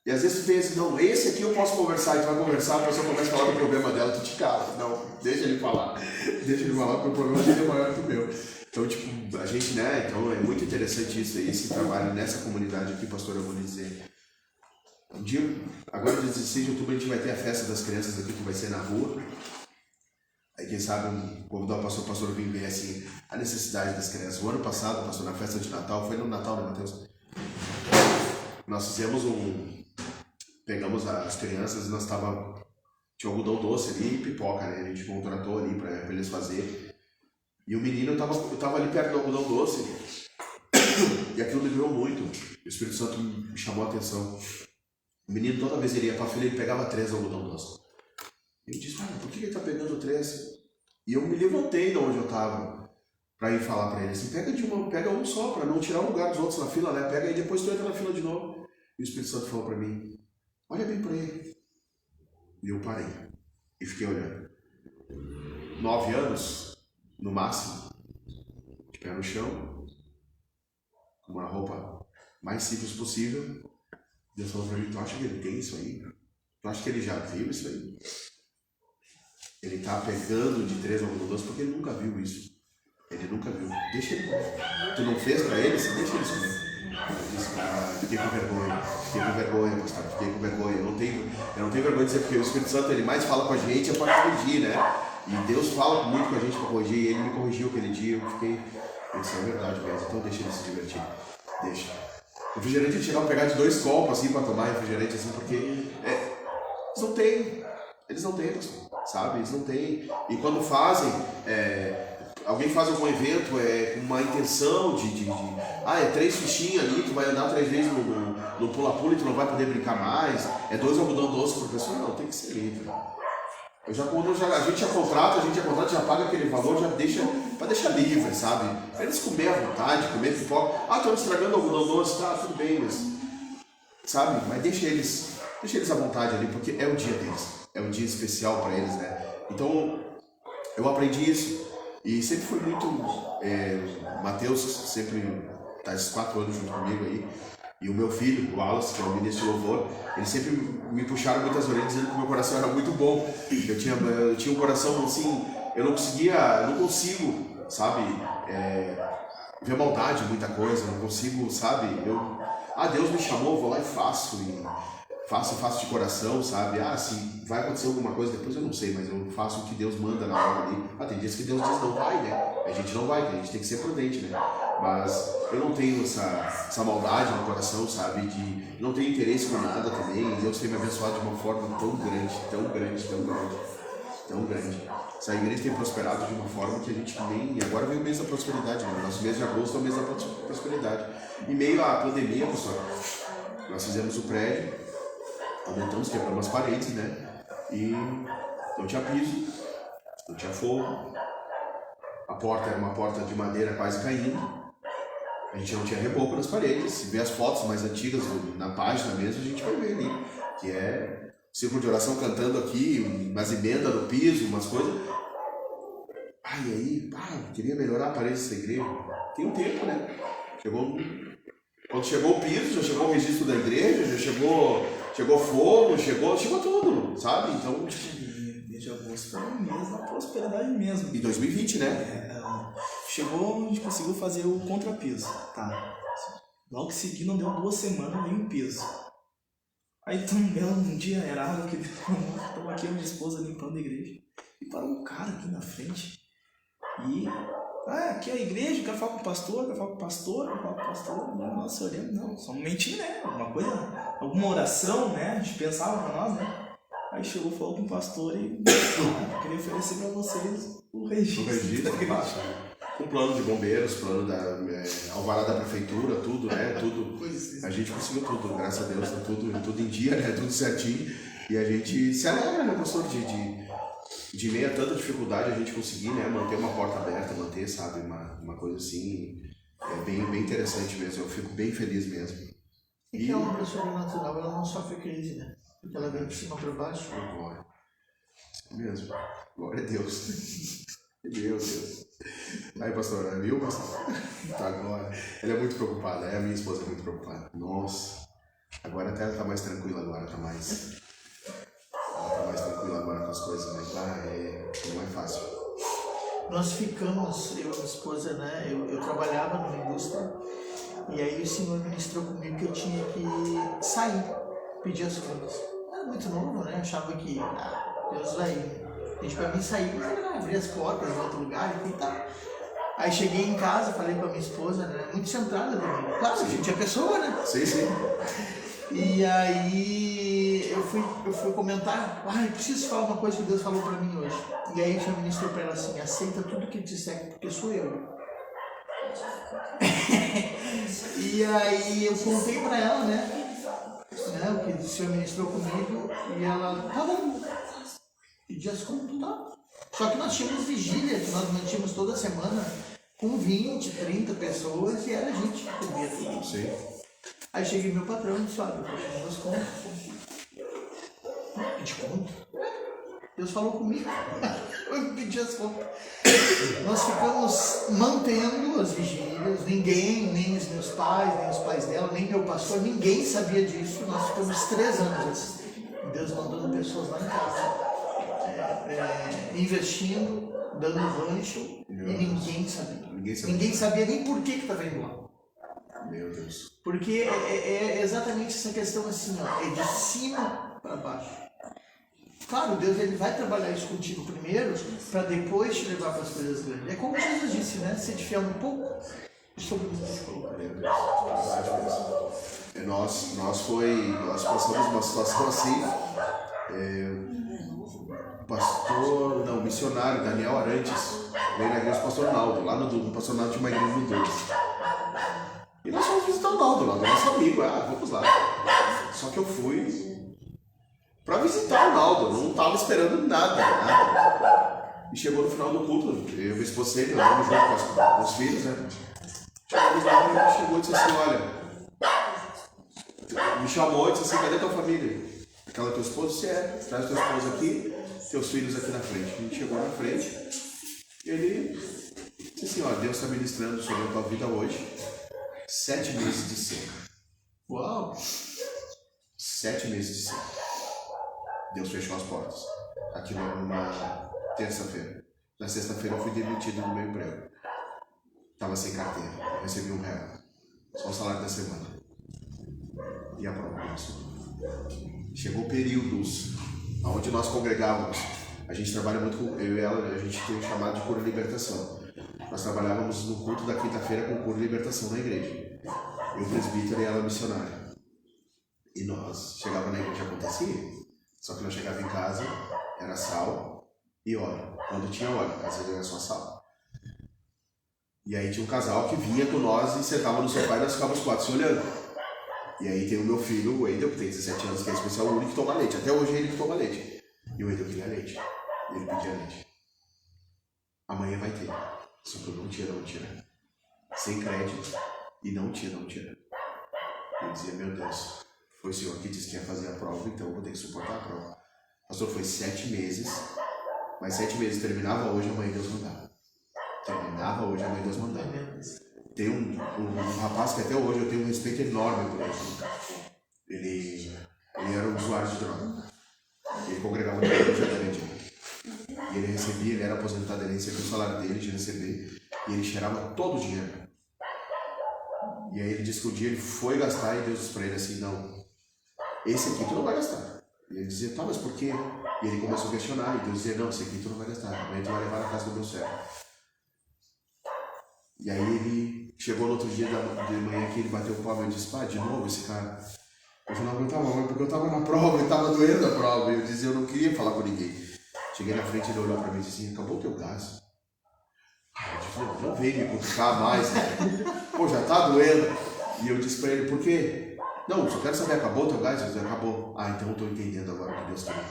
E às vezes tu pensa, não, esse aqui eu posso conversar, e tu vai conversar, a pessoa começa a falar do problema dela, tu te cala. Não, deixa ele falar, porque o problema dele é maior que o meu. Então, tipo, a gente, né, então é muito interessante isso aí, esse trabalho nessa comunidade aqui, pastor, eu vou lhe dizer. Um dia, agora dia 16 de outubro, a gente vai ter a festa das crianças aqui, que vai ser na rua. Aí, quem sabe, convidar o pastor vir ver, assim, a necessidade das crianças. O ano passado, pastor, na festa de Natal, foi no Natal, né, Matheus? Nós fizemos pegamos as crianças e nós tinha algodão doce ali e pipoca, né? A gente contratou ali para eles fazerem. E o menino, eu tava ali perto do algodão doce e aquilo me doeu muito. O Espírito Santo me chamou a atenção. O menino, toda vez ele ia pra fila, ele pegava 3 algodão doce. Ele disse, por que ele tá pegando 3? E eu me levantei de onde eu tava para ir falar para ele assim, pega um só, para não tirar o lugar dos outros na fila, né? Pega e depois tu entra na fila de novo. E o Espírito Santo falou para mim, olha bem para ele. E eu parei e fiquei olhando. 9 anos, no máximo, de pé no chão, com uma roupa mais simples possível. Deus falou para mim, tu acha que ele tem isso aí? Tu acha que ele já viu isso aí? Ele tá pegando de 3 algodão doce porque ele nunca viu isso. Ele nunca viu. Deixa ele comer. Tu não fez pra eles? Deixa eles comer. Eu disse, fiquei com vergonha, pastor, fiquei com vergonha. Eu não tenho vergonha de dizer, porque o Espírito Santo ele mais fala com a gente para corrigir, né? E Deus fala muito com a gente para corrigir, e ele me corrigiu aquele dia, eu disse, é verdade mesmo, então deixa ele se divertir. Deixa. O refrigerante eles chegavam a pegar de 2 copos assim para tomar refrigerante, assim, porque eles não têm, pastor, sabe? Eles não têm. E quando fazem, alguém faz algum evento com uma intenção de 3 fichinhas ali, tu vai andar 3 vezes no pula-pula e tu não vai poder brincar mais, 2 algodão doce por pessoa, não, tem que ser livre. Quando a gente já contrata, já paga aquele valor, já deixa para deixar livre, sabe? Pra eles comer à vontade, comer pipoca. Estão estragando o algodão doce, tá, tudo bem, mas sabe? Mas deixa eles à vontade ali, porque é o dia deles, é um dia especial para eles, né? Então, eu aprendi isso. E sempre fui muito... Matheus sempre está esses 4 anos junto comigo aí. E o meu filho, o Wallace, que é o ministro de louvor, eles sempre me puxaram muitas orelhas dizendo que o meu coração era muito bom. Eu tinha um coração assim... Eu não consigo, sabe? Ver maldade em muita coisa. Eu não consigo, sabe? Deus me chamou, vou lá e faço. Faço de coração, sabe? Se vai acontecer alguma coisa depois eu não sei, mas eu faço o que Deus manda na hora ali. Tem dias que Deus diz não vai, né? A gente não vai, a gente tem que ser prudente, né? Mas eu não tenho essa maldade no coração, sabe? Não tenho interesse por nada também. Deus tem me abençoado de uma forma tão grande. Essa igreja tem prosperado de uma forma que a gente nem... Agora vem o mês da prosperidade, né? Nosso mês de agosto é o mês da prosperidade. Em meio à pandemia, pessoal, nós fizemos o prédio, aumentamos, quebramos as paredes, né? E não tinha piso, não tinha forro. A porta era uma porta de madeira quase caindo. A gente não tinha reboco nas paredes. Se ver as fotos mais antigas na página mesmo, a gente vai ver ali. Que é círculo de oração cantando aqui, umas emendas no piso, umas coisas. Queria melhorar a parede dessa igreja. Tem um tempo, né? Quando chegou o piso, já chegou o registro da igreja, já chegou fogo, chegou tudo, sabe? Então, mês de agosto foi um mês da prosperidade mesmo. Em 2020, né? Chegou, a gente conseguiu fazer o contrapiso, tá? Logo em seguida, não deu 2 semanas, veio um piso. Aí um dia era água que estava aqui a minha esposa limpando a igreja. E parou um cara aqui na frente. E, aqui é a igreja, quero falar com o pastor, quero falar com o pastor. Nossa, eu lembro, não, somente, né? Alguma oração, né? A gente pensava pra nós, né? Aí chegou, falou com o pastor e queria oferecer pra vocês o registro. O registro, fácil. Com plano de bombeiros, plano da alvará da prefeitura, tudo, né? Tudo. A gente conseguiu tudo, graças a Deus, tá tudo em dia, né? Tudo certinho. E a gente se alegra, né, pastor, de meio a tanta dificuldade a gente conseguir, né? Manter uma porta aberta, manter, sabe? Uma coisa assim, bem interessante mesmo. Eu fico bem feliz mesmo. E que a obra sobrenatural, ela não sofre crise, né? Porque ela vem de cima para baixo. Glória. Mesmo. Glória a Deus. Meu Deus. Aí, pastor, viu, pastor? Tá agora. Ela é muito preocupada, a minha esposa é muito preocupada. Nossa. Agora até ela tá mais tranquila, agora tá mais. Ela tá mais tranquila agora com as coisas, né? Não é fácil. Nós ficamos, eu e minha esposa, né? Eu trabalhava numa indústria e aí o Senhor ministrou comigo que eu tinha que sair, pedir as contas. Era muito novo, né? Achava que Deus vai pedir pra mim sair, mas ele vai abrir as portas em outro lugar e tal. Aí cheguei em casa, falei pra minha esposa, né? Muito centrada também. Claro, a gente é pessoa, né? Sim, sim. E aí eu fui comentar, eu preciso falar uma coisa que Deus falou pra mim hoje. E aí o Senhor ministrou pra ela assim, aceita tudo que ele disser, porque sou eu. E aí eu contei pra ela, né? O que o Senhor ministrou comigo, e ela, tá bom. Pedi as contas, tá? Só que nós tínhamos vigília, que nós mantínhamos toda semana com 20, 30 pessoas, e era a gente que comia tudo. Sim. Aí cheguei meu patrão e disse, olha, eu tô pedindo as contas. Pedi conta? Deus falou comigo. Eu pedi as contas. Nós ficamos mantendo as vigílias, ninguém, nem os meus pais, nem os pais dela, nem meu pastor, ninguém sabia disso. Nós ficamos 3 anos assim. Deus mandando pessoas lá em casa, investindo, dando rancho, e ninguém sabia. Ninguém sabia nem por que estava indo lá. Meu Deus. Porque é exatamente essa questão assim, ó, é de cima para baixo. Claro, Deus ele vai trabalhar isso contigo primeiro, para depois te levar para as coisas grandes. É como Jesus disse, né? Se te fiar um pouco, sobre o que te colocar. Meu Deus. Nós passamos uma situação assim. O missionário Daniel Arantes veio na igreja do pastor Naldo, lá no pastor Naldo tinha uma igreja no Douglas. E nós fomos visitar o Naldo, nosso amigo, vamos lá. Só que eu fui pra visitar o Naldo, não tava esperando nada. E chegou no final do culto, eu e minha esposa sempre, nós vamos junto com os filhos, né? Chegamos lá e ele chegou e disse assim, olha, me chamou e disse assim, cadê tua família? Aquela tua esposa? Disse, traz tua esposa aqui, teus filhos aqui na frente. A gente chegou na frente, e ele disse assim, olha, Deus está ministrando sobre a tua vida hoje, 7 meses de seca. Uau! 7 meses de seca. Deus fechou as portas. Aquilo era numa terça-feira. Na sexta-feira eu fui demitido do meu emprego. Estava sem carteira, recebi R$1. Só o salário da semana. E a prova começou. Chegou períodos onde nós congregávamos. A gente trabalha muito com, eu e ela, a gente tem um chamado de cura e libertação. Nós trabalhávamos no culto da quinta-feira com cura e libertação na igreja. Eu presbítero e ela missionária. E nós chegávamos na igreja, acontecia. Só que nós chegávamos em casa, era sal e óleo. Quando tinha óleo, às vezes era só sal. E aí tinha um casal que vinha com nós e sentava no sofá e nós ficávamos 4 se olhando. E aí tem o meu filho, o Wendel, que tem 17 anos, que é especial, o único que toma leite. Até hoje é ele que toma leite. E o Wendel queria leite. E ele pedia leite. Amanhã vai ter. Só que eu não tinha. Sem crédito. E não tinha. Eu dizia, meu Deus, foi o senhor que disse que ia fazer a prova, então eu vou ter que suportar a prova. Pastor, foi 7 meses. Mas 7 meses terminava hoje, amanhã Deus mandava. Terminava hoje, amanhã Deus mandava. Tem um rapaz que até hoje eu tenho um respeito enorme por ele. Ele era um usuário de droga. Ele congregava no igreja da gente. E ele era aposentado, ele recebia o salário dele de receber. E ele cheirava todo o dinheiro. E aí ele disse que um dia ele foi gastar e Deus disse pra ele assim, não, esse aqui tu não vai gastar. E ele dizia, tá, mas por quê? E ele começou a questionar, e Deus dizia, não, esse aqui tu não vai gastar, amanhã tu vai levar na casa do meu servo. E aí ele chegou no outro dia de manhã aqui, ele bateu o palmo e eu disse, de novo esse cara. Eu não aguentava, mãe, porque eu tava na prova, eu tava doendo a prova. Eu dizia, eu não queria falar com ninguém. Cheguei na frente, ele olhou pra mim e disse assim, acabou o teu gás. Eu disse, não vem me complicar mais, né? Pô, já tá doendo. E eu disse pra ele, por quê? Não, só quero saber, acabou o teu gás? Eu disse, acabou. Então eu tô entendendo agora o que Deus quer.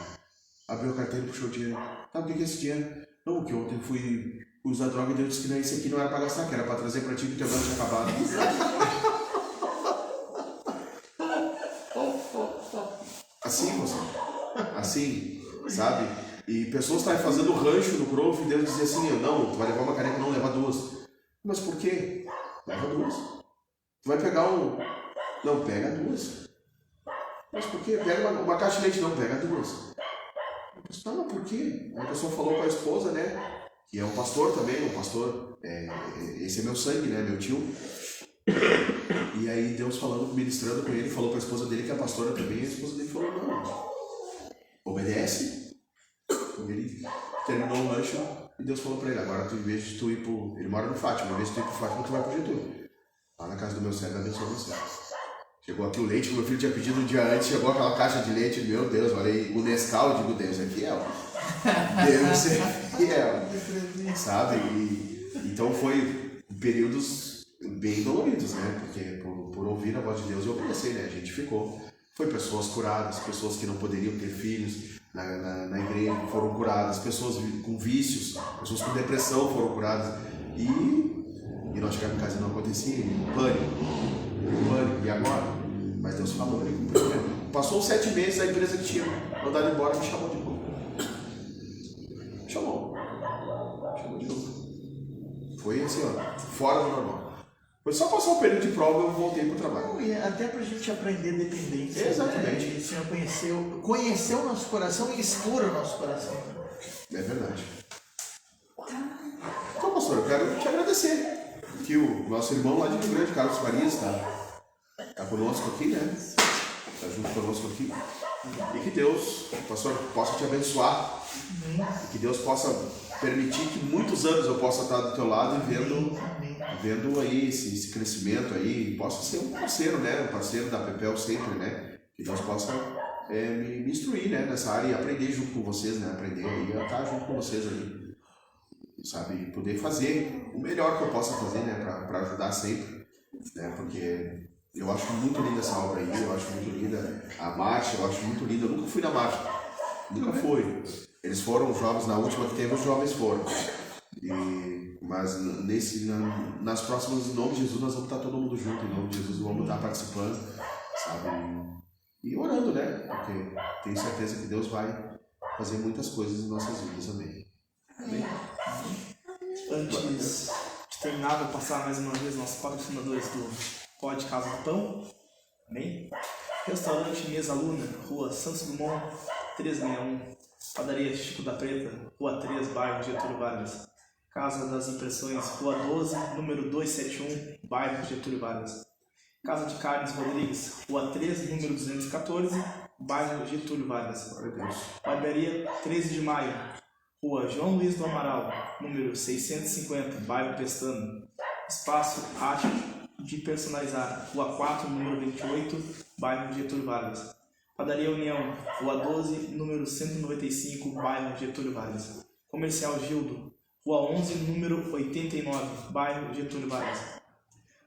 Abriu a carteira e puxou o dinheiro. O que é esse dinheiro? Não, que ontem fui usar droga e Deus disse que esse aqui não era pra gastar, que era pra trazer pra ti, porque o teu gás tinha acabado. Assim, você. Assim, sabe? E pessoas estavam fazendo rancho no Grove e Deus dizia assim, não, tu vai levar uma caneca, não, leva duas. Mas por quê? Leva duas. Tu vai pegar um... Não, pega duas. Mas por quê? Pega uma caixa de leite, não, pega duas. Não, mas por quê? Aí a pessoa falou com a esposa, né? Que é um pastor também, um pastor, esse é meu sangue, né? Meu tio. E aí Deus falando, ministrando com ele, falou para a esposa dele, que é pastora também, e a esposa dele falou, não, obedece. Ele terminou o lanche e Deus falou para ele, agora tu, em vez de tu ir pro... Ele mora no Fátima, em vez de tu ir pro Fátima, tu vai pro Getúlio. Lá na casa do meu servo, abençoa você. Chegou aqui o leite que meu filho tinha pedido um dia antes, chegou aquela caixa de leite, meu Deus, olha aí, o Nescau, eu digo, Deus é fiel. Deus é fiel, sabe? Então foi períodos bem doloridos, né? Porque por ouvir a voz de Deus e obedecer, né? A gente ficou. Foi pessoas curadas, pessoas que não poderiam ter filhos na igreja foram curadas, pessoas com vícios, pessoas com depressão foram curadas. E nós chegamos em casa e não acontecia, pânico, e agora? Mas Deus falou, ele cumpriu. Passou 7 meses, a empresa que tinha mandado embora me chamou de novo. Chamou de novo. Foi assim, ó, fora do normal. Foi só passar um período de prova e eu voltei para o trabalho. E até para a gente aprender dependência. Exatamente. Né? O Senhor conheceu o nosso coração e expura o nosso coração. É verdade. Então, pastor, eu quero te agradecer. Que o nosso irmão lá de Rio Grande, Carlos Farias, está conosco aqui, né? Está junto conosco aqui. E que Deus, pastor, possa te abençoar. E que Deus possa permitir que muitos anos eu possa estar do teu lado e vendo aí esse crescimento aí. Possa ser um parceiro, né? Um parceiro da Pepel sempre, né? Que Deus possa me instruir, né? Nessa área e aprender junto com vocês, né? Aprender aí a estar junto com vocês ali. Sabe, poder fazer o melhor que eu possa fazer, né, para ajudar sempre, né, porque eu acho muito linda essa obra aí, eu acho muito linda a marcha, eu acho muito linda, eu nunca fui na marcha, nunca fui, eles foram os jovens, na última que teve os jovens foram, mas nas próximas, em nome de Jesus, nós vamos estar todo mundo junto, em nome de Jesus, vamos estar participando, sabe, e orando, né, porque tenho certeza que Deus vai fazer muitas coisas em nossas vidas também. Amém. Antes de terminar, vou passar mais uma vez nossos patrocinadores do Pode Casa do Pão. Amém? Restaurante Mesa Luna, Rua Santos Dumont, 361. Padaria Chico da Preta, Rua 3, bairro Getúlio Vargas. Casa das Impressões, Rua 12, número 271, bairro Getúlio Vargas. Casa de Carnes Rodrigues, Rua 3, número 214, bairro Getúlio Vargas. Barbearia 13 de Maio, Rua João Luiz do Amaral, número 650, bairro Pestano. Espaço Arte de Personalizar, Rua 4, número 28, bairro Getúlio Vargas. Padaria União, Rua 12, número 195, bairro Getúlio Vargas. Comercial Gildo, Rua 11, número 89, bairro Getúlio Vargas.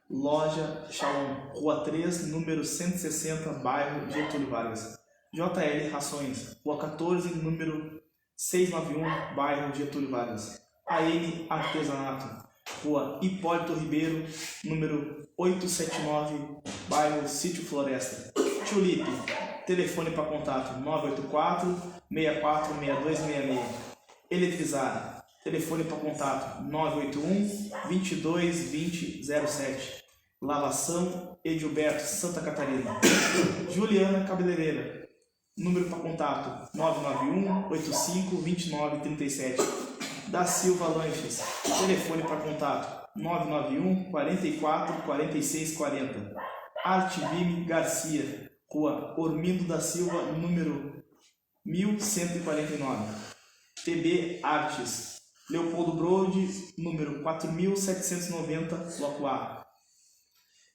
Loja Shalom, Rua 3, número 160, bairro Getúlio Vargas. JL Rações, Rua 14, número 691, bairro Getúlio Vargas. AM Artesanato, Rua Hipólito Ribeiro, número 879, bairro Sítio Floresta. Tulip, telefone para contato 984-646266. Eletrizar, telefone para contato 981-222007. Lavação Edilberto, Santa Catarina. Juliana Cabeleireira, número para contato 991-85-2937. Da Silva Lanches, telefone para contato 991-44-4640. Arte Vime Garcia, Rua Ormindo da Silva, número 1149. TB Artes, Leopoldo Brode, número 4.790, bloco A.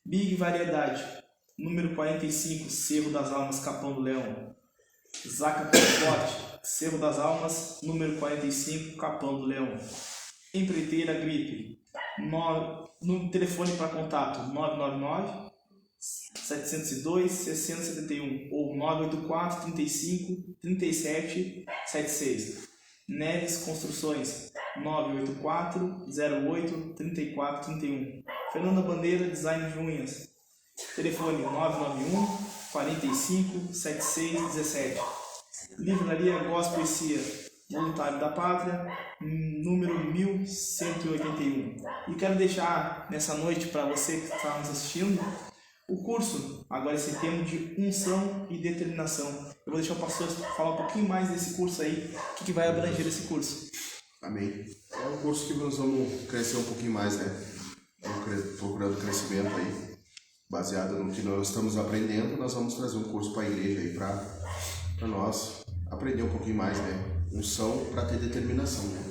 Big Variedade, número 45, Cerro das Almas, Capão do Leão. Zaca Transporte, Cerro das Almas, número 45, Capão do Leão. Empreiteira Gripe, no telefone para contato 999 702 6071 ou 984 35 37 76. Neves Construções 984 08 34 31. Fernanda Bandeira, Design de Unhas, telefone 991 45 76 17. Livraria Góes Poesia, Voluntário da Pátria, número 1181. E quero deixar nessa noite para você que está nos assistindo o curso, agora esse tema de unção e determinação. Eu vou deixar o pastor falar um pouquinho mais desse curso aí, o que vai abranger esse curso. Amém. É um curso que nós vamos crescer um pouquinho mais, né? Estamos procurando crescimento aí, baseado no que nós estamos aprendendo. Nós vamos trazer um curso para a igreja aí, para nós aprender um pouquinho mais, né? Unção para ter determinação, né?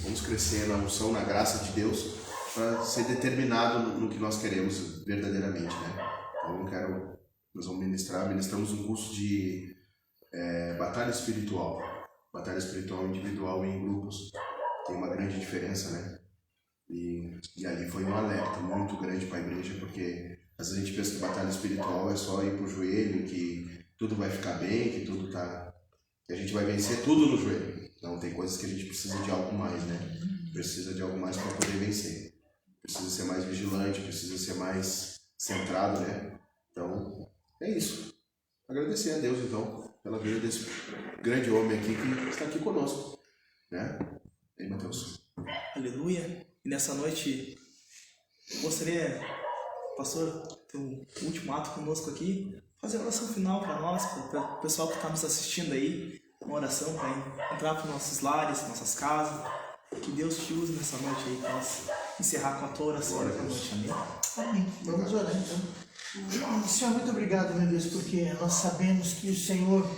Vamos crescer na unção, na graça de Deus, para ser determinado no que nós queremos verdadeiramente, né? Então nós vamos ministramos um curso de batalha espiritual individual e em grupos. Tem uma grande diferença, né? E ali foi um alerta muito grande para a igreja, porque às vezes a gente pensa que batalha espiritual é só ir pro joelho, que tudo vai ficar bem, que a gente vai vencer tudo no joelho. Não, tem coisas que a gente precisa de algo mais, né? Precisa de algo mais para poder vencer. Precisa ser mais vigilante, precisa ser mais centrado, né? Então, é isso. Agradecer a Deus, então, pela vida desse grande homem aqui que está aqui conosco, né? E aí, Mateus. Aleluia. E nessa noite, gostaria, pastor, ter um último ato conosco aqui, fazer a oração final para nós, para o pessoal que está nos assistindo aí, uma oração para entrar para os nossos lares, nossas casas. Que Deus te use nessa noite aí para nós encerrar com a tua oração da noite. Amém? Amém. Vamos orar então. Senhor, muito obrigado, meu Deus, porque nós sabemos que o Senhor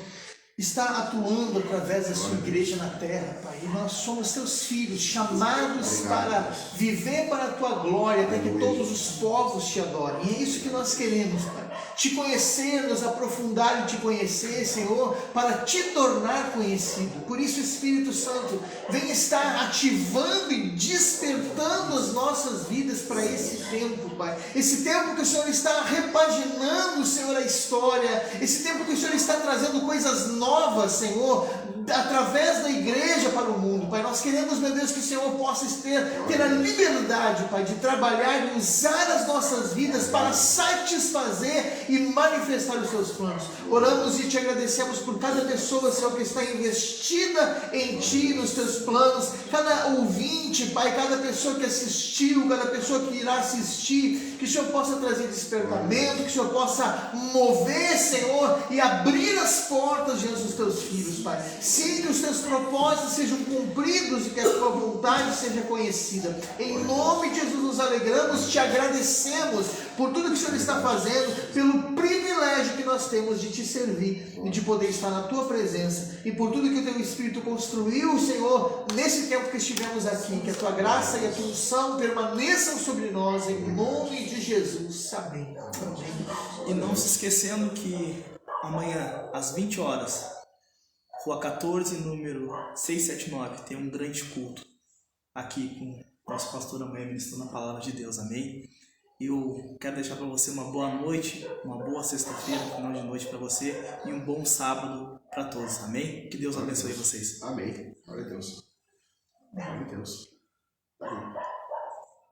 está atuando através da sua igreja na terra, Pai. E nós somos teus filhos, chamados para viver para a tua glória, até que todos os povos te adorem. E é isso que nós queremos, Pai. Te conhecer, nos aprofundar em te conhecer, Senhor, para te tornar conhecido. Por isso, Espírito Santo, vem estar ativando e despertando as nossas vidas para esse tempo, Pai. Esse tempo que o Senhor está repaginando, Senhor, a história. Esse tempo que o Senhor está trazendo coisas novas, Senhor, através da igreja para o mundo, Pai. Nós queremos, meu Deus, que o Senhor possa ter a liberdade, Pai, de trabalhar e usar as nossas vidas para satisfazer e manifestar os seus planos. Oramos e te agradecemos por cada pessoa, Senhor, que está investida em ti, nos teus planos, cada ouvinte, Pai, cada pessoa que assistiu, cada pessoa que irá assistir, que o Senhor possa trazer despertamento, que o Senhor possa mover, Senhor, e abrir as portas diante dos teus filhos, Pai. Sim, que os teus propósitos sejam cumpridos e que a tua vontade seja conhecida. Em nome de Jesus nos alegramos, te agradecemos por tudo que o Senhor está fazendo, pelo privilégio que nós temos de te servir e de poder estar na tua presença, e por tudo que o teu Espírito construiu, Senhor, nesse tempo que estivemos aqui. Que a tua graça e a tua unção permaneçam sobre nós, em nome de Jesus. Amém. E não se esquecendo que amanhã, às 20 horas, Rua 14, número 679, tem um grande culto aqui com o nosso pastor amanhã ministrando a palavra de Deus. Amém? Eu quero deixar para você uma boa noite, uma boa sexta-feira, final de noite para você, e um bom sábado para todos. Amém? Que Deus abençoe vocês. Amém. Glória a Deus. Glória a Deus. Amém.